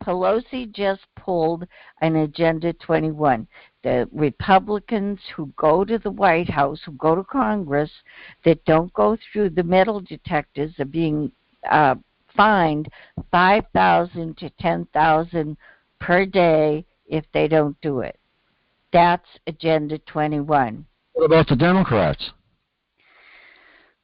Pelosi just pulled an Agenda 21. The Republicans who go to the White House, who go to Congress, that don't go through the metal detectors are being fined $5,000 to $10,000 per day if they don't do it. That's Agenda 21. What about the Democrats?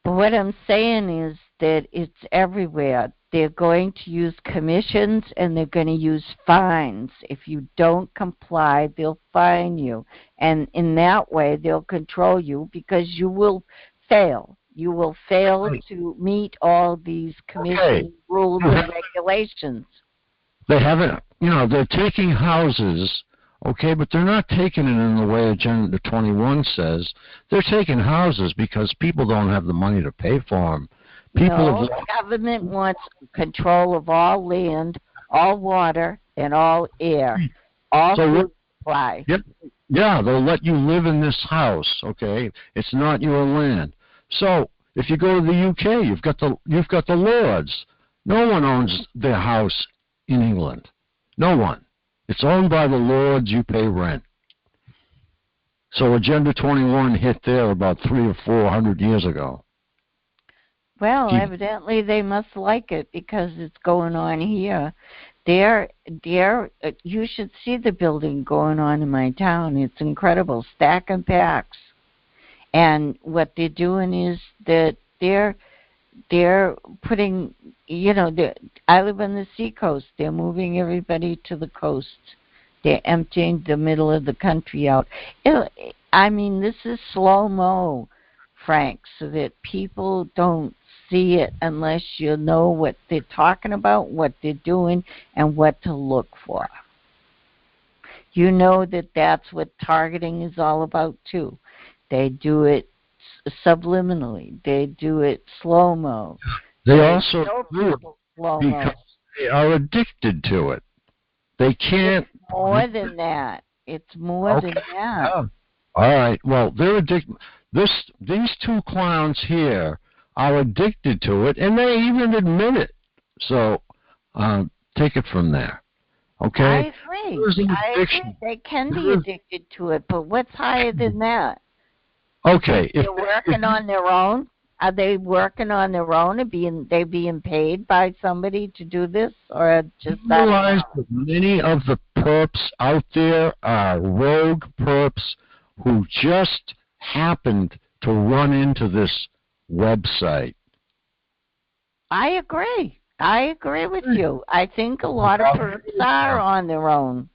But what I'm saying is that it's everywhere. They're going to use commissions and they're going to use fines. If you don't comply, they'll fine you. And in that way, they'll control you because you will fail. You will fail to meet all these commission rules and regulations. They haven't, they're taking houses, but they're not taking it in the way Agenda 21 says. They're taking houses because people don't have the money to pay for them. The government wants control of all land, all water, and all air, all food supply. Yeah, they'll let you live in this house, It's not your land. So if you go to the UK, you've got the Lords. No one owns their house in England. No one. It's owned by the Lords. You pay rent. So Agenda 21 hit there about 300 or 400 years ago. Well, evidently they must like it because it's going on here. You should see the building going on in my town. It's incredible, stack and packs. And what they're doing is that they're putting, I live on the seacoast. They're moving everybody to the coast. They're emptying the middle of the country out. This is slow-mo, Frank, so that people don't see it unless you know what they're talking about, what they're doing, and what to look for. You know that that's what targeting is all about, too. They do it subliminally. They do it slow-mo. They also do it because they are addicted to it. They can't... It's more than that. It's more than that. Yeah. All right. Well, they're addicted. These two clowns here are addicted to it, and they even admit it. So take it from there. Okay? I agree. They can be addicted to it, but what's higher than that? Okay. They're working on their own? Are they working on their own? Are they being paid by somebody to do this, or just that? You realize that many of the perps out there are rogue perps who just happened to run into this website. I agree. I agree with you. I think a lot of perps are on their own.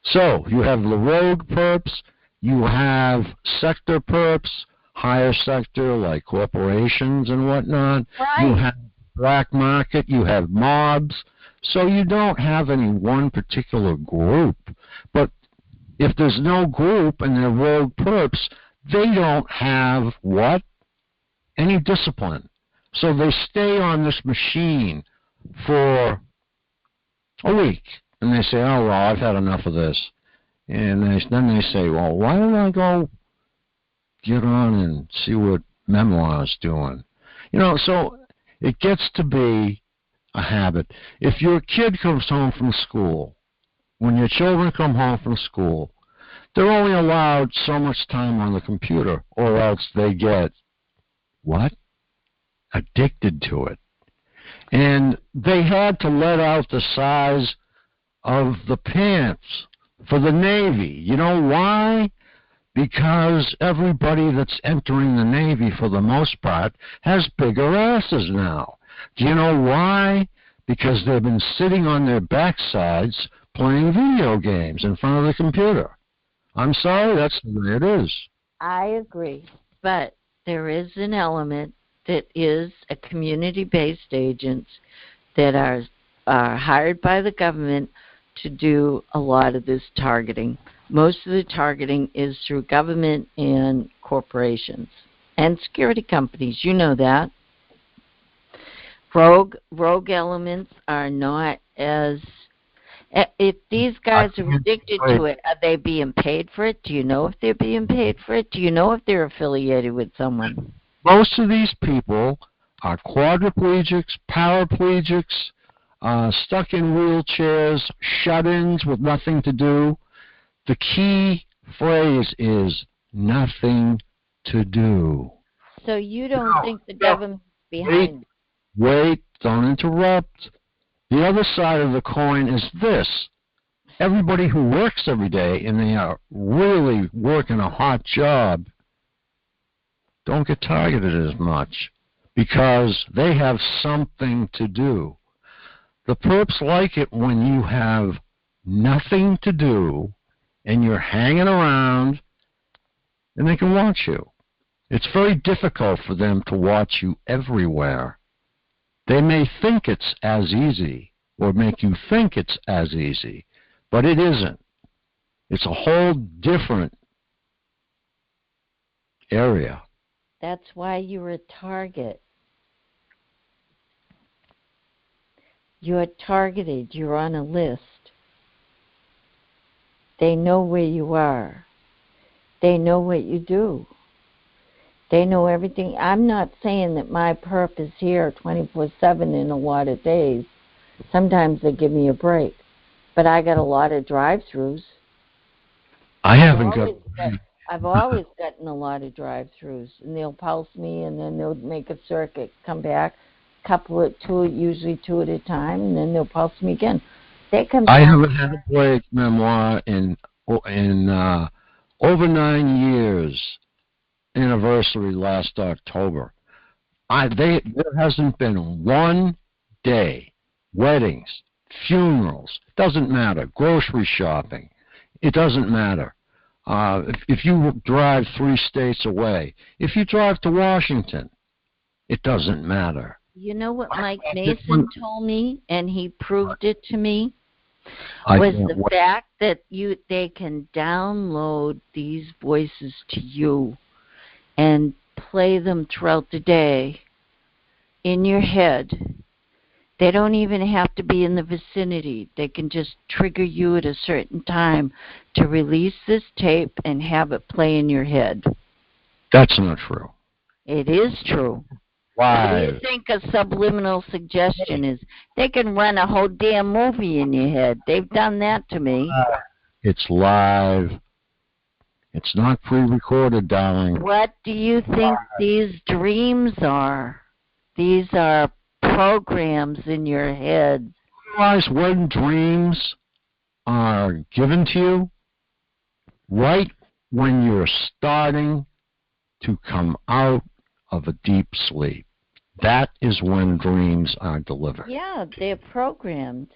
So you have the rogue perps, you have sector perps, higher sector like corporations and whatnot. Right. You have black market, you have mobs. So you don't have any one particular group. But if there's no group and they're rogue perps, they don't have what? Any discipline. So they stay on this machine for a week. And they say, oh, well, I've had enough of this. And then they say, well, why don't I go get on and see what Memoir's doing? So it gets to be a habit. If your kid comes home from school, when your children come home from school, they're only allowed so much time on the computer, or else they get, what? Addicted to it. And they had to let out the size of the pants for the Navy. You know why? Because everybody that's entering the Navy, for the most part, has bigger asses now. Do you know why? Because they've been sitting on their backsides playing video games in front of the computer. I'm sorry, that's the way it is. I agree. But there is an element that is a community-based agents that are hired by the government to do a lot of this targeting. Most of the targeting is through government and corporations and security companies. You know that. Rogue elements are not as... If these guys are addicted to it, are they being paid for it? Do you know if they're being paid for it? Do you know if they're affiliated with someone? Most of these people are quadriplegics, paraplegics, stuck in wheelchairs, shut-ins with nothing to do. The key phrase is nothing to do. So you don't think the government's behind it? Wait, don't interrupt. The other side of the coin is this. Everybody who works every day and they are really working a hot job don't get targeted as much because they have something to do. The perps like it when you have nothing to do and you're hanging around and they can watch you. It's very difficult for them to watch you everywhere. They may think it's as easy or make you think it's as easy, but it isn't. It's a whole different area. That's why you're a target. You're targeted. You're on a list. They know where you are. They know what you do. They know everything. I'm not saying that my perp is here 24/7 in a lot of days. Sometimes they give me a break. But I got a lot of drive-thrus. I've always gotten a lot of drive-thrus. And they'll pulse me, and then they'll make a circuit, come back, usually two at a time, and then they'll pulse me again. They come back. I haven't had a break, Memoir, in over 9 years. Anniversary last October. There hasn't been one day, weddings, funerals, doesn't matter, grocery shopping, it doesn't matter. If you drive 3 states away, if you drive to Washington, it doesn't matter. You know what Mike Mason told me, and he proved it to me, was the fact that they can download these voices to you and play them throughout the day in your head. They don't even have to be in the vicinity. They can just trigger you at a certain time to release this tape and have it play in your head. That's not true. It is true. Why? What do you think a subliminal suggestion is? They can run a whole damn movie in your head. They've done that to me. It's live. It's not pre-recorded, darling. What do you think these dreams are? These are programs in your head. Realize when dreams are given to you, right when you're starting to come out of a deep sleep. That is when dreams are delivered. Yeah, they're programmed.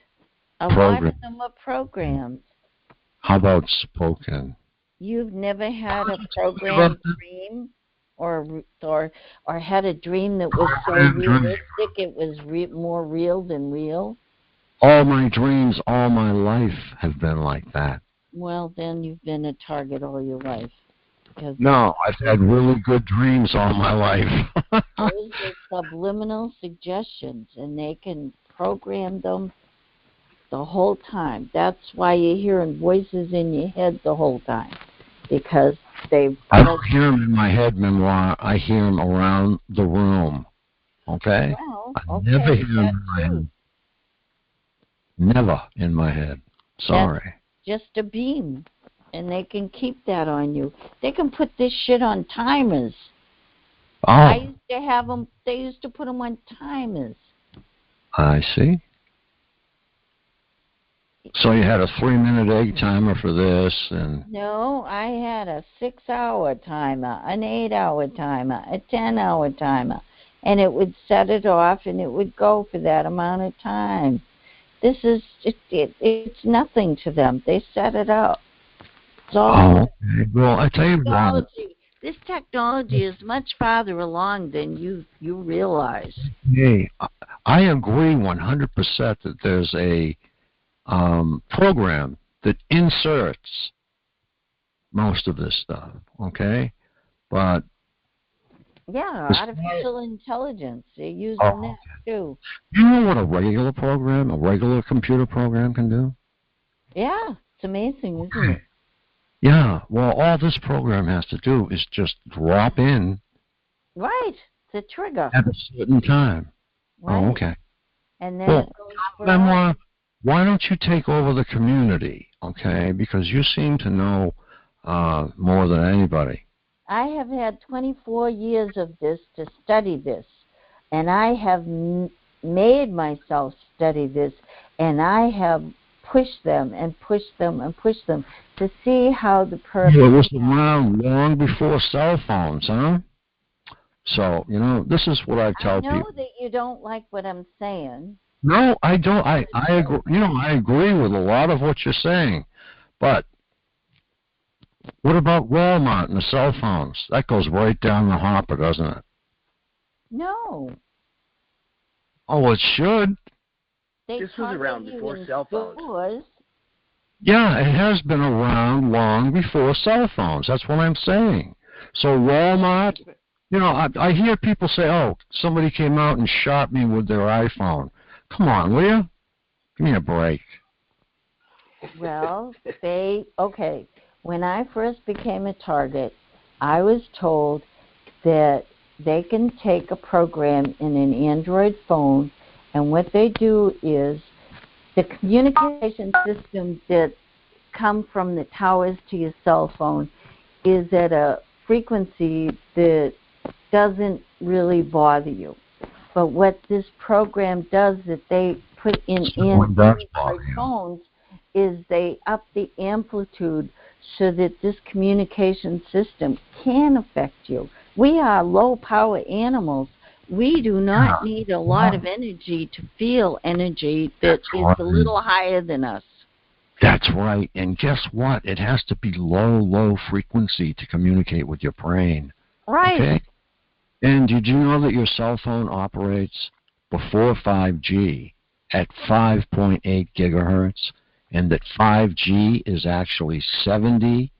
A lot of them are programmed. How about spoken? You've never had a programmed dream or had a dream that was so realistic it was more real than real? All my dreams, all my life have been like that. Well, then you've been a target all your life. No, I've had really good dreams all my life. Those are subliminal suggestions, and they can program them the whole time. That's why you're hearing voices in your head the whole time, because I don't hear them in my head, Memoir. I hear them around the room. Okay? Well, I never hear them in my head. Never in my head. Sorry. That's just a beam, and they can keep that on you. They can put this shit on timers. Oh. I used to have them. They used to put them on timers. I see. So you had a 3-minute egg timer for this, and no, I had a 6-hour timer, an 8-hour timer, a 10-hour timer, and it would set it off, and it would go for that amount of time. This is it's nothing to them. They set it up. Okay. Well, I tell you what. This technology is much farther along than you realize. Hey, I agree 100% that there's a program that inserts most of this stuff, okay? But Yeah, artificial intelligence. They're using that too. You know what a regular computer program can do? Yeah, it's amazing, isn't it? Yeah, well, all this program has to do is just drop in. Right, it's a trigger. At a certain time. Right. Oh, okay. And then it goes for Memoir, why don't you take over the community, okay? Because you seem to know more than anybody. I have had 24 years of this to study this, and I have made myself study this, and I have pushed them and pushed them and pushed them to see how the perps... It was around long before cell phones, huh? So, this is what I tell people. I know that you don't like what I'm saying. No, I don't. I agree. I agree with a lot of what you're saying, but what about Walmart and the cell phones? That goes right down the hopper, doesn't it? No. Oh, it should. This was around before cell phones. Yeah, it has been around long before cell phones. That's what I'm saying. So Walmart, I hear people say, oh, somebody came out and shot me with their iPhone. Come on, will you? Give me a break. Well, okay. When I first became a target, I was told that they can take a program in an Android phone, and what they do is the communication systems that come from the towers to your cell phone is at a frequency that doesn't really bother you. But what this program does that they put in Android phones is they up the amplitude so that this communication system can affect you. We are low-power animals. We do not need a lot of energy to feel energy that is a little higher than us. That's right. And guess what? It has to be low frequency to communicate with your brain. Right. Okay? And did you know that your cell phone operates before 5G at 5.8 gigahertz, and that 5G is actually 70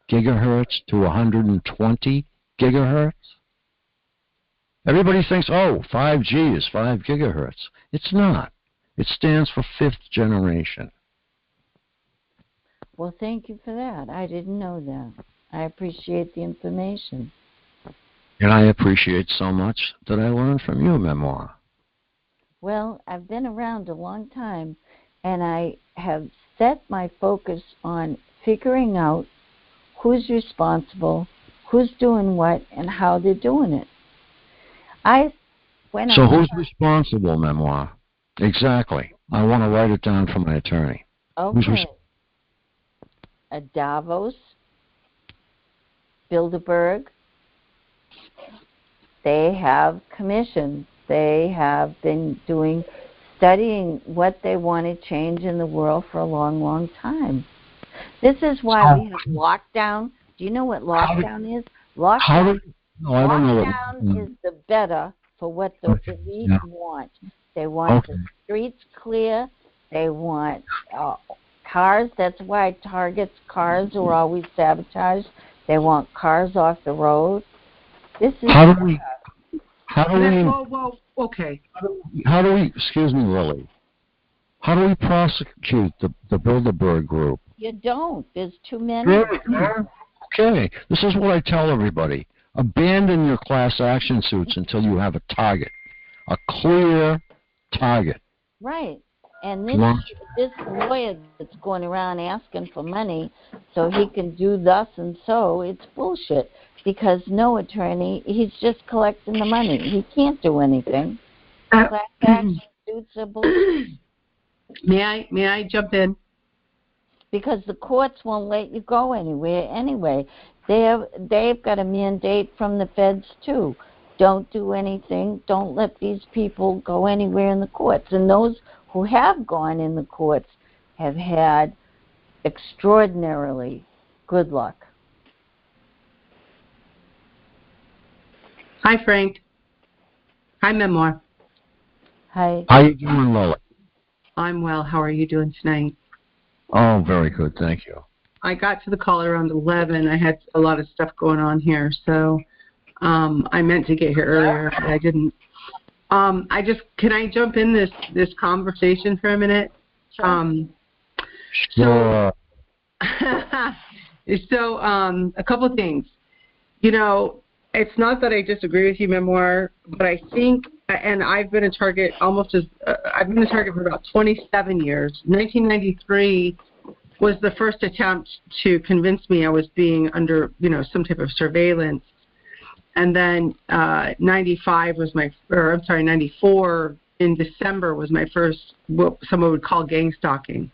gigahertz to 120 gigahertz? Everybody thinks, oh, 5G is 5 gigahertz. It's not. It stands for fifth generation. Well, thank you for that. I didn't know that. I appreciate the information. And I appreciate so much that I learned from you, Memoir. Well, I've been around a long time, and I have set my focus on figuring out who's responsible, who's doing what, and how they're doing it. Who's responsible, Memoir? Exactly. I want to write it down for my attorney. Okay. Davos, Bilderberg, they have commissions. They have been studying what they want to change in the world for a long, long time. This is why we have lockdown. Do you know what lockdown is? Lockdown is the better for what the elite want. They want the streets clear. They want cars. That's why Target's cars are always sabotaged. They want cars off the road. This is okay. How do we, excuse me, Lily, how do we prosecute the Bilderberg group? You don't. There's too many. Okay. This is what I tell everybody. Abandon your class action suits until you have a target, a clear target. Right. And this lawyer that's going around asking for money so he can do thus and so, it's bullshit. Because no attorney, he's just collecting the money. He can't do anything. Class action suits are bullshit. May I jump in? Because the courts won't let you go anywhere anyway. They've got a mandate from the feds too. Don't do anything. Don't let these people go anywhere in the courts. And those who have gone in the courts have had extraordinarily good luck. Hi, Frank. Hi, Memoir. Hi. How you doing, Lola? I'm well. How are you doing tonight? Oh, very good. Thank you. I got to the call around 11. I had a lot of stuff going on here, so I meant to get here earlier, but I didn't. Can I jump in this conversation for a minute? Sure. So a couple of things. You know, it's not that I disagree with you, Memoir, but I think, and I've been a target I've been a target for about 27 years. 1993 was the first attempt to convince me I was being under, some type of surveillance. And then 94 in December was my first, what someone would call gang stalking.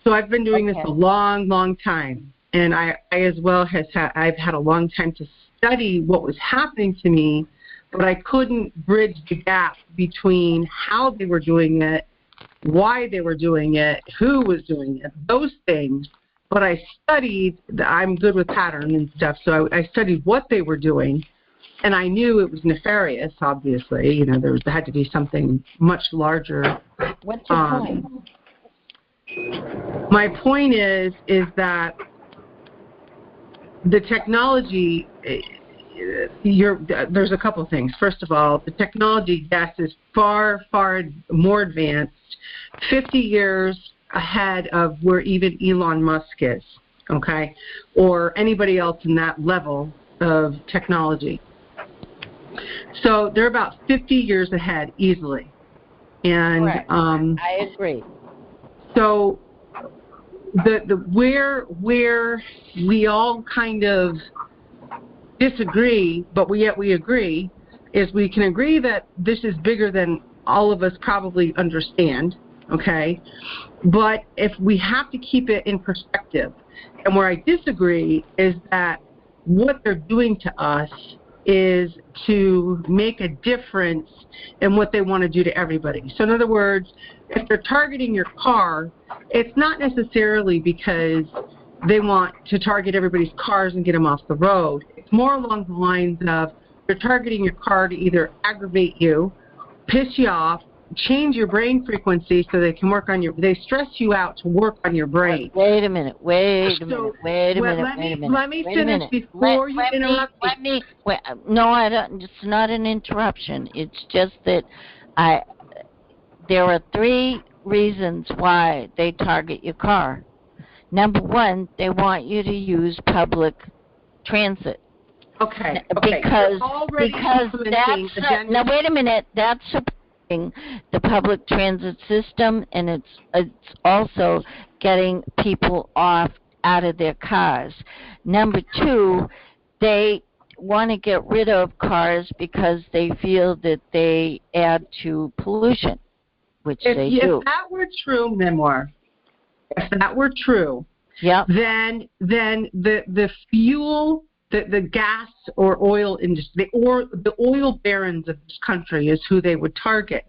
So I've been doing this a long, long time. And I as well I've had a long time to study what was happening to me, but I couldn't bridge the gap between how they were doing it, why they were doing it, who was doing it, those things. But I studied, I'm good with pattern and stuff, so I studied what they were doing, and I knew it was nefarious, obviously. There had to be something much larger. What's your point? My point is that the technology, there's a couple things. First of all, the technology, yes, is far, far more advanced, 50 years ahead of where even Elon Musk is, okay, or anybody else in that level of technology. So they're about 50 years ahead easily. And correct. I agree. So where we all kind of disagree, but yet we agree, is we can agree that this is bigger than all of us probably understand, okay? But if we have to keep it in perspective, and where I disagree is that what they're doing to us is to make a difference in what they want to do to everybody. So in other words, if they're targeting your car, it's not necessarily because they want to target everybody's cars and get them off the road. It's more along the lines of they're targeting your car to either aggravate you, piss you off, change your brain frequency so they can work on they stress you out to work on your brain. Wait a minute. Let me finish before you interrupt me. No, I don't. It's not an interruption. It's just that there are 3 reasons why they target your car. Number 1, they want you to use public transit. Okay. Because that's now wait a minute. That's supporting the public transit system, and it's also getting people out of their cars. Number 2, they want to get rid of cars because they feel that they add to pollution, which they do. If that were true, Memoir, then the fuel, the gas or oil industry, or the oil barons of this country is who they would target.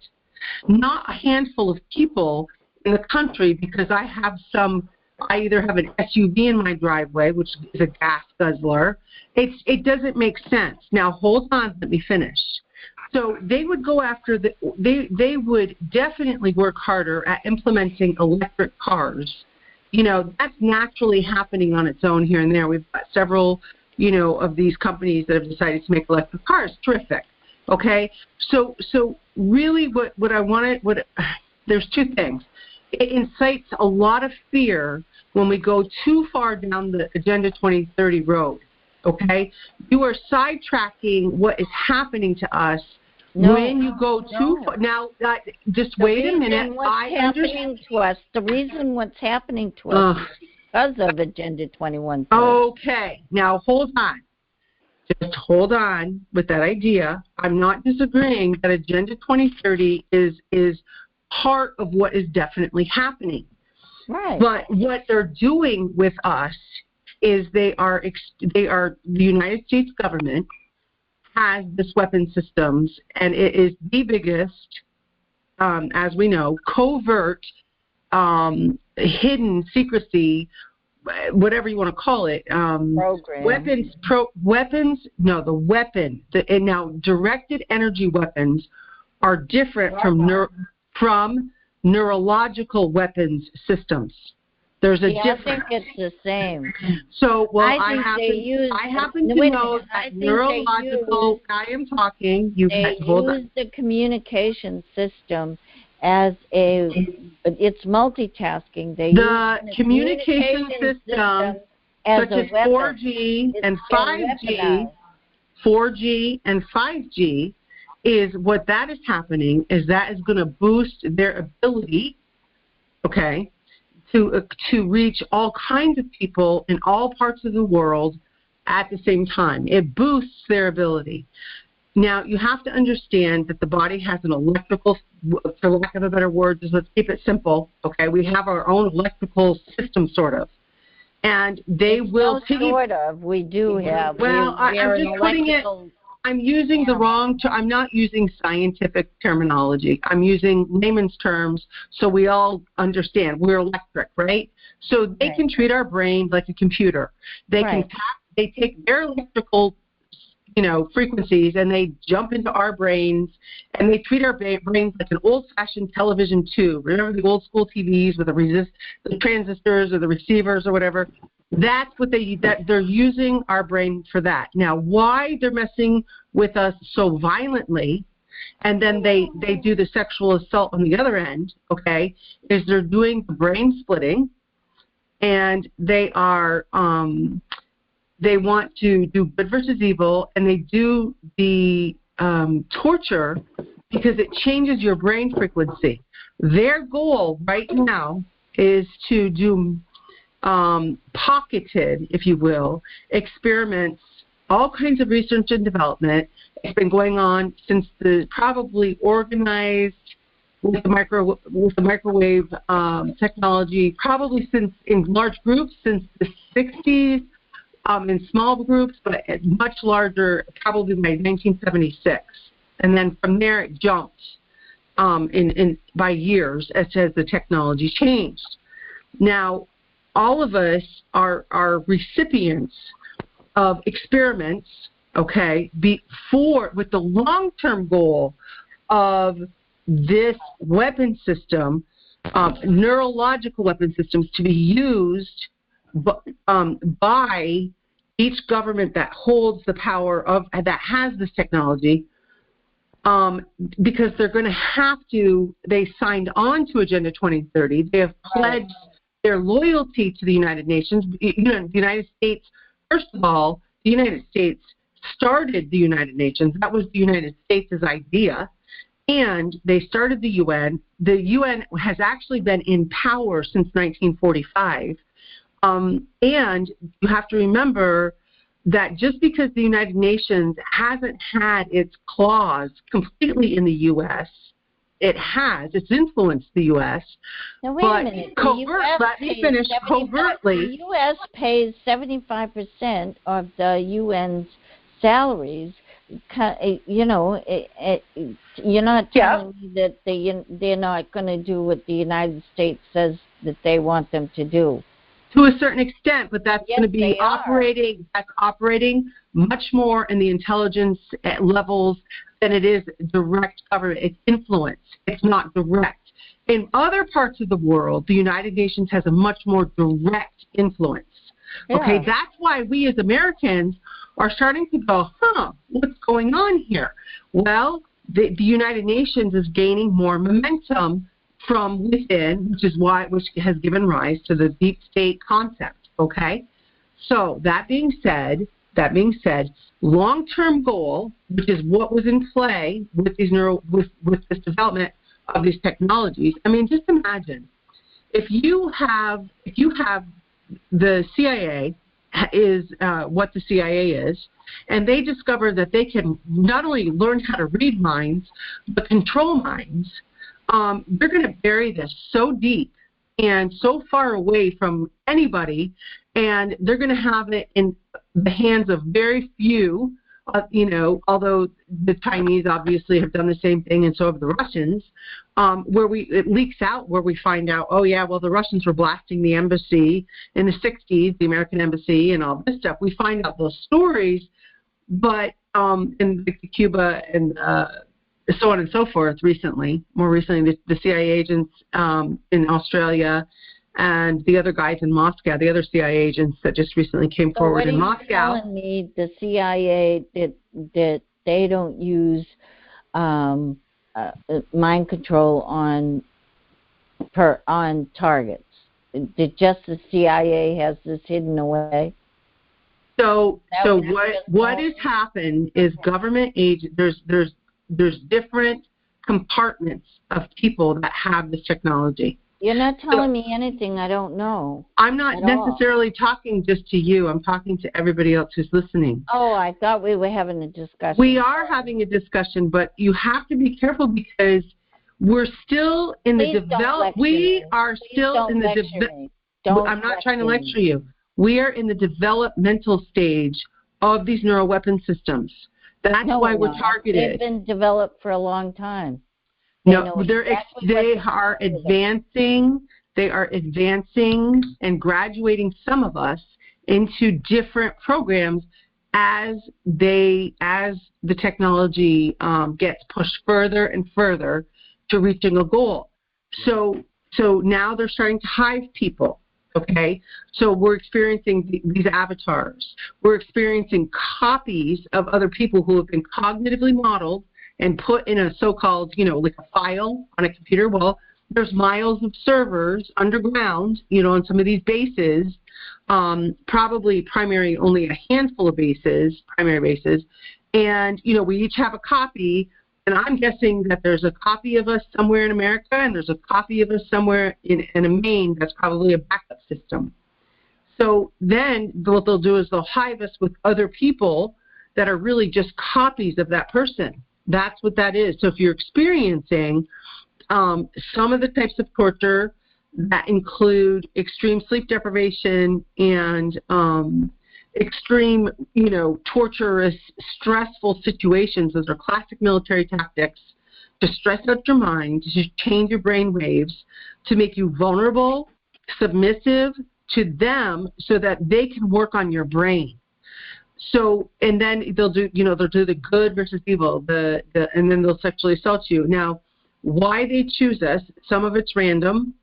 Not a handful of people in the country, because I either have an SUV in my driveway, which is a gas guzzler. It doesn't make sense. Now, hold on, let me finish. So they would go after they would definitely work harder at implementing electric cars. That's naturally happening on its own here and there. We've got several, of these companies that have decided to make electric cars. Terrific. Okay? So really what I wanted, there's 2 things. It incites a lot of fear when we go too far down the Agenda 2030 road. Okay? You are sidetracking what is happening to us when you go too far. Now, just wait a minute. The reason what's happening to us is because of Agenda 2130. Okay. Now, hold on. Just hold on with that idea. I'm not disagreeing that Agenda 2030 is part of what is definitely happening. Right. But what they're doing with us is the United States government has this weapon systems, and it is the biggest, as we know, covert, hidden secrecy, whatever you want to call it, program. And now directed energy weapons are different from neurological weapons systems. There's a difference. I think it's the same. So, well, I happen to know that neurological guy I'm talking. They use the communication system as it's multitasking. They the use communication system as such as 4G and 5G. 4G and 5G is what that is happening is that is going to boost their ability, okay, to reach all kinds of people in all parts of the world at the same time. It boosts their ability. Now, you have to understand that the body has an electrical, for lack of a better word, let's keep it simple, okay? We have our own electrical system, sort of. And they will sort of. We do have. Well, I'm just putting it. I'm using the wrong. I'm not using scientific terminology. I'm using layman's terms so we all understand. We're electric, right? So they can treat our brain like a computer. They can. They take their electrical, frequencies, and they jump into our brains, and they treat our brains like an old-fashioned television tube. Remember the old school TVs with the transistors or the receivers or whatever? That's what they're using our brain for that. Now, why they're messing with us so violently, and then they do the sexual assault on the other end, okay, is they're doing the brain splitting, and they are they want to do good versus evil, and they do the torture because it changes your brain frequency. Their goal right now is to do pocketed, if you will, experiments, all kinds of research and development. It's been going on since probably organized with the microwave technology, probably since in large groups since the 60s. In small groups, but much larger, probably by 1976. And then from there it jumped by years as the technology changed. Now, all of us are recipients of experiments, okay, with the long-term goal of this weapon system, neurological weapon systems, to be used by each government that holds the power that has this technology, because they're going to have to. They signed on to Agenda 2030. They have pledged their loyalty to the United Nations. The United States, first of all, the United States started the United Nations. That was the United States' idea. And they started the UN. The UN has actually been in power since 1945. And you have to remember that just because the United Nations hasn't had its claws completely in the U.S., it has. It's influenced the U.S. Now, wait a minute. Let me finish. Covertly. The U.S. pays 75% of the UN's salaries. You're not telling me that they're not going to do what the United States says that they want them to do. To a certain extent, but that's going to be operating. That's operating much more in the intelligence levels than it is direct government. It's influence. It's not direct. In other parts of the world, the United Nations has a much more direct influence. Yeah. Okay, that's why we as Americans are starting to go, what's going on here? Well, the United Nations is gaining more momentum from within, which has given rise to the deep state concept, okay? So that being said, long-term goal, which is what was in play with these with this development of these technologies. I mean, just imagine if you have the CIA is what the CIA is, and they discover that they can not only learn how to read minds, but control minds. They're going to bury this so deep and so far away from anybody, and they're going to have it in the hands of very few, although the Chinese obviously have done the same thing, and so have the Russians, it leaks out where we find out, the Russians were blasting the embassy in the 60s, the American embassy, and all this stuff. We find out those stories, but in Cuba and so on and so forth more recently, the CIA agents in Australia and the other guys in Moscow, the other CIA agents that just recently came forward in Moscow. So what are you telling me, the CIA, that they don't use mind control on targets? That just the CIA has this hidden away? So what has happened is government agents. There's different compartments of people that have this technology. You're not telling me anything I don't know. I'm not necessarily talking just to you. I'm talking to everybody else who's listening. Oh, I thought we were having a discussion. We are having a discussion, but you have to be careful because we're still in the develop. We are still in the I'm not trying to lecture you. We are in the developmental stage of these neuroweapon systems. That's why we're targeted. They've been developed for a long time. They are advancing. They are advancing and graduating some of us into different programs as the technology gets pushed further and further to reaching a goal. So now they're starting to hive people. Okay, so we're experiencing these avatars. We're experiencing copies of other people who have been cognitively modeled and put in a so-called, like a file on a computer. Well, there's miles of servers underground, on some of these bases, probably only a handful of primary bases. And, we each have a copy. And I'm guessing that there's a copy of us somewhere in America, and there's a copy of us somewhere in a Maine that's probably a backup system. So then what they'll do is they'll hive us with other people that are really just copies of that person. That's what that is. So if you're experiencing some of the types of torture that include extreme sleep deprivation and extreme, torturous, stressful situations. Those are classic military tactics to stress out your mind, to change your brain waves, to make you vulnerable, submissive to them so that they can work on your brain. So, and then they'll do the good versus evil, and then they'll sexually assault you. Now, why they choose us, some of it's random,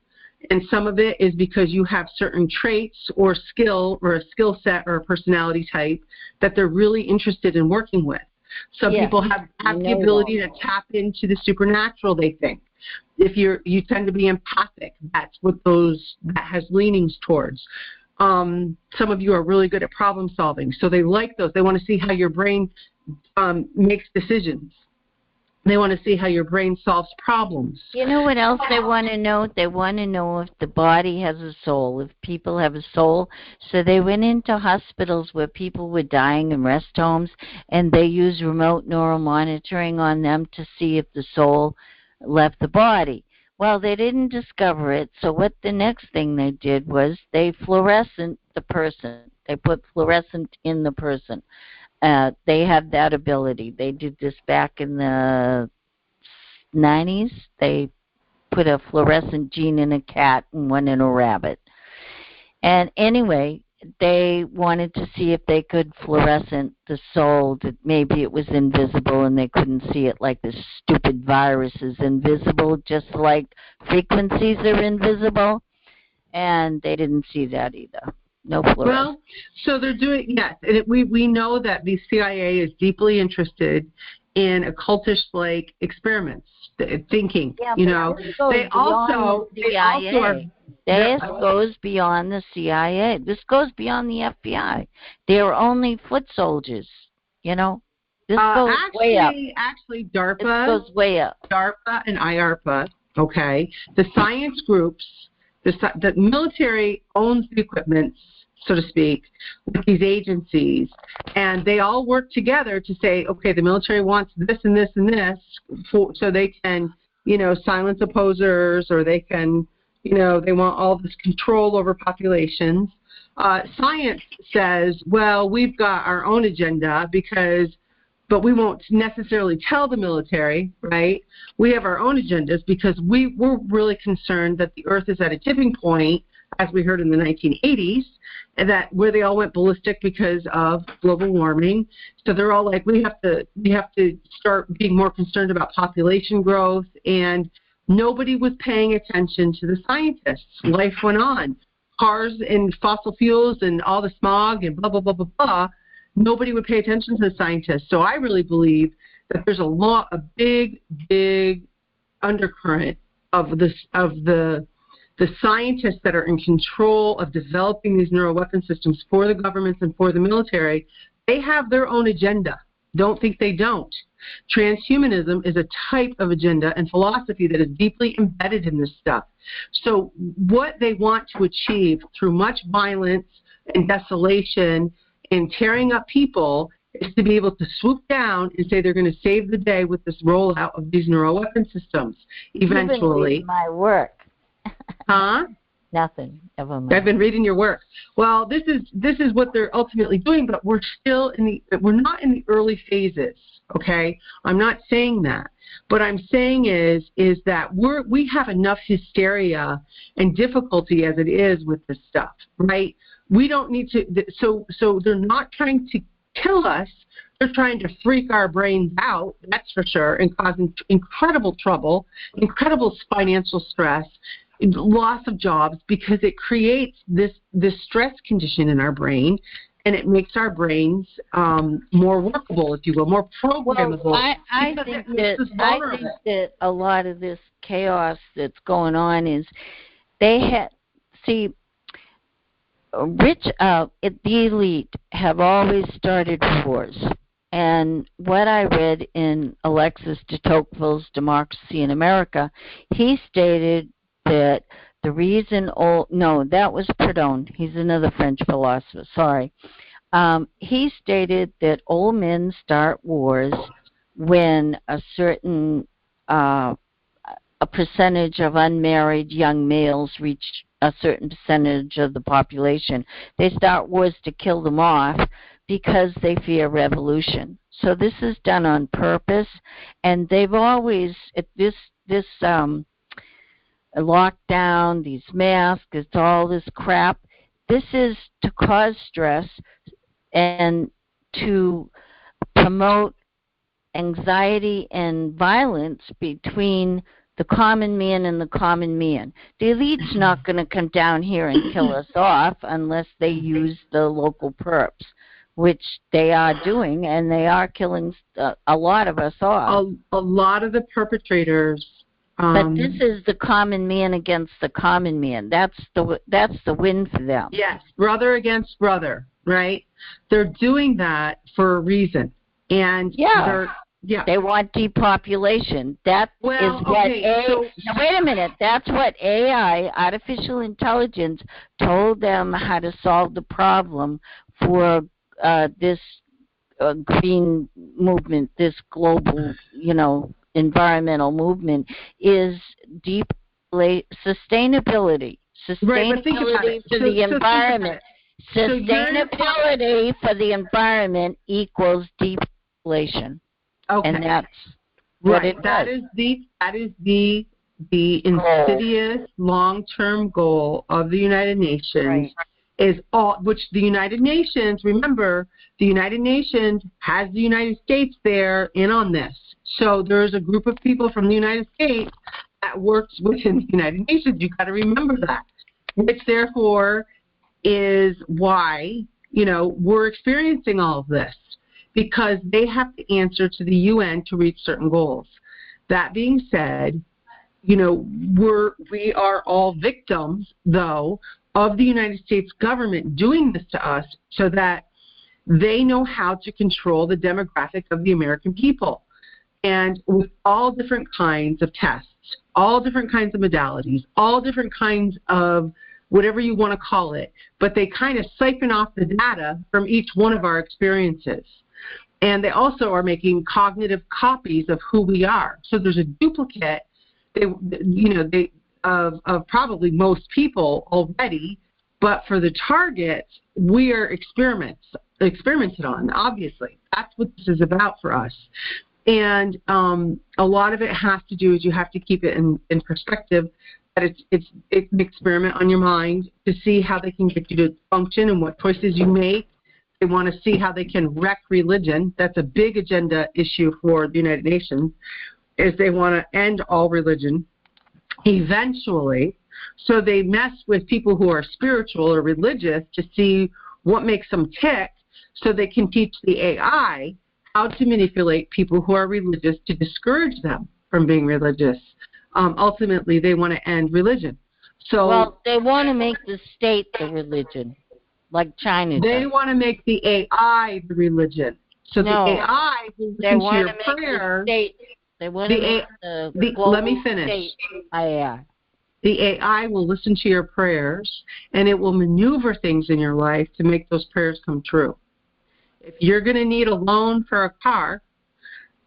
and some of it is because you have certain traits or skill or a skill set or a personality type that they're really interested in working with. Some people have the ability to tap into the supernatural, they think. If you tend to be empathic, that's what that has leanings towards. Some of you are really good at problem solving, so they like those. They want to see how your brain makes decisions. They want to see how your brain solves problems. You know what else they want to know? They want to know if the body has a soul, if people have a soul. So they went into hospitals where people were dying in rest homes, and they used remote neural monitoring on them to see if the soul left the body. Well, they didn't discover it, so what the next thing they did was they fluorescent the person. They put fluorescent in the person. They have that ability. They did this back in the 90s. They put a fluorescent gene in a cat and one in a rabbit. And anyway, they wanted to see if they could fluorescent the soul, that maybe it was invisible and they couldn't see it like this stupid virus is invisible, just like frequencies are invisible. And they didn't see that either. No fluorescence. Well, so they're doing, yes. And we know that the CIA is deeply interested in occultist-like experiments, thinking, They also This goes beyond the CIA. This goes beyond the FBI. They're only foot soldiers, This goes way up. Actually, DARPA. This goes way up. DARPA and IARPA, okay? The science groups, the military owns the equipment, so to speak, with these agencies, and they all work together to say, okay, the military wants this and this and this, so they can, silence opposers, or they can, they want all this control over populations. Science says, well, we've got our own agenda but we won't necessarily tell the military, right? We have our own agendas because we're really concerned that the Earth is at a tipping point, as we heard in the 1980s, and that where they all went ballistic because of global warming. So they're all like, we have to start being more concerned about population growth and Nobody was paying attention to the scientists. Life went on. Cars and fossil fuels and all the smog and blah, blah, blah, blah, blah. Nobody would pay attention to the scientists. So I really believe that there's a big, big undercurrent of the scientists that are in control of developing these neuroweapon systems for the governments and for the military. They have their own agenda. Don't think they don't. Transhumanism is a type of agenda and philosophy that is deeply embedded in this stuff. So what they want to achieve through much violence and desolation and tearing up people is to be able to swoop down and say they're going to save the day with this rollout of these neuroweapon systems eventually. Even my work. Huh? Nothing. Never mind. I've been reading your work. Well, this is what they're ultimately doing, but we're not in the early phases. Okay, I'm not saying that. What I'm saying is that we have enough hysteria and difficulty as it is with this stuff, right? We don't need to. So they're not trying to kill us. They're trying to freak our brains out, that's for sure, and cause incredible trouble, incredible financial stress, loss of jobs, because it creates this stress condition in our brain, and it makes our brains more workable, if you will, more programmable. Well, I think that a lot of this chaos that's going on is the elite have always started wars. And what I read in Alexis de Tocqueville's Democracy in America, he stated that the reason that was Proudhon. He's another French philosopher. Sorry. He stated that old men start wars when a certain a percentage of unmarried young males reach a certain percentage of the population. They start wars to kill them off because they fear revolution. So this is done on purpose, and they've always this lockdown, these masks, it's all this crap. This is to cause stress and to promote anxiety and violence between the common man and the common man. The elite's not going to come down here and kill us off unless they use the local perps, which they are doing, and they are killing a lot of us off. A lot of the perpetrators. But this is the common man against the common man. That's the win for them. Yes, brother against brother, right? They're doing that for a reason, and they want depopulation. Wait a minute. That's what AI, artificial intelligence, told them how to solve the problem for this green movement, this global, environmental movement, is deep sustainability. Sustainability for the environment. Sustainability for the environment equals depopulation. Okay. And that's what it does. That is the insidious long-term goal of the United Nations. Right. Which the United Nations, remember, the United Nations has the United States there in on this. So there's a group of people from the United States that works within the United Nations. You've got to remember that, which therefore is why, we're experiencing all of this, because they have to answer to the UN to reach certain goals. That being said, we are all victims, though, of the United States government doing this to us so that they know how to control the demographic of the American people. And with all different kinds of tests, all different kinds of modalities, all different kinds of whatever you want to call it, but they kind of siphon off the data from each one of our experiences. And they also are making cognitive copies of who we are. So there's a duplicate of probably most people already, but for the targets, we are experimented on, obviously. That's what this is about for us. And a lot of it has to do is you have to keep it in perspective, that it's an experiment on your mind to see how they can get you to function and what choices you make. They want to see how they can wreck religion. That's a big agenda issue for the United Nations, is they want to end all religion. eventually. So they mess with people who are spiritual or religious to see what makes them tick, so they can teach the AI how to manipulate people who are religious to discourage them from being religious. Ultimately, they want to end religion. So, well, they want to make the state the religion, like China does. They want to make the AI the religion. So no, the AI will listen to your prayers. They want to make the global let me finish. State AI. The AI will listen to your prayers, and it will maneuver things in your life to make those prayers come true. If you're going to need a loan for a car,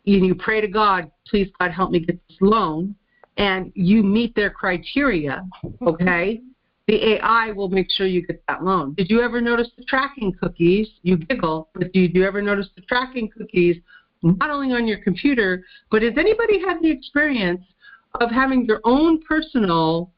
you pray to God, please, God, help me get this loan, and you meet their criteria, okay, the AI will make sure you get that loan. Did you ever notice the tracking cookies? You giggle, but did you ever notice the tracking cookies not only on your computer, but has anybody had the experience of having your own personal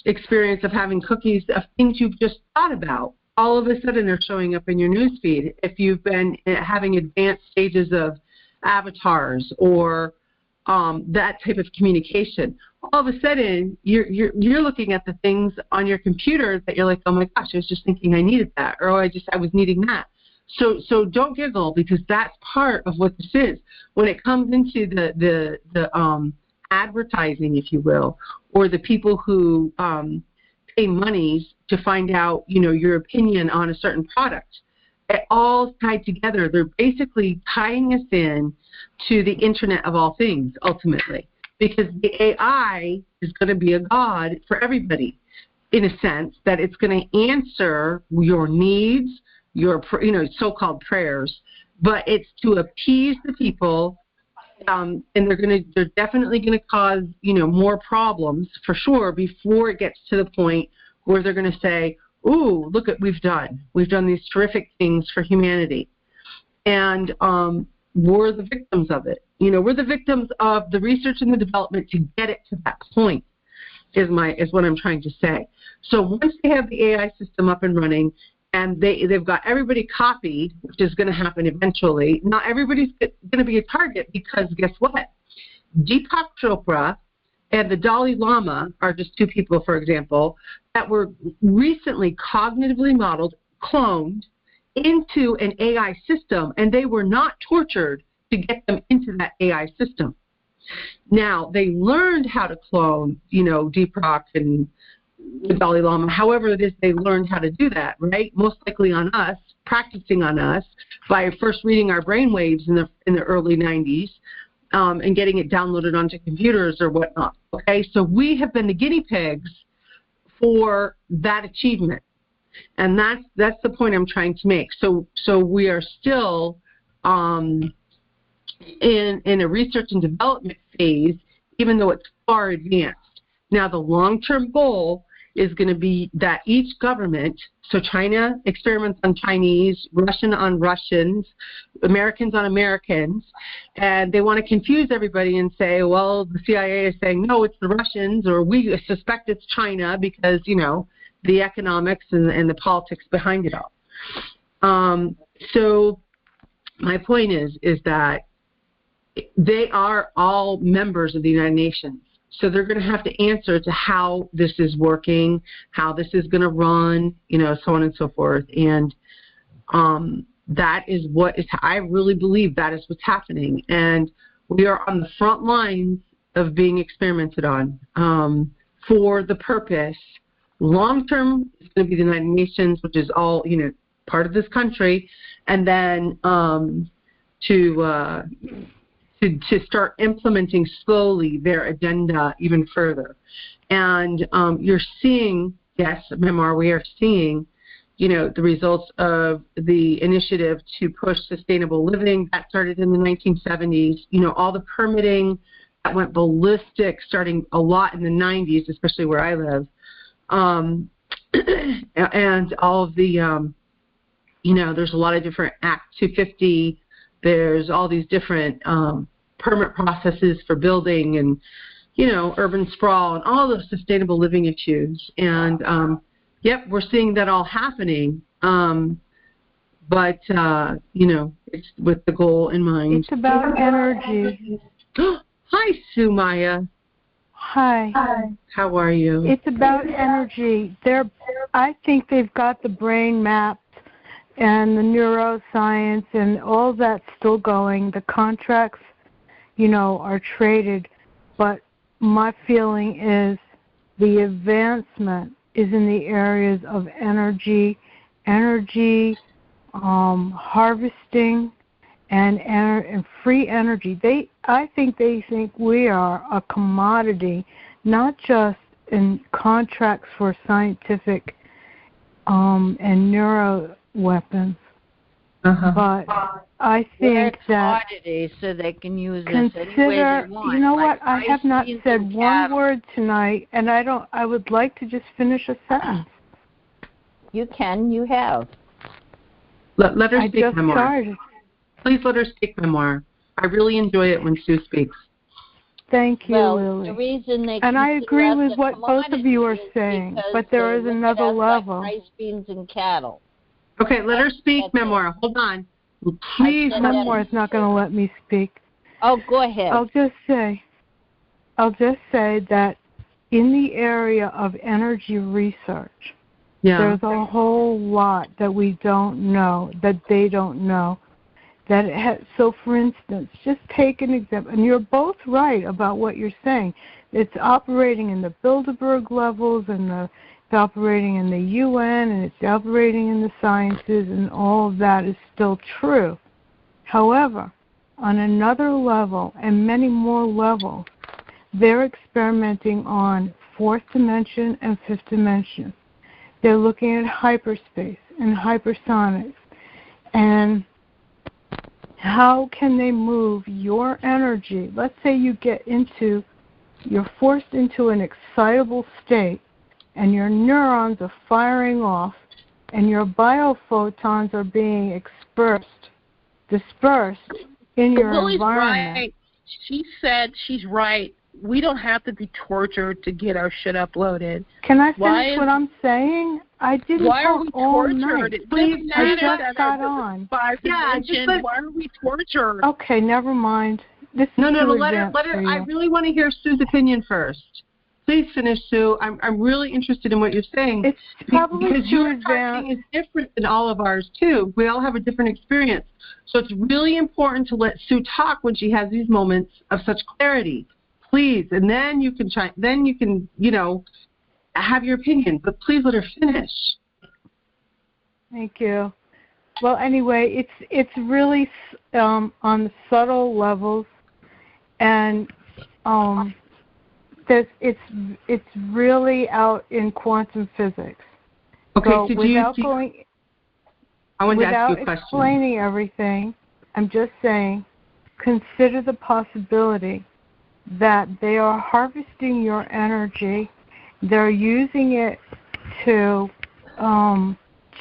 experience of having cookies of things you've just thought about? All of a sudden they're showing up in your newsfeed. If you've been having advanced stages of avatars or that type of communication, all of a sudden you're looking at the things on your computer that you're like, oh my gosh, I was just thinking I needed that, or I was needing that. So don't giggle, because that's part of what this is. When it comes into the advertising, if you will, or the people who pay monies to find out, your opinion on a certain product, it all tied together. They're basically tying us in to the Internet of all things, ultimately, because the AI is going to be a god for everybody, in a sense that it's going to answer your needs, your so-called prayers, but it's to appease the people. And they're definitely going to cause, more problems for sure before it gets to the point where they're going to say, ooh, look at we've done these terrific things for humanity. And we're the victims of it. We're the victims of the research and the development to get it to that point, is what I'm trying to say. So once they have the AI system up and running, and they've got everybody copied, which is going to happen eventually. Not everybody's going to be a target, because guess what? Deepak Chopra and the Dalai Lama are just two people, for example, that were recently cognitively modeled, cloned into an AI system, and they were not tortured to get them into that AI system. Now, they learned how to clone, Deepak and the Dalai Lama, however it is they learned how to do that, right? Most likely on us, practicing on us, by first reading our brain waves in the early 90s and getting it downloaded onto computers or whatnot, okay? So we have been the guinea pigs for that achievement, and that's the point I'm trying to make. So we are still in a research and development phase, even though it's far advanced. Now, the long-term goal is going to be that each government, so China experiments on Chinese, Russian on Russians, Americans on Americans, and they want to confuse everybody and say, well, the CIA is saying, no, it's the Russians, or we suspect it's China because, the economics and the politics behind it all. So my point is that they are all members of the United Nations. So they're going to have to answer to how this is working, how this is going to run, so on and so forth. And that is I really believe that is what's happening. And we are on the front lines of being experimented on for the purpose. Long term, it's going to be the United Nations, which is all, part of this country. And then to start implementing slowly their agenda even further. And you're seeing, yes, Memar, we are seeing, the results of the initiative to push sustainable living that started in the 1970s, all the permitting that went ballistic starting a lot in the 90s, especially where I live, and all of the, there's a lot of different Act 250, there's all these different permit processes for building and, urban sprawl and all those sustainable living issues. And, yep, we're seeing that all happening. But, it's with the goal in mind. It's about energy. Hi, Sumaya. Hi. How are you? It's about energy. I think they've got the brain mapped and the neuroscience and all that's still going. The contracts, are traded. But my feeling is the advancement is in the areas of energy, harvesting, and free energy. I think they think we are a commodity, not just in contracts for scientific and neuro weapons, but I think that commodities so they can use consider. this any way they want. You know like what? I have not said one word tonight, and I would like to just finish a sentence. You can. You have. Let her speak just more. Started. Please let her speak more. I really enjoy it when Sue speaks. Thank you, well, Lily. The reason they and I agree with what both of you are saying, but there is another level. Like rice, beans, and cattle. Okay, let her speak, Memoir. Hold on. Please. Memoir is not going to let me speak. Oh, go ahead. I'll just say that in the area of energy research, there's a whole lot that we don't know, that they don't know. So, for instance, just take an example, and you're both right about what you're saying. It's operating in the Bilderberg levels, and it's operating in the UN, and it's operating in the sciences, and all of that is still true. However, on another level, and many more levels, they're experimenting on fourth dimension and fifth dimension. They're looking at hyperspace and hypersonics, and how can they move your energy? Let's say you're forced into an excitable state, and your neurons are firing off, and your biophotons are being dispersed in your Lily's environment. Right. She said she's right. We don't have to be tortured to get our shit uploaded. Can I finish what I'm saying? I didn't Why are we all tortured? night. Please, I just got on. Why are we tortured? Okay, never mind. This is let her. I really want to hear Sue's opinion first. Please finish, Sue. I'm really interested in what you're saying. It's probably because your talking is different than all of ours too. We all have a different experience, so it's really important to let Sue talk when she has these moments of such clarity. Please, and then you can have your opinion, but please let her finish. Thank you. Well, anyway, it's really on the subtle levels, and it's really out in quantum physics. Okay, so I wanted to ask you a question. Without explaining everything, I'm just saying, consider the possibility that they are harvesting your energy. They're using it to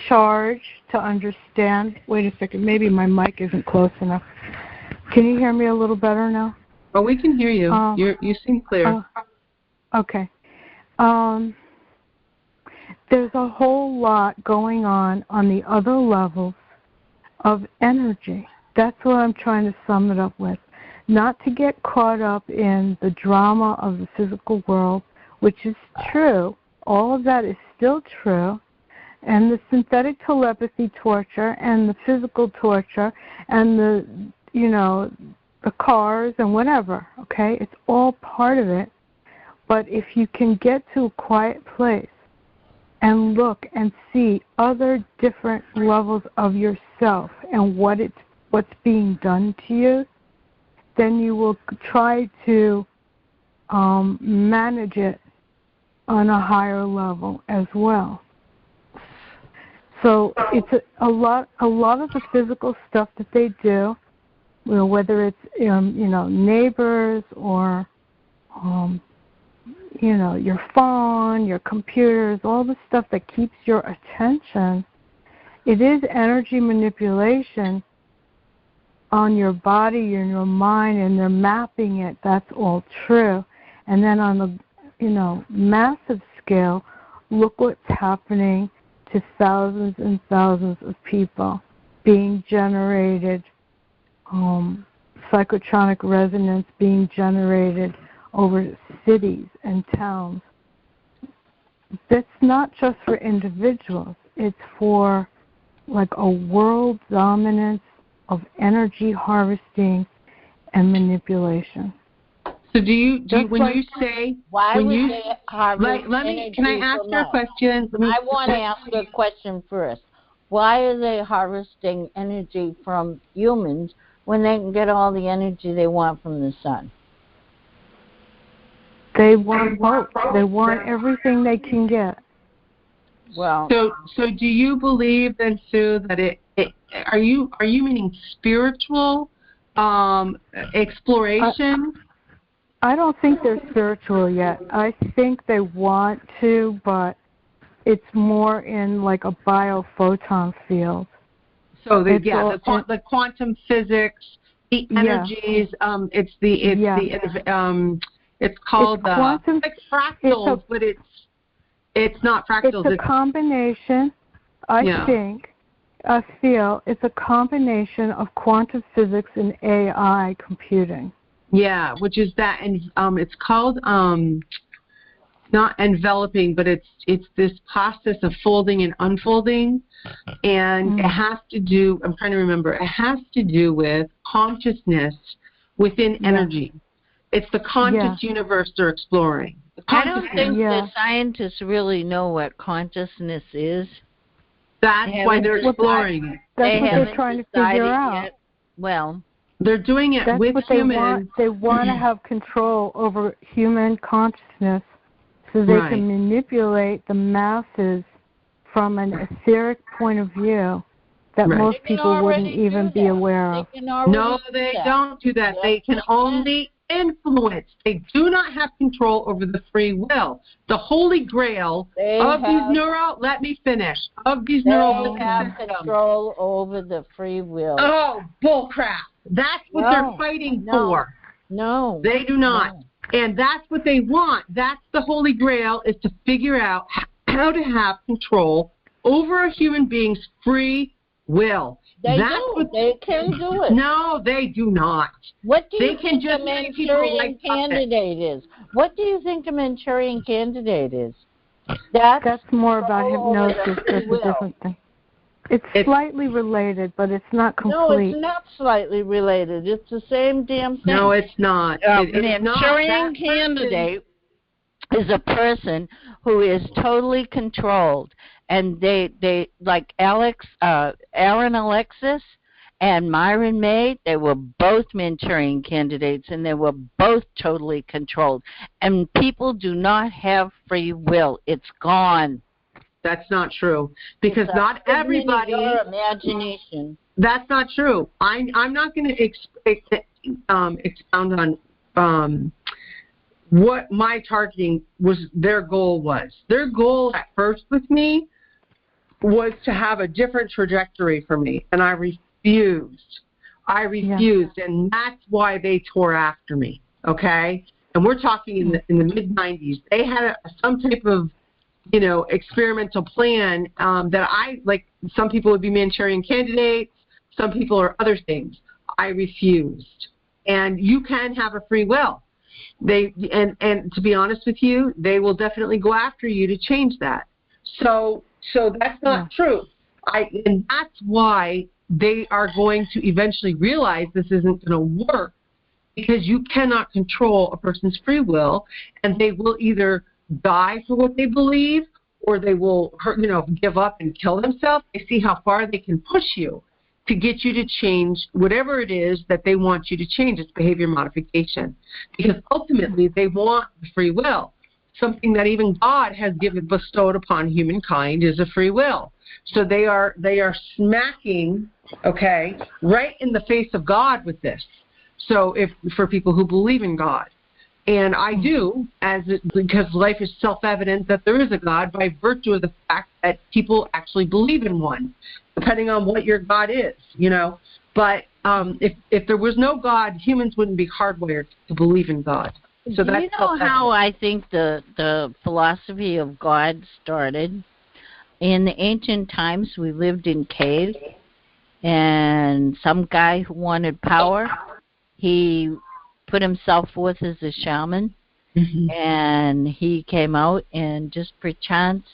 charge, to understand. Wait a second, maybe my mic isn't close enough. Can you hear me a little better now? Oh, we can hear you. You seem clear. Okay. There's a whole lot going on the other levels of energy. That's what I'm trying to sum it up with. Not to get caught up in the drama of the physical world, which is true. All of that is still true. And the synthetic telepathy torture and the physical torture and the cars and whatever, okay? It's all part of it. But if you can get to a quiet place and look and see other different levels of yourself and what's being done to you, then you will try to manage it on a higher level as well. So it's a lot of the physical stuff that they do, whether it's neighbors or your phone, your computers, all the stuff that keeps your attention. It is energy manipulation on your body and your mind, and they're mapping it. That's all true. And then on the massive scale, look what's happening to thousands and thousands of people being generated, psychotronic resonance being generated over cities and towns. That's not just for individuals. It's for like a world dominance of energy harvesting and manipulation. So do you when you say why when would you they harvest energy? Can I ask you a question? I want to ask you a question first. Why are they harvesting energy from humans when they can get all the energy they want from the sun? They want both. They want everything they can get. Well, so do you believe then, Sue, that are you meaning spiritual exploration? I don't think they're spiritual yet. I think they want to, but it's more in like a biophoton field. So the quantum physics, the energies. It's called quantum, like fractals, but it's not fractals. It's a combination. I feel it's a combination of quantum physics and AI computing. Yeah, which is that, and it's called not enveloping, but it's this process of folding and unfolding, and it has to do. I'm trying to remember. It has to do with consciousness within energy. It's the conscious universe they're exploring. I don't think the scientists really know what consciousness is. That's why they're exploring it. That's what they're trying to figure out. Well, they're doing it with humans. They want to have control over human consciousness so they can manipulate the masses from an etheric point of view that most people wouldn't even be aware of. No, they don't do that. They can only influence. They do not have control over the free will. The holy grail of these neural, let me finish, of these neural have control over the free will. Oh, bullcrap. That's what they're fighting for. No. They do not. No. And that's what they want. That's the holy grail, is to figure out how to have control over a human being's free will. They can do it. No, they do not. What do you think a Manchurian candidate is? What do you think a Manchurian candidate is? That's more about hypnosis. That's a different thing. It's slightly related, but it's not complete. No, it's not slightly related. It's the same damn thing. No, it's not. Manchurian candidate is a person who is totally controlled. And they like Aaron Alexis and Myron May, they were both Manchurian candidates, and they were both totally controlled. And people do not have free will. It's gone. That's not true, because not everybody. Your imagination. That's not true. I'm not going to expound on what my targeting was. Their goal was. Their goal at first with me was to have a different trajectory for me, and I refused. And that's why they tore after me. Okay, and we're talking in the mid '90s. They had some type of experimental plan that I like. Some people would be Manchurian candidates. Some people are other things. I refused. And you can have a free will. And to be honest with you, they will definitely go after you to change that. So that's not true. And that's why they are going to eventually realize this isn't going to work, because you cannot control a person's free will, and they will either die for what they believe, or they will give up and kill themselves. They see how far they can push you to get you to change whatever it is that they want you to change. It's behavior modification, because ultimately they want the free will. Something that even God has bestowed upon humankind is a free will. So they are smacking, right in the face of God with this. So for people who believe in God. And I do, because life is self-evident that there is a God by virtue of the fact that people actually believe in one, depending on what your God is, But if there was no God, humans wouldn't be hardwired to believe in God. So do you know how I think the philosophy of God started? In the ancient times, we lived in caves, and some guy who wanted power, he put himself forth as a shaman, And he came out, and just perchance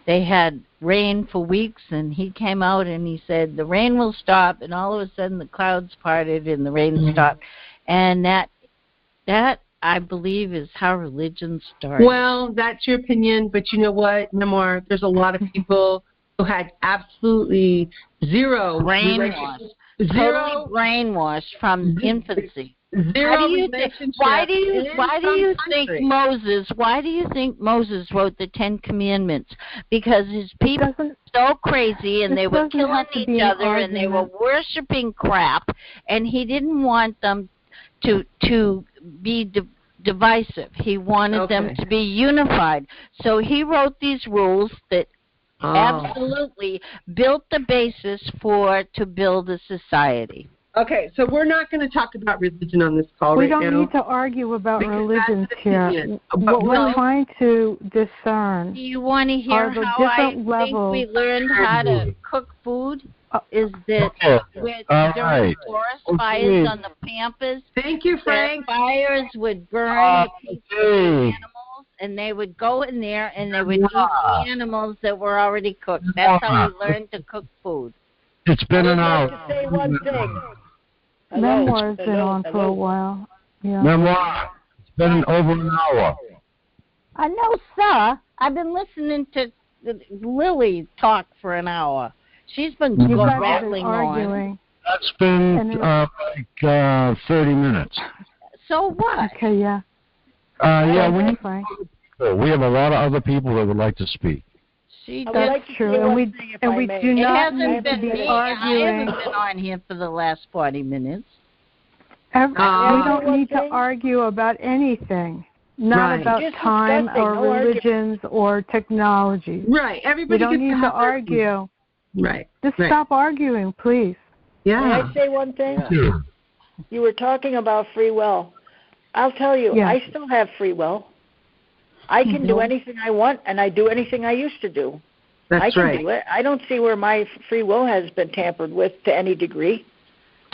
they had rain for weeks, and he came out and he said the rain will stop, and all of a sudden the clouds parted and the rain stopped. And that I believe is how religion started. Well, that's your opinion, but you know what, Memoir, there's a lot of people who had absolutely zero brainwashed. Totally brainwashed from infancy. Zero why do you think Moses wrote the 10 Commandments? Because his people were so crazy, and they were killing each other, and they were worshiping crap, and he didn't want them to be divisive. He wanted them to be unified. So he wrote these rules that absolutely built the basis to build a society. Okay, so we're not going to talk about religion on this call right now. We don't need to argue about religions here. What we're trying to discern. Do you want to hear how I think we learned how to cook food? Is that during forest fires on the Pampas? Thank you, Frank. Fires would burn animals, and they would go in there and they would eat the animals that were already cooked. That's how we learned to cook food. It's been an hour. I'd like to say one thing. Memoir's been on for a while. Yeah. Memoir, it's been over an hour. I know, sir. I've been listening to Lily talk for an hour. She's been rattling on. That's been like 30 minutes. So what? Okay, yeah. We have a lot of other people that would like to speak. That's true, and we do not need to be arguing. I haven't been on here for the last 40 minutes. We don't need to argue about anything, not about time or religions or technology. Right. Everybody we don't need to argue. Right. Just stop arguing, please. Yeah. May I say one thing? Yeah. You were talking about free will. I'll tell you, I still have free will. I can do anything I want, and I do anything I used to do. I can do it. I don't see where my free will has been tampered with to any degree.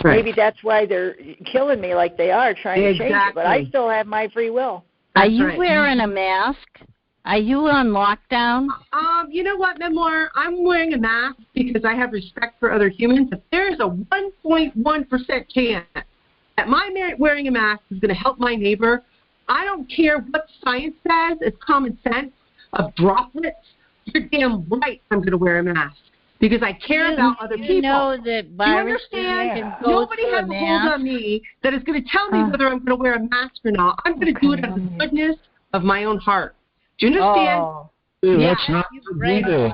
Right. Maybe that's why they're killing me like they are, trying to change it. But I still have my free will. Are you wearing a mask? Are you on lockdown? You know what, Memoir? I'm wearing a mask because I have respect for other humans. If there is a 1.1% chance that my wearing a mask is going to help my neighbor, I don't care what science says. It's common sense of droplets. You're damn right I'm going to wear a mask because I care about other people. You know that viruses can go Nobody has a hold on me that is going to tell me whether I'm going to wear a mask or not. I'm going to do it out of the goodness of my own heart. Do you understand? Let's not get heated.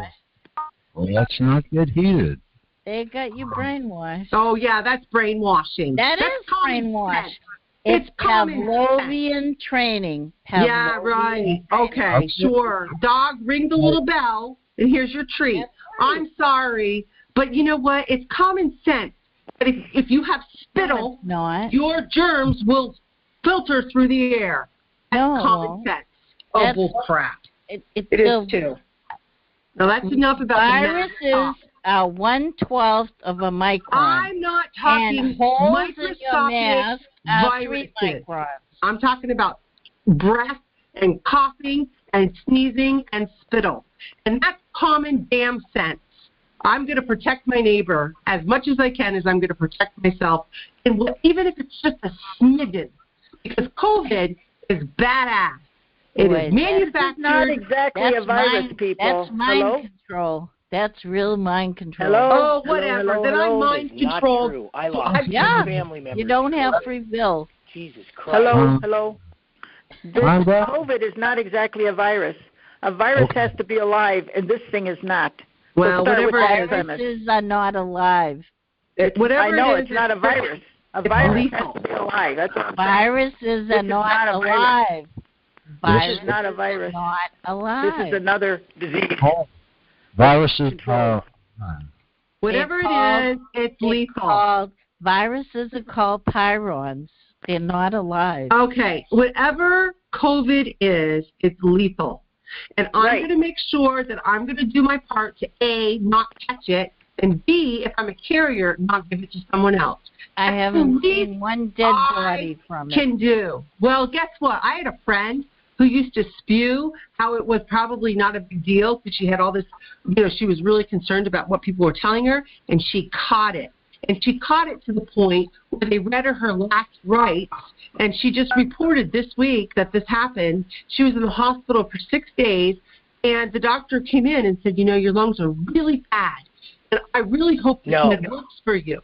Well, let's not get heated. They got you brainwashed. Oh, yeah, that's brainwashing. That's brainwash. It's Pavlovian training. Yeah, right. Okay, sure. Dog, ring the little bell, and here's your treat. I'm sorry, but you know what? It's common sense that if you have spittle, your germs will filter through the air. That's common sense. Oh, bull crap. It is too. Now, that's enough about viruses. 1/12 of a micron. I'm not talking microscopic viruses. I'm talking about breath and coughing and sneezing and spittle. And that's common damn sense. I'm going to protect my neighbor as much as I can as I'm going to protect myself, and even if it's just a smidgen, because COVID is badass. It is manufactured. It's not exactly a virus, people. That's mind control. That's real mind control. Hello? Oh, whatever. Hello. Then I'm mind controlled. Not true. I lost two family members. You don't have free will. Jesus Christ. Hello. COVID is not exactly a virus. A virus has to be alive, and this thing is not. Well, whatever viruses are not alive. It's not a virus. A virus has to be alive. That's what I'm saying. Viruses are not alive. This is not a virus. Not alive. This is another disease. Viruses whatever it is, it's lethal. Viruses are called pyrons. They're not alive. Okay, whatever COVID is, it's lethal. And I'm going to make sure that I'm going to do my part to A, not catch it, and B, if I'm a carrier, not give it to someone else. I haven't seen one dead body from it. Can do. Well, guess what? I had a friend who used to spew how it was probably not a big deal because she had all this, she was really concerned about what people were telling her, and she caught it. And she caught it to the point where they read her last rites, and she just reported this week that this happened. She was in the hospital for 6 days, and the doctor came in and said, your lungs are really bad, and I really hope it works for you.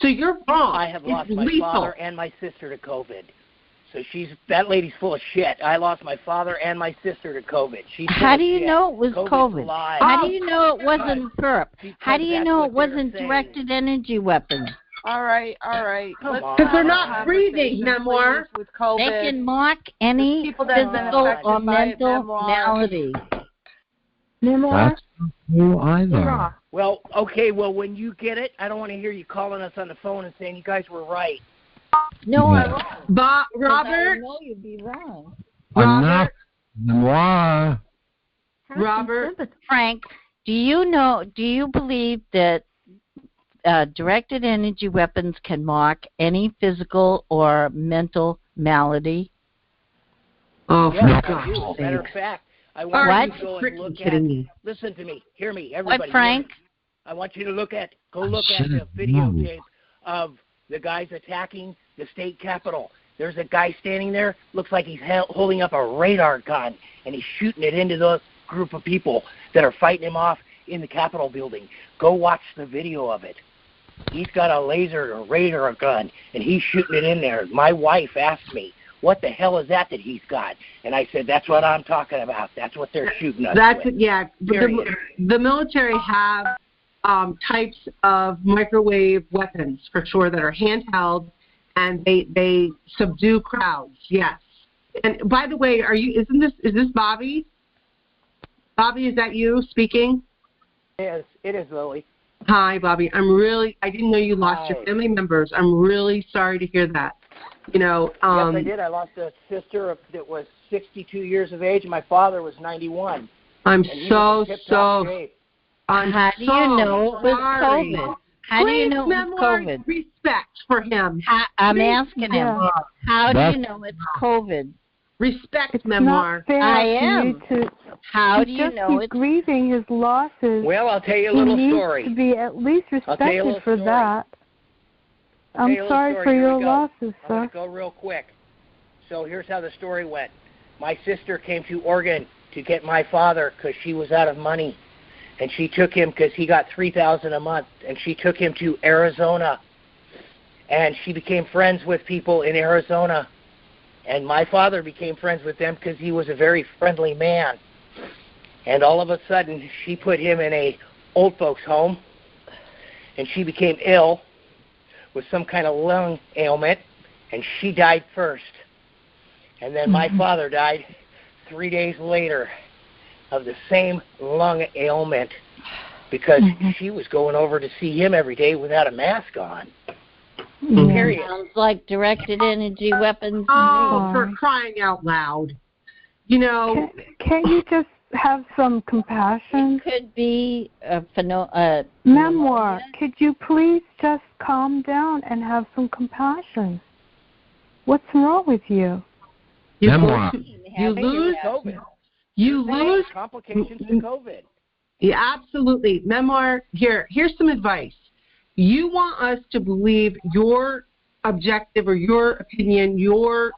So you're wrong. I have lost my lethal. father and my sister to COVID. So that lady's full of shit. I lost my father and my sister to COVID. How do you know it was COVID? How do you know it wasn't Perp? How do you know it wasn't directed energy weapons? All right. Because they're not breathing, Memoir. They can mark any physical or mental malady. Memoir? That's not true either. Well, okay, when you get it, I don't want to hear you calling us on the phone and saying you guys were right. No, I won't. Robert? I know you'd be wrong. Enough. Memoir. Robert? Frank, do you believe that directed energy weapons can mark any physical or mental malady? Oh, yes, I do. Matter of fact, I want you to go and look at. Listen to me. Hear me, everybody. What, Frank? I want you to look at the videotape of the guys attacking the state capitol. There's a guy standing there, looks like he's holding up a radar gun, and he's shooting it into the group of people that are fighting him off in the Capitol building. Go watch the video of it. He's got a laser or radar gun, and he's shooting it in there. My wife asked me, what the hell is that he's got? And I said, that's what I'm talking about. That's what they're shooting us with. Yeah. The military have types of microwave weapons for sure that are handheld, and they subdue crowds. Yes. And by the way, is this Bobby? Bobby, is that you speaking? Yes, it is, Lily. Hi, Bobby. I didn't know you lost your family members. I'm really sorry to hear that. Yes, I did. I lost a sister that was 62 years of age, and my father was 91. I'm so. How do you know it was COVID? How do you know it was COVID? Respect for him. I'm asking him. How do you know it's COVID? Respect, Memoir. I am. How do you know it's grieving his losses? Well, I'll tell you a little story. He needs to be at least respected for that. I'm sorry for your losses, sir. I'm going to go real quick. So here's how the story went. My sister came to Oregon to get my father because she was out of money. And she took him because he got $3,000 a month. And she took him to Arizona. And she became friends with people in Arizona. And my father became friends with them because he was a very friendly man. And all of a sudden, she put him in a old folks home. And she became ill with some kind of lung ailment, and she died first. And then my father died 3 days later of the same lung ailment because she was going over to see him every day without a mask on. Period. Sounds like directed energy weapons. Oh, for crying out loud. Can't you just have some compassion? It could be Memoir, could you please just calm down and have some compassion? What's wrong with you? Memoir. You lose complications to COVID. Yeah, absolutely. Memoir, here's some advice. You want us to believe your objective or your opinion, your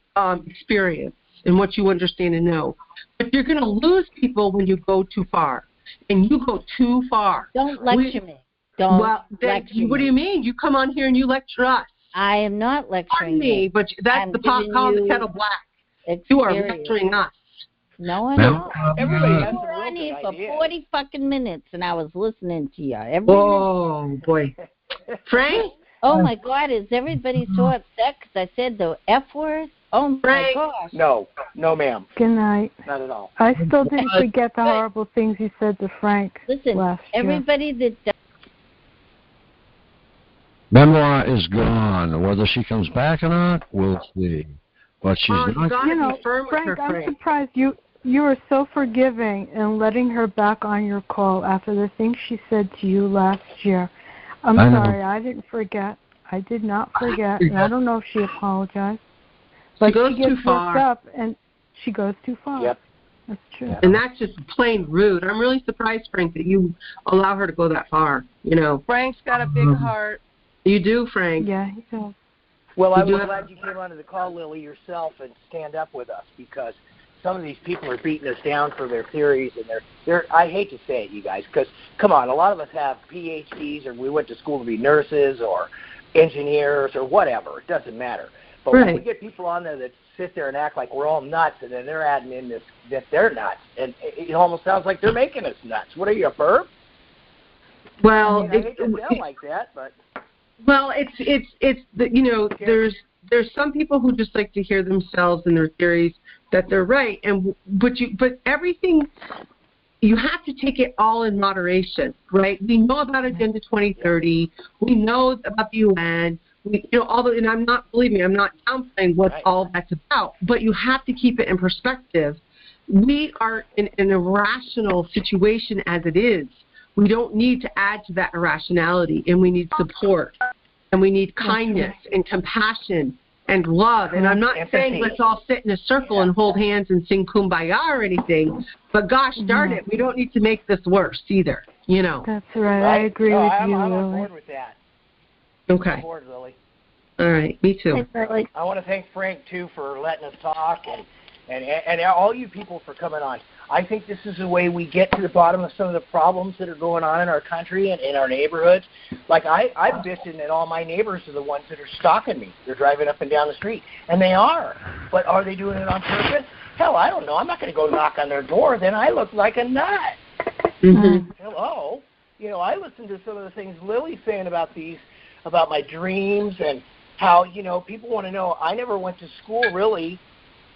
experience, and what you understand and know. But you're going to lose people when you go too far. And you go too far. Don't lecture me. Lecture me. What do you mean? You come on here and you lecture us. I am not lecturing me. But that's the pot calling the kettle black. You are lecturing us. No, I'm not. Everybody has you were on here for 40 fucking minutes, and I was listening to you. Oh, boy. Frank? Oh, my God. Is everybody so upset because I said the F word? Oh, my gosh. No, ma'am. Good night. Not at all. I still didn't forget the horrible things you said to Frank last year. Everybody that... Memoir is gone. Whether she comes back or not, we'll see. But she's not. Frank, I'm surprised you were so forgiving in letting her back on your call after the things she said to you last year. I'm sorry, I didn't forget. I did not forget, and I don't know if she apologized. But she gets worked up, and She goes too far. Yep. That's true. And that's just plain rude. I'm really surprised, Frank, that you allow her to go that far, you know. Frank's got a big heart. You do, Frank. Yeah, he does. Well, I was glad you came onto the call, Lily, yourself, and stand up with us, because some of these people are beating us down for their theories, and they're I hate to say it, you guys, because, come on, a lot of us have PhDs, or we went to school to be nurses or engineers or whatever. It doesn't matter. But when we get people on there that sit there and act like we're all nuts, and then they're adding in this that they're nuts, and it almost sounds like they're making us nuts. What are you, a perp? Well, I hate to sound like that, but well, it's you know, there's some people who just like to hear themselves and their theories that they're right, and but everything, you have to take it all in moderation, right? We know about Agenda 2030. We know about the UN. You know, and I'm not, believe me, I'm not downplaying what all that's about, but you have to keep it in perspective. We are in an irrational situation as it is. We don't need to add to that irrationality, and we need support, and we need kindness and compassion and love. And I'm not saying let's all sit in a circle and hold hands and sing Kumbaya or anything, but gosh darn it, we don't need to make this worse either, you know. That's right. I agree with you, I'm Lily. on board with that. Okay. I'm on board, Lily. All right, me too. I want to thank Frank, too, for letting us talk, and all you people for coming on. I think this is the way we get to the bottom of some of the problems that are going on in our country and in our neighborhoods. Like, I'm bitching that all my neighbors are the ones that are stalking me. They're driving up and down the street, and they are. But are they doing it on purpose? Hell, I don't know. I'm not going to go knock on their door. Then I look like a nut. Hello. You know, I listened to some of the things Lily's saying about my dreams, and how, you know, people want to know. I never went to school, really,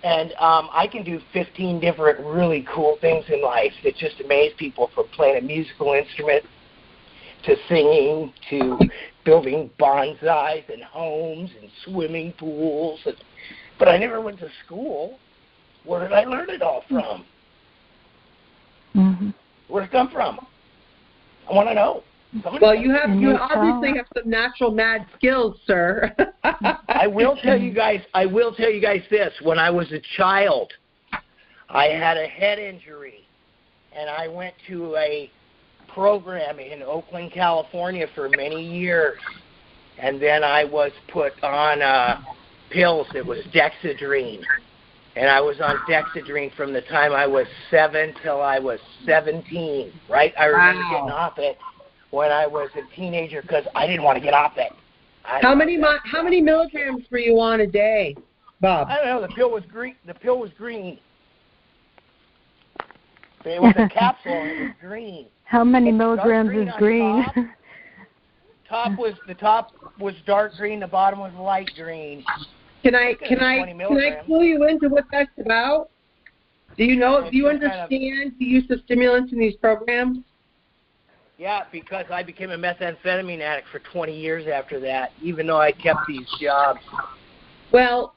and I can do 15 different really cool things in life that just amaze people, from playing a musical instrument to singing to building bonsais and homes and swimming pools. But I never went to school. Where did I learn it all from? Where did it come from? I want to know. Well, you obviously have some natural mad skills, sir. I will tell you guys this. When I was a child, I had a head injury, and I went to a program in Oakland, California for many years, and then I was put on pills. It was Dexedrine, and I was on Dexedrine from the time I was 7 till I was 17, right? I remember getting off it when I was a teenager because I didn't want to get off it. How many milligrams were you on a day, Bob? I don't know. The pill was green. It was a capsule, and it was green. How many milligrams is green? The top was dark green. The bottom was light green. Can I clue you into what that's about? Do you understand the use of stimulants in these programs? Yeah, because I became a methamphetamine addict for 20 years after that, even though I kept these jobs. Well,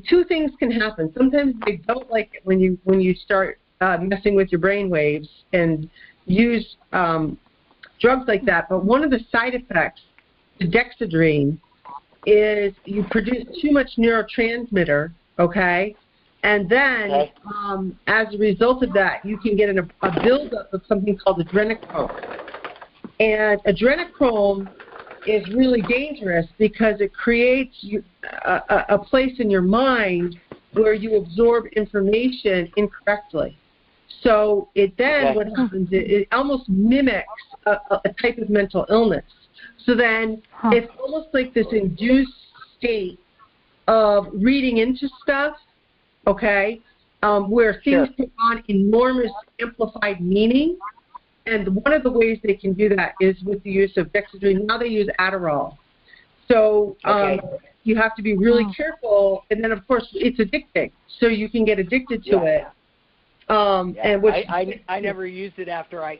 two things can happen. Sometimes they don't like it when you start messing with your brain waves and use drugs like that. But one of the side effects to Dexedrine is you produce too much neurotransmitter, okay? And then, as a result of that, you can get a buildup of something called adrenochrome. And adrenochrome is really dangerous because it creates a place in your mind where you absorb information incorrectly. So what happens is it almost mimics a type of mental illness. So then it's almost like this induced state of reading into stuff, okay, where things take on enormous amplified meaning. And one of the ways they can do that is with the use of Dexedrine. Now they use Adderall. So you have to be really careful. And then, of course, it's addicting. So you can get addicted to it. And I never used it after I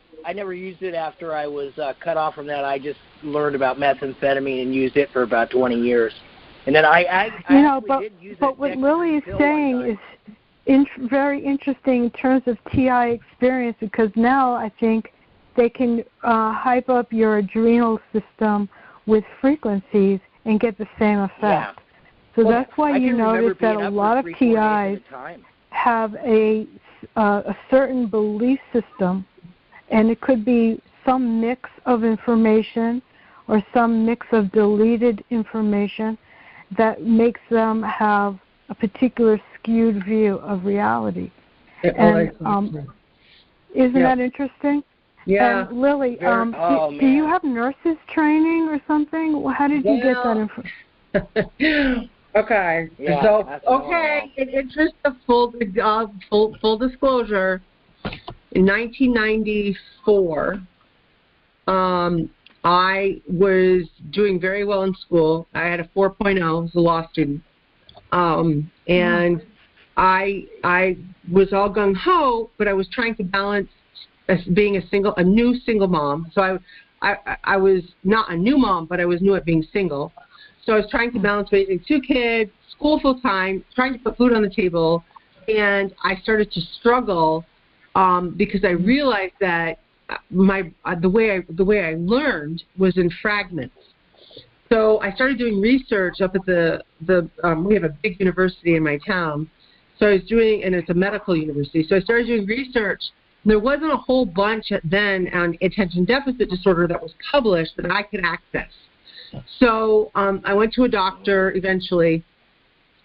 was cut off from that. I just learned about methamphetamine and used it for about 20 years. And then but what Lily is saying is very interesting in terms of TI experience, because now I think they can hype up your adrenal system with frequencies and get the same effect. So that's why you notice that a lot of TIs have a certain belief system, and it could be some mix of information or some mix of deleted information that makes them have a particular skewed view of reality. And isn't that interesting? Yeah. And Lily, do you have nurses training or something? How did you get that information? Okay. Yeah, so, in interest of full disclosure, in 1994, I was doing very well in school. I had a 4.0 as a law student. And I was all gung-ho, but I was trying to balance being a new single mom. So I was not a new mom, but I was new at being single. So I was trying to balance raising 2 kids, school full time, trying to put food on the table, and I started to struggle because I realized that the way I learned was in fragments. So I started doing research up at we have a big university in my town. So I was doing, and it's a medical university. So I started doing research. There wasn't a whole bunch then on attention deficit disorder that was published that I could access. So I went to a doctor eventually,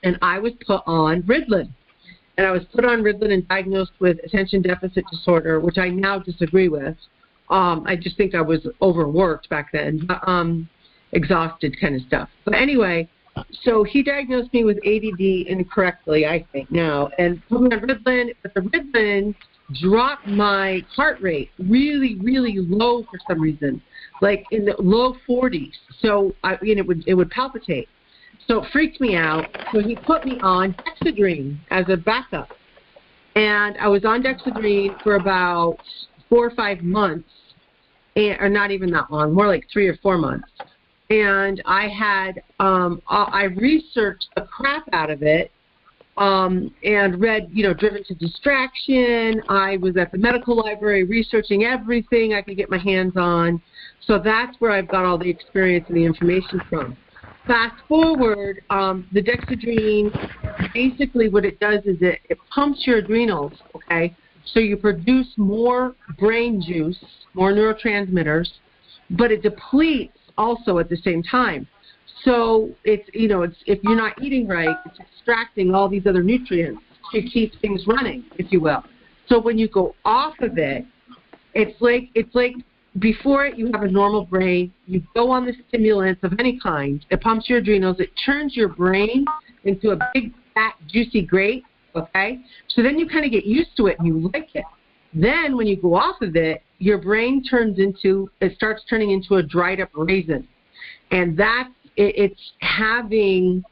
and I was put on Ritalin. And I was put on Ritalin and diagnosed with attention deficit disorder, which I now disagree with. I just think I was overworked back then, exhausted kind of stuff. But anyway, so he diagnosed me with ADD incorrectly, I think, now, and put me on Ritalin, but the Ritalin dropped my heart rate really, really low for some reason, like in the low 40s. So it would palpitate. So it freaked me out. So he put me on Dexedrine as a backup. And I was on Dexedrine for about 4 or 5 months, or not even that long, more like 3 or 4 months. And I had, I researched the crap out of it and read, Driven to Distraction. I was at the medical library researching everything I could get my hands on. So that's where I've got all the experience and the information from. Fast forward, the Dexedrine, basically what it does is it pumps your adrenals, okay? So you produce more brain juice, more neurotransmitters, but it depletes also at the same time. So it's if you're not eating right, it's extracting all these other nutrients to keep things running, if you will. So when you go off of it, it's like before it, you have a normal brain. You go on the stimulants of any kind. It pumps your adrenals. It turns your brain into a big, fat, juicy grate, okay? So then you kind of get used to it and you like it. Then when you go off of it, your brain starts turning into a dried up raisin. And it's having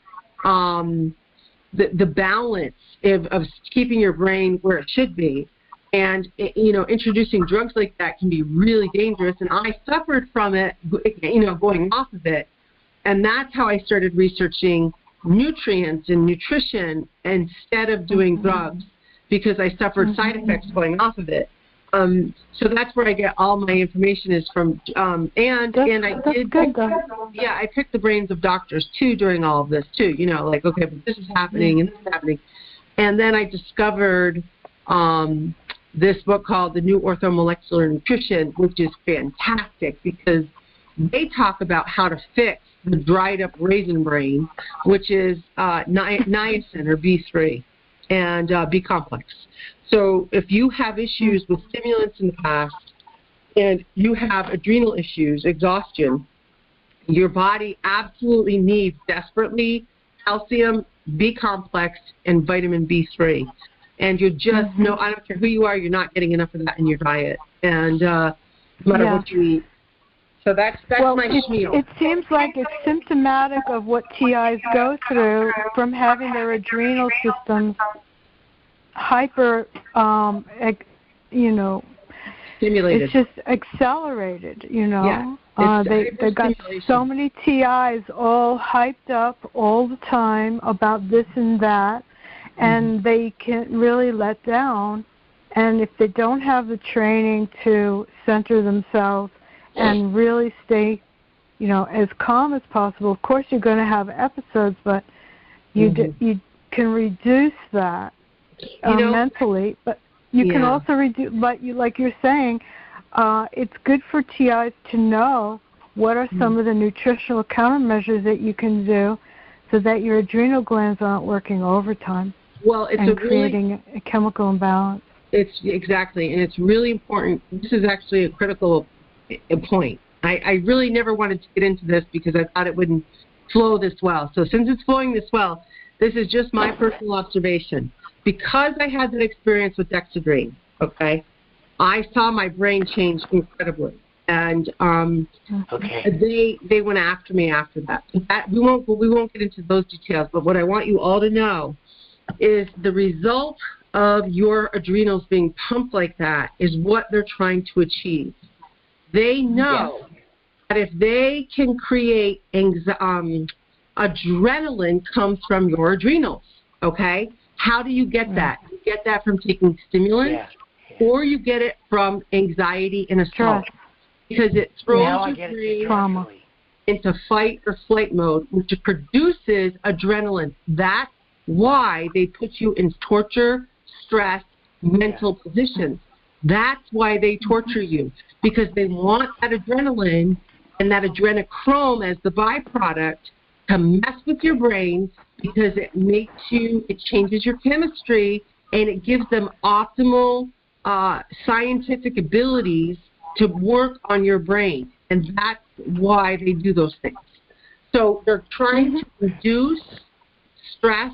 the balance of keeping your brain where it should be. And, introducing drugs like that can be really dangerous. And I suffered from it, going off of it. And that's how I started researching nutrients and nutrition instead of doing drugs, because I suffered side effects going off of it. So that's where I get all my information is from. I picked the brains of doctors, too, during all of this, too. Like, okay, but this is happening and this is happening. And then I discovered this book called The New Orthomolecular Nutrition, which is fantastic because they talk about how to fix the dried up raisin brain, which is niacin or B3 and B complex. So if you have issues with stimulants in the past and you have adrenal issues, exhaustion, your body absolutely needs desperately calcium, B complex, and vitamin B3. And you're just, I don't care who you are, you're not getting enough of that in your diet. And no matter what you eat. So that's my spiel. It seems like it's symptomatic of what TIs go through from having their adrenal systems hyper, stimulated. It's just accelerated, Yeah, they got so many TIs all hyped up all the time about this and that, and they can't really let down. And if they don't have the training to center themselves and really stay, as calm as possible, of course you're going to have episodes, but you can reduce that mentally, but you can also reduce. But like you're saying, it's good for TIs to know what are some of the nutritional countermeasures that you can do, so that your adrenal glands aren't working overtime. Well, it's and creating a chemical imbalance. It's exactly, and it's really important. This is actually a critical point. I really never wanted to get into this because I thought it wouldn't flow this well. So since it's flowing this well, this is just my personal observation. Because I had that experience with Dexedrine, okay, I saw my brain change incredibly. And they went after me after that. We won't get into those details, but what I want you all to know is the result of your adrenals being pumped like that is what they're trying to achieve. They know that if they can create adrenaline comes from your adrenals, okay? How do you get that? You get that from taking stimulants, or you get it from anxiety and assault, because it throws your brain into fight or flight mode, which produces adrenaline. That's why they put you in torture, stress, mental positions. That's why they torture you, because they want that adrenaline and that adrenochrome as the byproduct to mess with your brain, because it changes your chemistry, and it gives them optimal scientific abilities to work on your brain. And that's why they do those things. So they're trying to reduce stress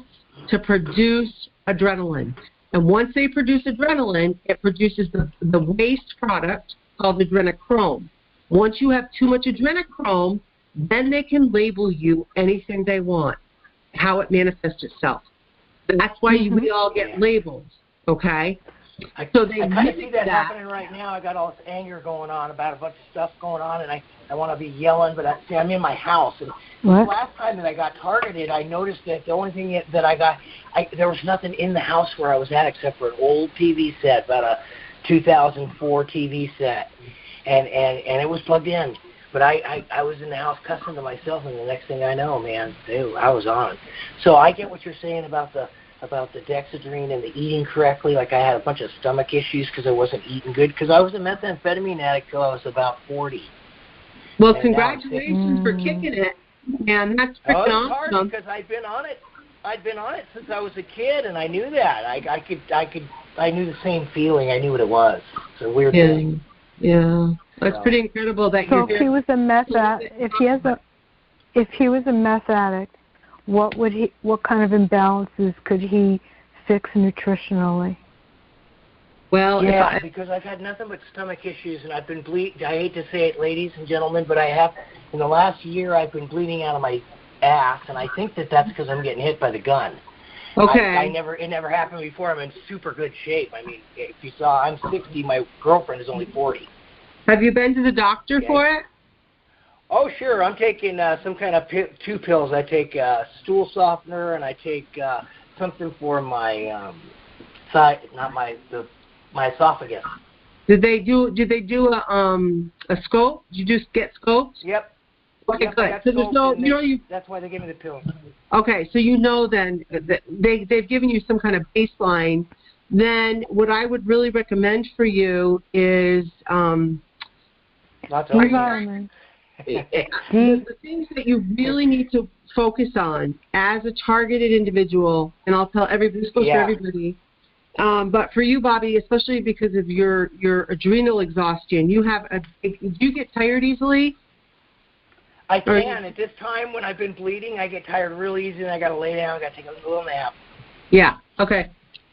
to produce adrenaline. And once they produce adrenaline, it produces the waste product called adrenochrome. Once you have too much adrenochrome, then they can label you anything they want, how it manifests itself. That's why we all get labels, okay? I kind of see that happening right now. I got all this anger going on about a bunch of stuff going on, and I want to be yelling, but I'm in my house. And the last time that I got targeted, I noticed that the only thing that I got, there was nothing in the house where I was at except for an old TV set, about a 2004 TV set, and it was plugged in. But I was in the house cussing to myself, and the next thing I know, man, dude, I was on. So I get what you're saying about the Dexedrine and the eating correctly. Like, I had a bunch of stomach issues because I wasn't eating good, because I was a methamphetamine addict till I was about 40. Well, and congratulations for kicking it, man. That's freaking awesome. Hard because I'd been on it. I'd been on it since I was a kid, and I knew that. I knew the same feeling. I knew what it was. It's a weird thing. Yeah, that's pretty incredible that you're. So if he was a meth addict, if he was a meth addict, what kind of imbalances could he fix nutritionally? Well, because I've had nothing but stomach issues, and I've been bleeding. I hate to say it, ladies and gentlemen, but in the last year, I've been bleeding out of my ass, and I think that's because I'm getting hit by the gun. Okay. It never happened before. I'm in super good shape. I mean, if you saw, I'm 60. My girlfriend is only 40. Have you been to the doctor for it? Oh, sure. I'm taking some kind of 2 pills. I take stool softener, and I take something for my side, not my esophagus. Did they do a scope? Did you just get scopes? Yep. Okay, good. So there's no, that's why they gave me the pills. Okay, so then that they've given you some kind of baseline. Then what I would really recommend for you is environment. The things that you really need to focus on as a targeted individual, and I'll tell everybody, this goes for everybody, but for you, Bobby, especially because of your adrenal exhaustion, do you get tired easily? I can. At this time, when I've been bleeding, I get tired real easy, and I got to lay down. I got to take a little nap. Yeah. Okay.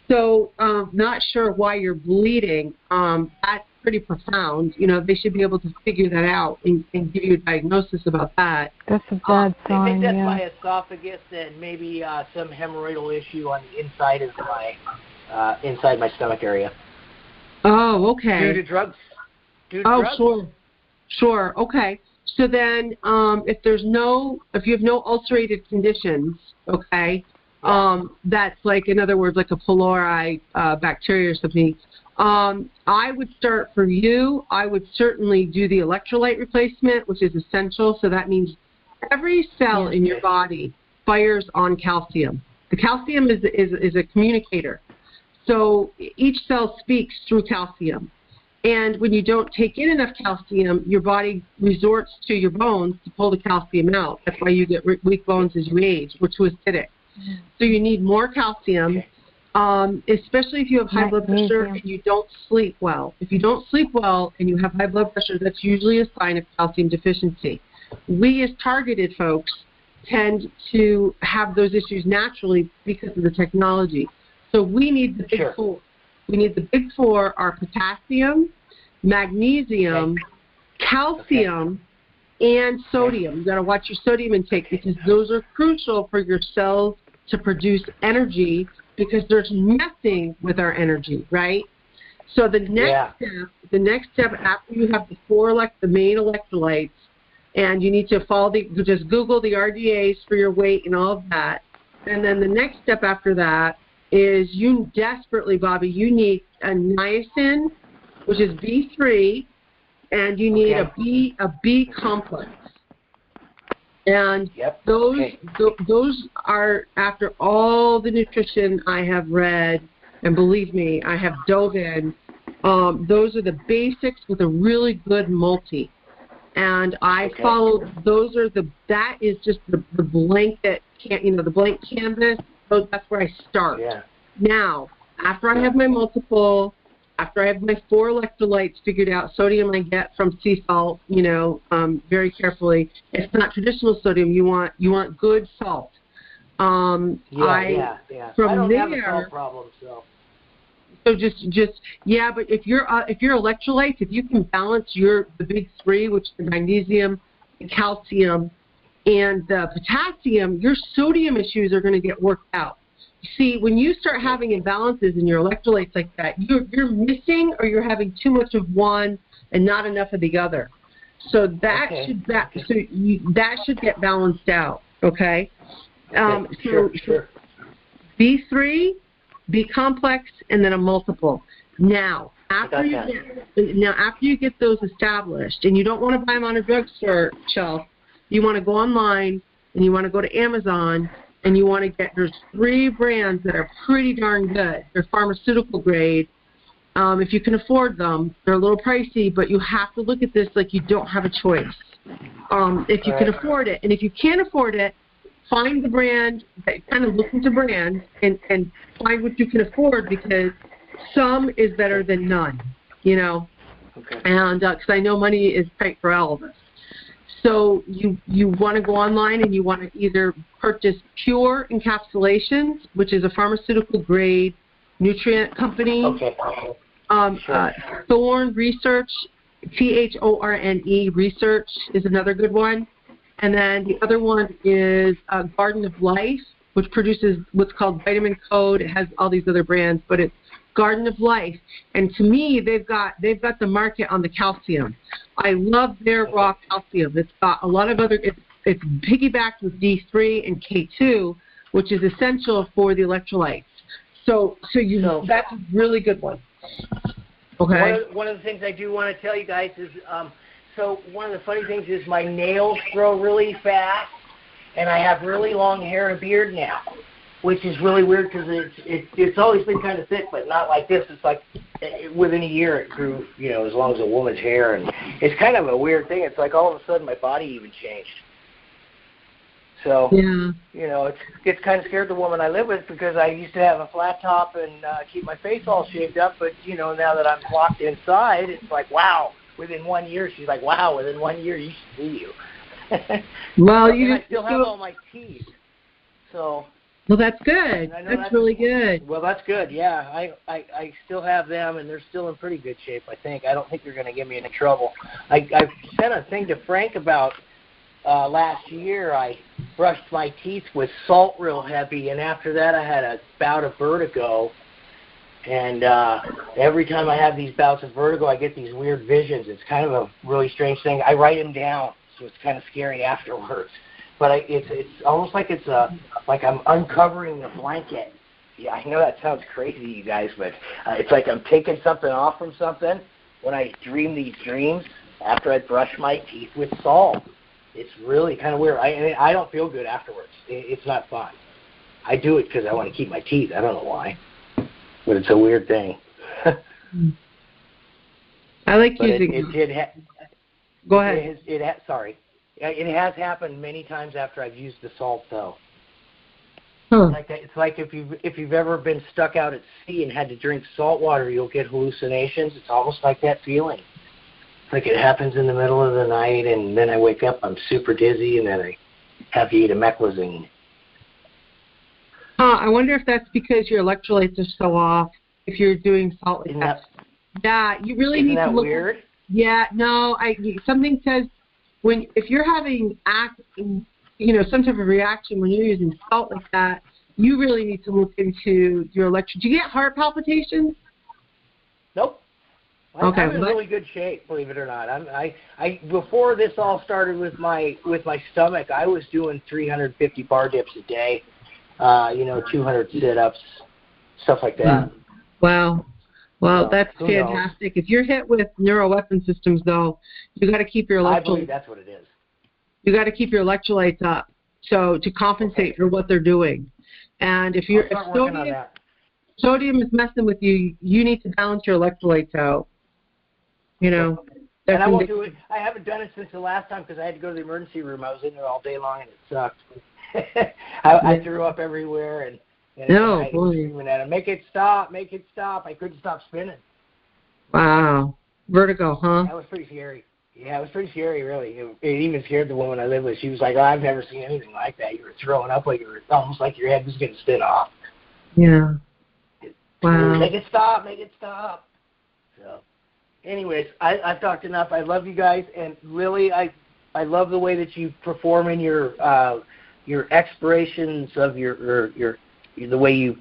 So, not sure why you're bleeding. That's pretty profound. They should be able to figure that out and give you a diagnosis about that. That's a bad sign. I think that's my esophagus and maybe some hemorrhoidal issue on the inside of inside my stomach area. Oh, okay. Due to drugs. Sure. Okay. So then, if you have no ulcerated conditions, okay, that's like, in other words, like a pylori bacteria or something. I would start for you. I would certainly do the electrolyte replacement, which is essential. So that means every cell in your body fires on calcium. The calcium is a communicator. So each cell speaks through calcium. And when you don't take in enough calcium, your body resorts to your bones to pull the calcium out. That's why you get weak bones as you age, which was acidic. So you need more calcium, especially if you have high blood pressure and you don't sleep well. If you don't sleep well and you have high blood pressure, that's usually a sign of calcium deficiency. We as targeted folks tend to have those issues naturally because of the technology. So we need the big four. We need the big four are potassium, magnesium, calcium, and sodium. You've got to watch your sodium intake because those are crucial for your cells to produce energy because there's messing with our energy, right? So the next step after you have the main electrolytes, and you need to follow just Google the RDAs for your weight and all of that. And then the next step after that is you desperately, Bobby, you need a niacin, which is B3, and you need a B complex. And those are, after all the nutrition I have read, and believe me, I have dove in, those are the basics with a really good multi. And I followed, that is just the blanket, the blank canvas. So that's where I start. Now, after I have my multiple, after I have my 4 electrolytes figured out, sodium I get from sea salt, very carefully. It's not traditional sodium. You want good salt. From I don't have a salt problem, so. So but if your electrolytes, if you can balance the big 3, which is the magnesium, the calcium, and the potassium, your sodium issues are going to get worked out. See, when you start having imbalances in your electrolytes like that, you're missing or you're having too much of one and not enough of the other. So that should get balanced out. Okay. Sure. B3, B complex, and then a multiple. Now, after you get those established, and you don't want to buy them on a drugstore shelf, you want to go online and you want to go to Amazon. And you want to there's 3 brands that are pretty darn good. They're pharmaceutical grade. If you can afford them, they're a little pricey, but you have to look at this like you don't have a choice. If you can afford it. And if you can't afford it, find the brand, kind of look into brands, and find what you can afford because some is better than none, And because I know money is tight for all of us. So you want to go online and you want to either purchase Pure Encapsulations, which is a pharmaceutical grade nutrient company. Thorne Research, THORNE Research is another good one. And then the other one is Garden of Life, which produces what's called Vitamin Code. It has all these other brands, but it's Garden of Life. And to me, they've got the market on the calcium. I love their raw calcium. It's got a lot of other, it's piggybacked with D3 and K2, which is essential for the electrolytes. So that's a really good one. Okay. One of the things I do want to tell you guys is, so one of the funny things is my nails grow really fast, and I have really long hair and a beard now, which is really weird because it's always been kind of thick, but not like this. It's like within a year it grew, as long as a woman's hair, and it's kind of a weird thing. It's like all of a sudden my body even changed. So, it's kind of scared the woman I live with because I used to have a flat top and keep my face all shaved up, but, now that I'm locked inside, it's like, wow, within 1 year, she's like, wow, within 1 year, you should see you. Well, I still have all my teeth, so. Well, that's good. That's really good. Well, that's good, yeah. I still have them, and they're still in pretty good shape, I think. I don't think they're going to get me into trouble. I sent a thing to Frank about last year. I brushed my teeth with salt real heavy, and after that I had a bout of vertigo. And every time I have these bouts of vertigo, I get these weird visions. It's kind of a really strange thing. I write them down, so it's kind of scary afterwards. But it's almost like like I'm uncovering the blanket. Yeah, I know that sounds crazy, you guys, but it's like I'm taking something off from something when I dream these dreams after I brush my teeth with salt. It's really kind of weird. I don't feel good afterwards. It's not fun. I do it because I want to keep my teeth. I don't know why. But it's a weird thing. I like but using Go ahead. Sorry. It has happened many times after I've used the salt, though. Huh. It's like if you've ever been stuck out at sea and had to drink salt water, you'll get hallucinations. It's almost like that feeling. It's like it happens in the middle of the night, and then I wake up, I'm super dizzy, and then I have to eat a meclizine. I wonder if that's because your electrolytes are so off. If you're doing salt like that. Yeah, you really need to look. Isn't that weird? Yeah, no. Something says if you're having some type of reaction when you're using salt like that, you really need to look into your electrolytes. Do you get heart palpitations? Nope. I'm in really good shape, believe it or not. I before this all started with my stomach, I was doing 350 bar dips a day, 200 sit-ups, stuff like that. Wow. Well, that's fantastic. If you're hit with neuroweapon systems, though, you got to keep your electrolytes. I believe that's what it is. You got to keep your electrolytes up, so to compensate for what they're doing. And if sodium is messing with you, you need to balance your electrolytes out. And I won't do it. I haven't done it since the last time because I had to go to the emergency room. I was in there all day long and it sucked. I threw up everywhere and I was screaming at him, make it stop. I couldn't stop spinning. Wow. Vertigo, huh? That was pretty scary. Yeah, it was pretty scary, really. It even scared the woman I lived with. She was like, I've never seen anything like that. You were throwing up like almost like your head was going to spin off. Yeah. Wow. Make it stop. So, anyways, I've talked enough. I love you guys, and Lily, I love the way that you perform in your expirations of your the way you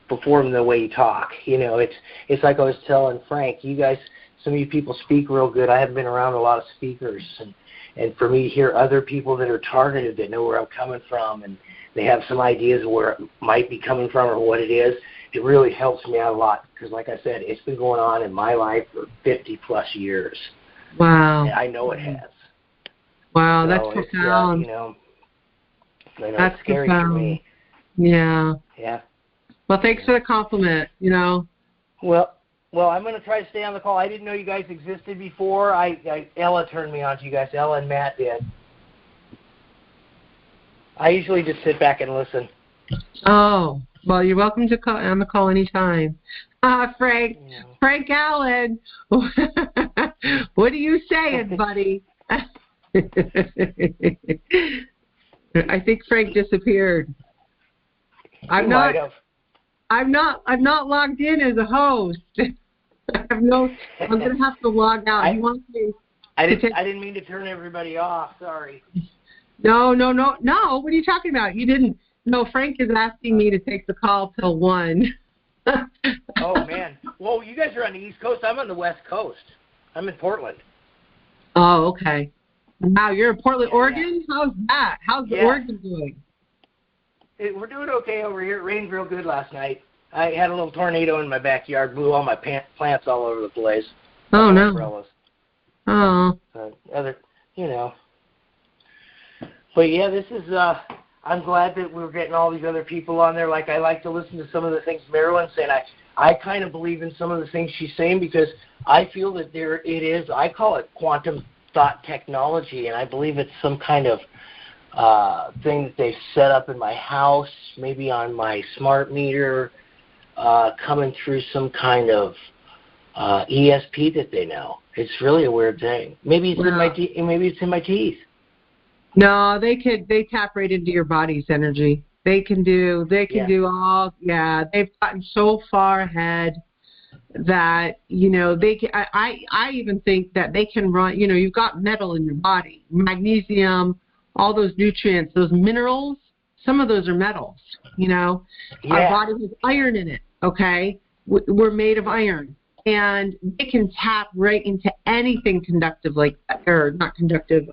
perform, the way you talk. It's like I was telling Frank, you guys, some of you people speak real good. I haven't been around a lot of speakers, and for me to hear other people that are targeted, that know where I'm coming from, and they have some ideas of where it might be coming from or what it is, it really helps me out a lot because, like I said, it's been going on in my life for 50-plus years. Wow. And I know it has. Wow, that's profound. That's scary for me. Yeah. Yeah. Well, thanks for the compliment, Well, I'm going to try to stay on the call. I didn't know you guys existed before. Ella turned me on to you guys. Ella and Matt did. I usually just sit back and listen. Oh, well, you're welcome to call on the call anytime. Frank Allen, what are you saying, buddy? I think Frank disappeared. I'm not logged in as a host. I'm going to have to log out. I didn't mean to turn everybody off. Sorry. No. What are you talking about? You didn't. No, Frank is asking me to take the call till 1. Oh, man. Well, you guys are on the East Coast. I'm on the West Coast. I'm in Portland. Oh, okay. Wow, you're in Portland, Oregon? Yeah. How's that? How's Oregon doing? We're doing okay over here. It rained real good last night. I had a little tornado in my backyard, blew all my plants all over the place. Oh, no. Umbrellas. Oh. But, yeah, this is, I'm glad that we're getting all these other people on there. Like, I like to listen to some of the things Marilyn's saying. I kind of believe in some of the things she's saying because I feel that it is, I call it quantum thought technology, and I believe it's some kind of thing that they've set up in my house, maybe on my smart meter, coming through some kind of ESP that they know. It's really a weird thing. Maybe it's in my teeth. No, they tap right into your body's energy. They can do all. Yeah, they've gotten so far ahead that they can. I even think that they can run. You've got metal in your body, magnesium, all those nutrients, those minerals. Some of those are metals. Our body has iron in it. Okay, we're made of iron, and they can tap right into anything conductive, or not conductive.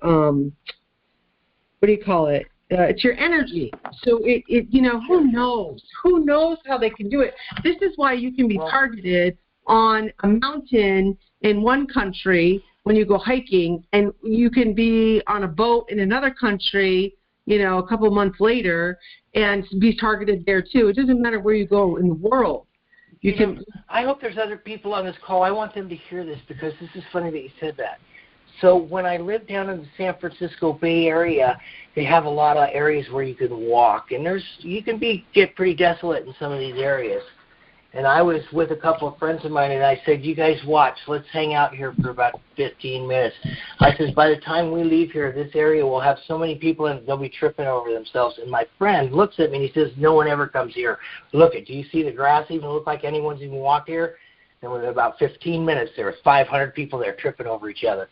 What do you call it? It's your energy. So who knows? Who knows how they can do it? This is why you can be targeted on a mountain in one country when you go hiking, and you can be on a boat in another country, a couple of months later, and be targeted there too. It doesn't matter where you go in the world. I hope there's other people on this call. I want them to hear this because this is funny that you said that. So when I lived down in the San Francisco Bay Area, they have a lot of areas where you can walk, and you can get pretty desolate in some of these areas. And I was with a couple of friends of mine, and I said, you guys watch. Let's hang out here for about 15 minutes. I said, by the time we leave here, this area will have so many people in it, they'll be tripping over themselves. And my friend looks at me, and he says, no one ever comes here. Look, do you see the grass even look like anyone's even walked here? And within about 15 minutes, there were 500 people there tripping over each other.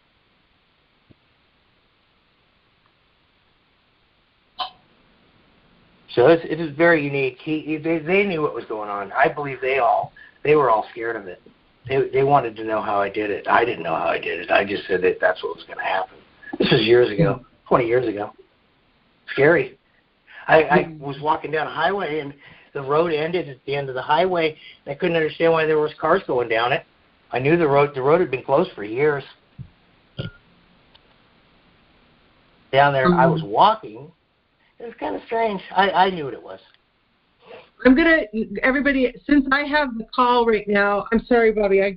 So it is very unique. They knew what was going on. I believe they were all scared of it. They wanted to know how I did it. I didn't know how I did it. I just said that that's what was going to happen. This was years ago, 20 years ago. Scary. I was walking down a highway, and the road ended at the end of the highway. And I couldn't understand why there was cars going down it. I knew the road had been closed for years. Down there, I was walking. It was kind of strange. I knew what it was. Everybody, since I have the call right now, I'm sorry, Bobby, I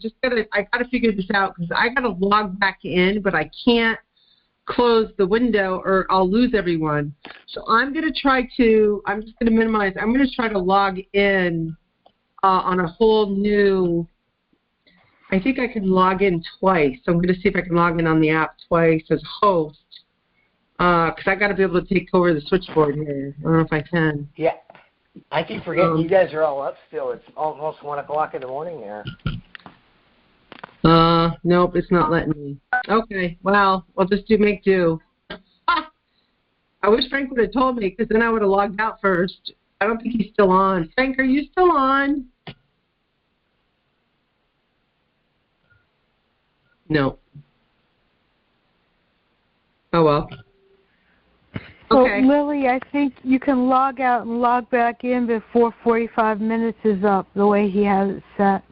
gotta figure this out because I gotta log back in, but I can't close the window or I'll lose everyone. So I'm just gonna minimize, I'm gonna try to log in on a whole new, I think I can log in twice. So I'm gonna see if I can log in on the app twice as host. Because I got to be able to take over the switchboard here. I don't know if I can. Yeah. I keep forgetting you guys are all up still. It's almost 1 o'clock in the morning there. Nope, it's not letting me. Okay, well, I'll just make do. I wish Frank would have told me because then I would have logged out first. I don't think he's still on. Frank, are you still on? No. Oh, well. Okay. So, Lily, I think you can log out and log back in before 45 minutes is up, the way he has it set.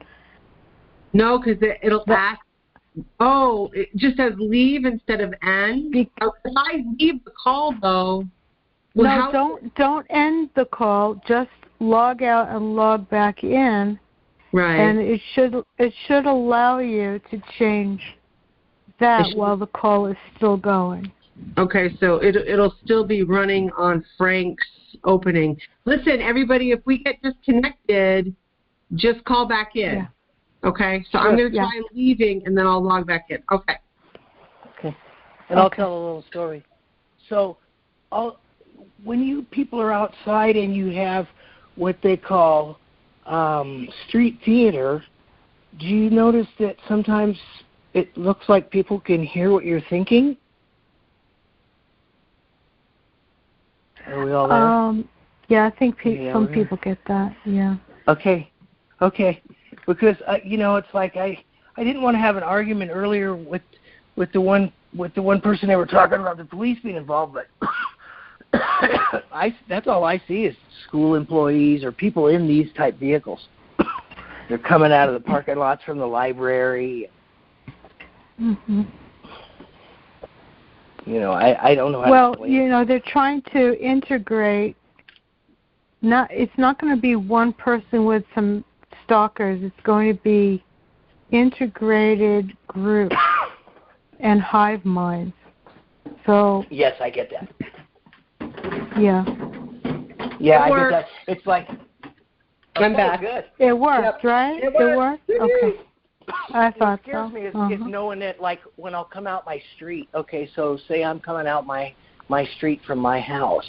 No, because it'll ask. Oh, it just says leave instead of end. If I leave the call, though. Well, no, don't end the call. Just log out and log back in. Right. And it should allow you to change that while the call is still going. Okay, so it'll still be running on Frank's opening. Listen, everybody, if we get disconnected, just call back in. Yeah. Okay, so I'm going to try leaving, and then I'll log back in. Okay. Okay. And I'll tell a little story. So when you people are outside and you have what they call street theater, do you notice that sometimes it looks like people can hear what you're thinking? Are we all there? Yeah, I think some people get that. Yeah. Okay. Because it's like I didn't want to have an argument earlier with the one person they were talking about the police being involved, but that's all I see is school employees or people in these type vehicles. They're coming out of the parking lots from the library. Mm-hmm. I don't know how to explain they're trying to integrate. It's not going to be one person with some stalkers. It's going to be integrated groups and hive minds. So yes, I get that. Yeah. Yeah, I get that. It's like I'm back. Good. It worked, right? It worked. Okay. I thought so. What scares me is knowing that, like, when I'll come out my street. Okay, so say I'm coming out my street from my house,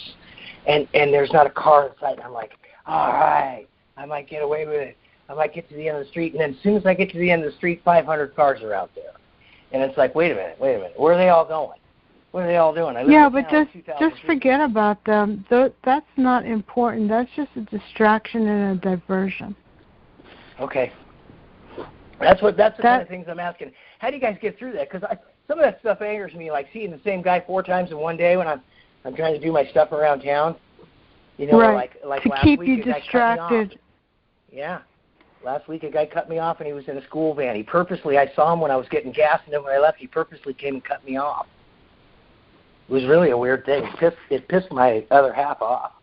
and there's not a car inside. I'm like, all right, I might get away with it. I might get to the end of the street, and then as soon as I get to the end of the street, 500 cars are out there, and it's like, wait a minute, where are they all going? What are they all doing? But just forget about them. That's not important. That's just a distraction and a diversion. Okay. That's the kind of things I'm asking. How do you guys get through that? Because some of that stuff angers me, like seeing the same guy 4 times in one day when I'm trying to do my stuff around town. Right. Like to last keep week, you distracted. Yeah. Last week a guy cut me off, and he was in a school van. I saw him when I was getting gas, and then when I left, he purposely came and cut me off. It was really a weird thing. It pissed my other half off.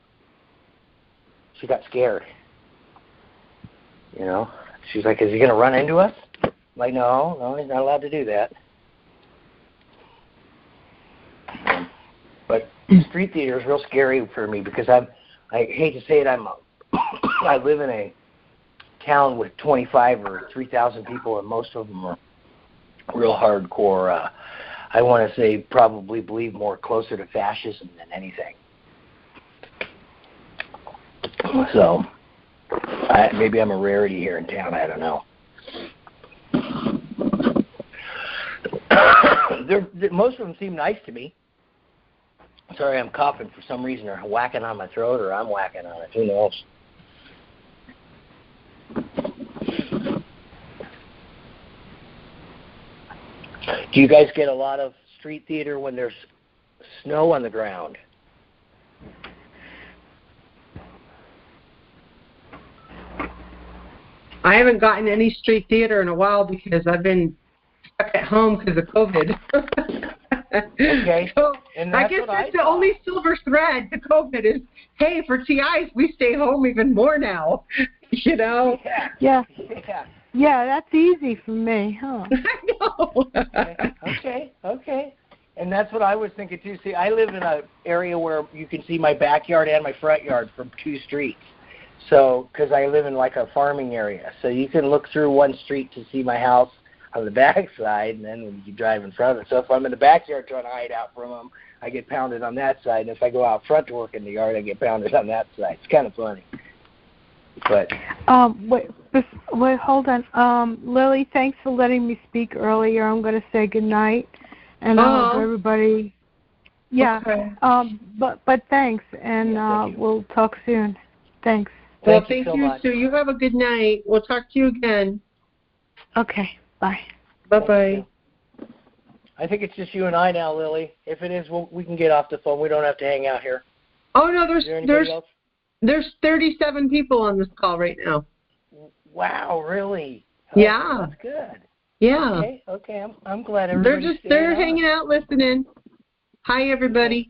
She got scared. You know, she's like, is he going to run into us? I'm like, no, he's not allowed to do that. But street theater is real scary for me because I hate to say it, I live in a town with 25 or 3,000 people, and most of them are real hardcore. I want to say probably believe more closer to fascism than anything. So maybe I'm a rarity here in town. I don't know. Most of them seem nice to me. Sorry, I'm coughing for some reason. They're whacking on my throat, or I'm whacking on it. Who knows? Do you guys get a lot of street theater when there's snow on the ground? I haven't gotten any street theater in a while because I've been stuck at home because of COVID. Okay. So I guess that's the only silver thread to COVID is, hey, for TIs, we stay home even more now. You know? Yeah. Yeah, that's easy for me, huh? I know. Okay. And that's what I was thinking too. See, I live in an area where you can see my backyard and my front yard from 2 streets. So, because I live in like a farming area, so you can look through one street to see my house on the back side, and then when you drive in front of it. So if I'm in the backyard trying to hide out from them, I get pounded on that side. And if I go out front to work in the yard, I get pounded on that side. It's kind of funny. But wait, hold on. Lily, thanks for letting me speak earlier. I'm going to say good night, and I hope everybody. Yeah. Okay. But thanks, and we'll talk soon. Thanks. Well, thank you, Sue. You have a good night. We'll talk to you again. Okay. Bye. Bye-bye. I think it's just you and I now, Lily. If it is, we can get off the phone. We don't have to hang out here. Oh, no, there's 37 people on this call right now. Wow, really? Yeah. That's good. Yeah. Okay. I'm glad everybody's they're hanging out listening. Hi, everybody.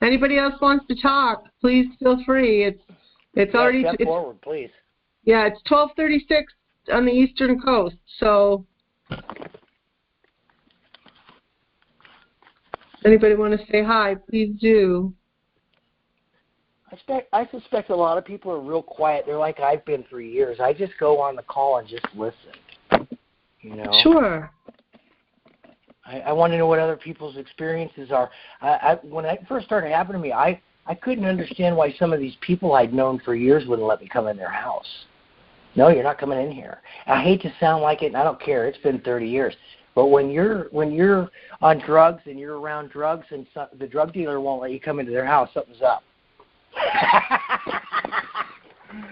Anybody else wants to talk, please feel free. It's already step forward, please. Yeah, it's 12:36 on the Eastern Coast, so anybody want to say hi, please do. I suspect a lot of people are real quiet. They're like I've been for years. I just go on the call and just listen. You know? Sure. I want to know what other people's experiences are. When it first started happening to me, I couldn't understand why some of these people I'd known for years wouldn't let me come in their house. No, you're not coming in here. I hate to sound like it, and I don't care. It's been 30 years. But when you're on drugs and you're around drugs and the drug dealer won't let you come into their house, something's up.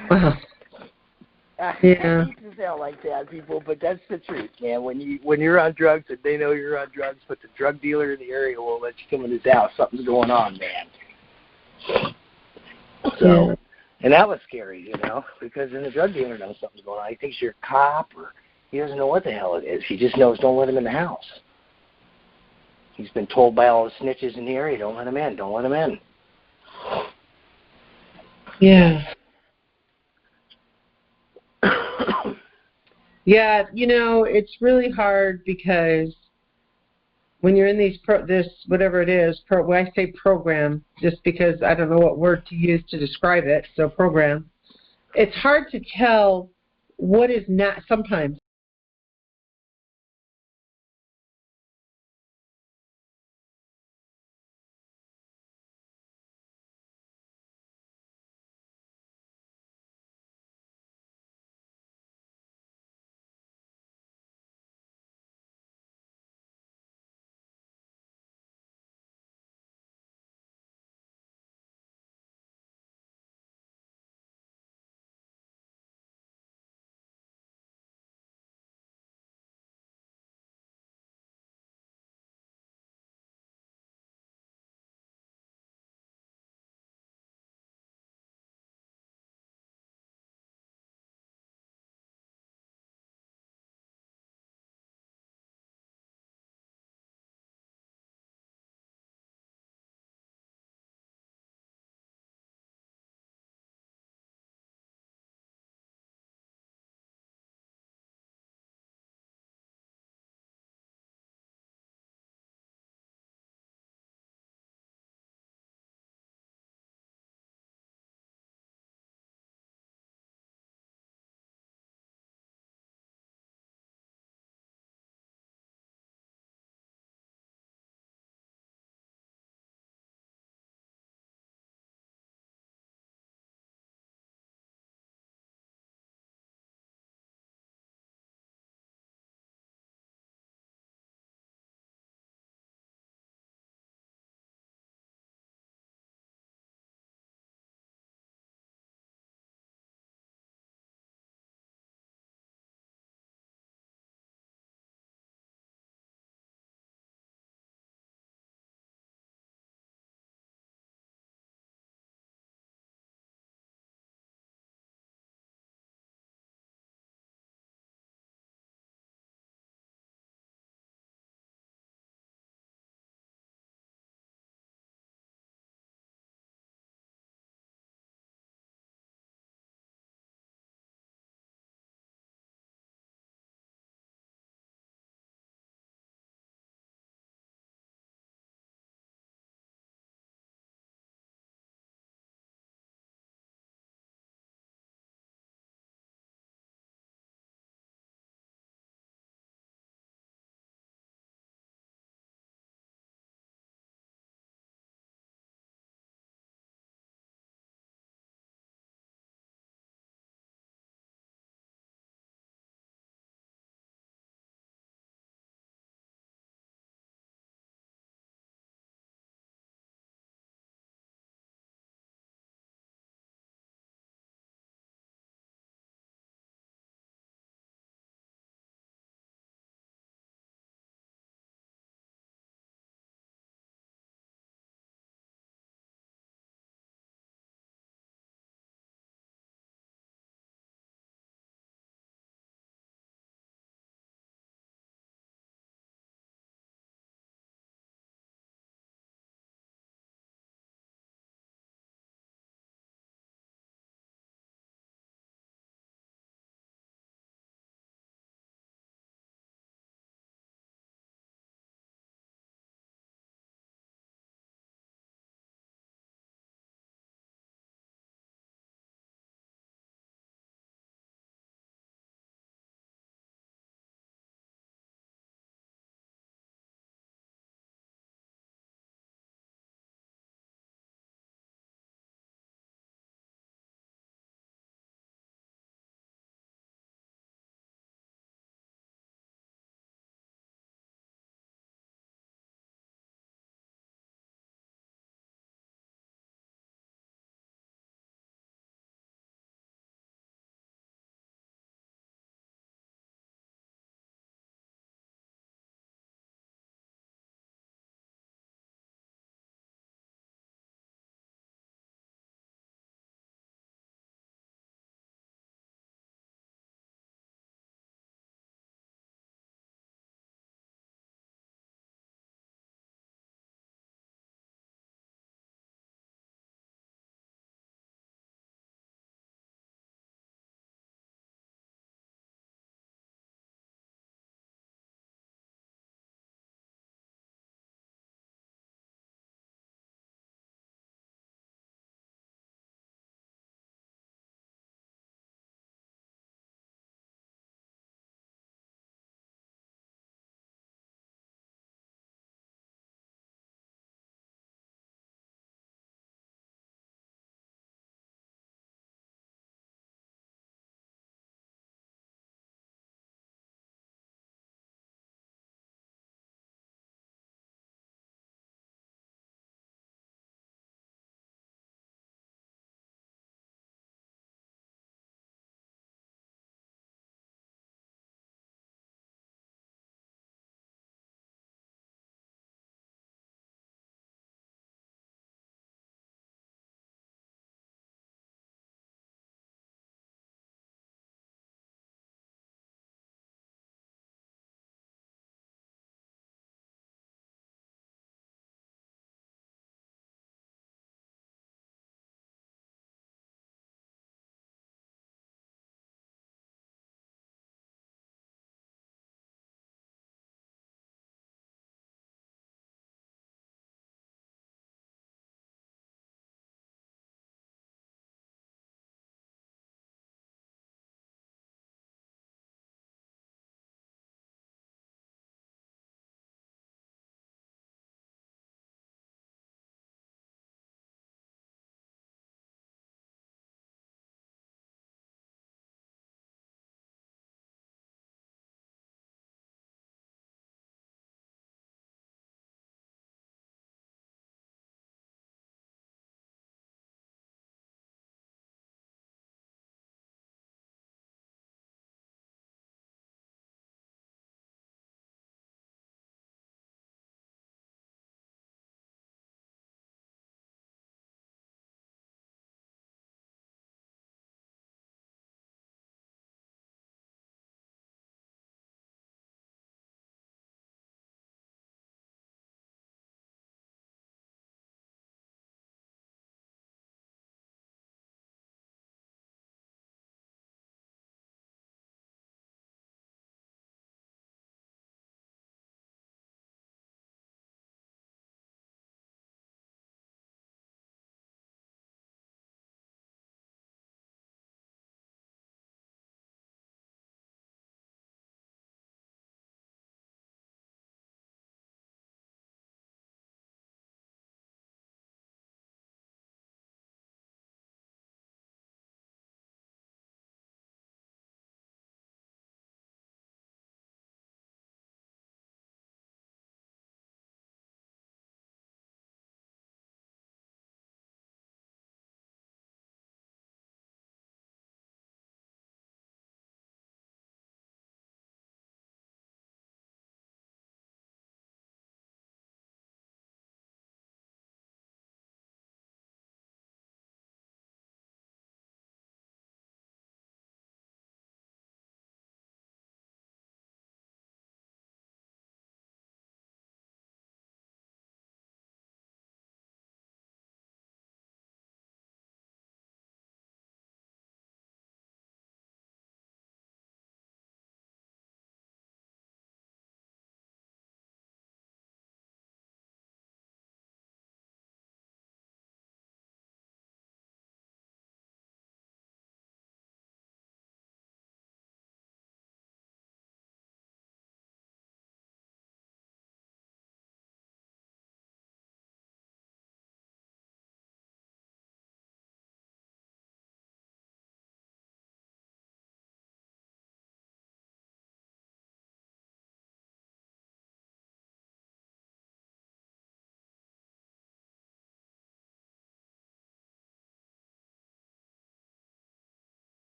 Yeah. I hate to sound like that, people, but that's the truth, man. When you're on drugs and they know you're on drugs, but the drug dealer in the area won't let you come in his house, something's going on, man. So, and that was scary, you know, because then the drug dealer knows something's going on. He thinks you're a cop, or he doesn't know what the hell it is. He just knows don't let him in the house. He's been told by all the snitches in the area, don't let him in, don't let him in. Yeah. Yeah, you know, it's really hard because when you're in this whatever it is, when I say program, just because I don't know what word to use to describe it, so program, it's hard to tell what is not sometimes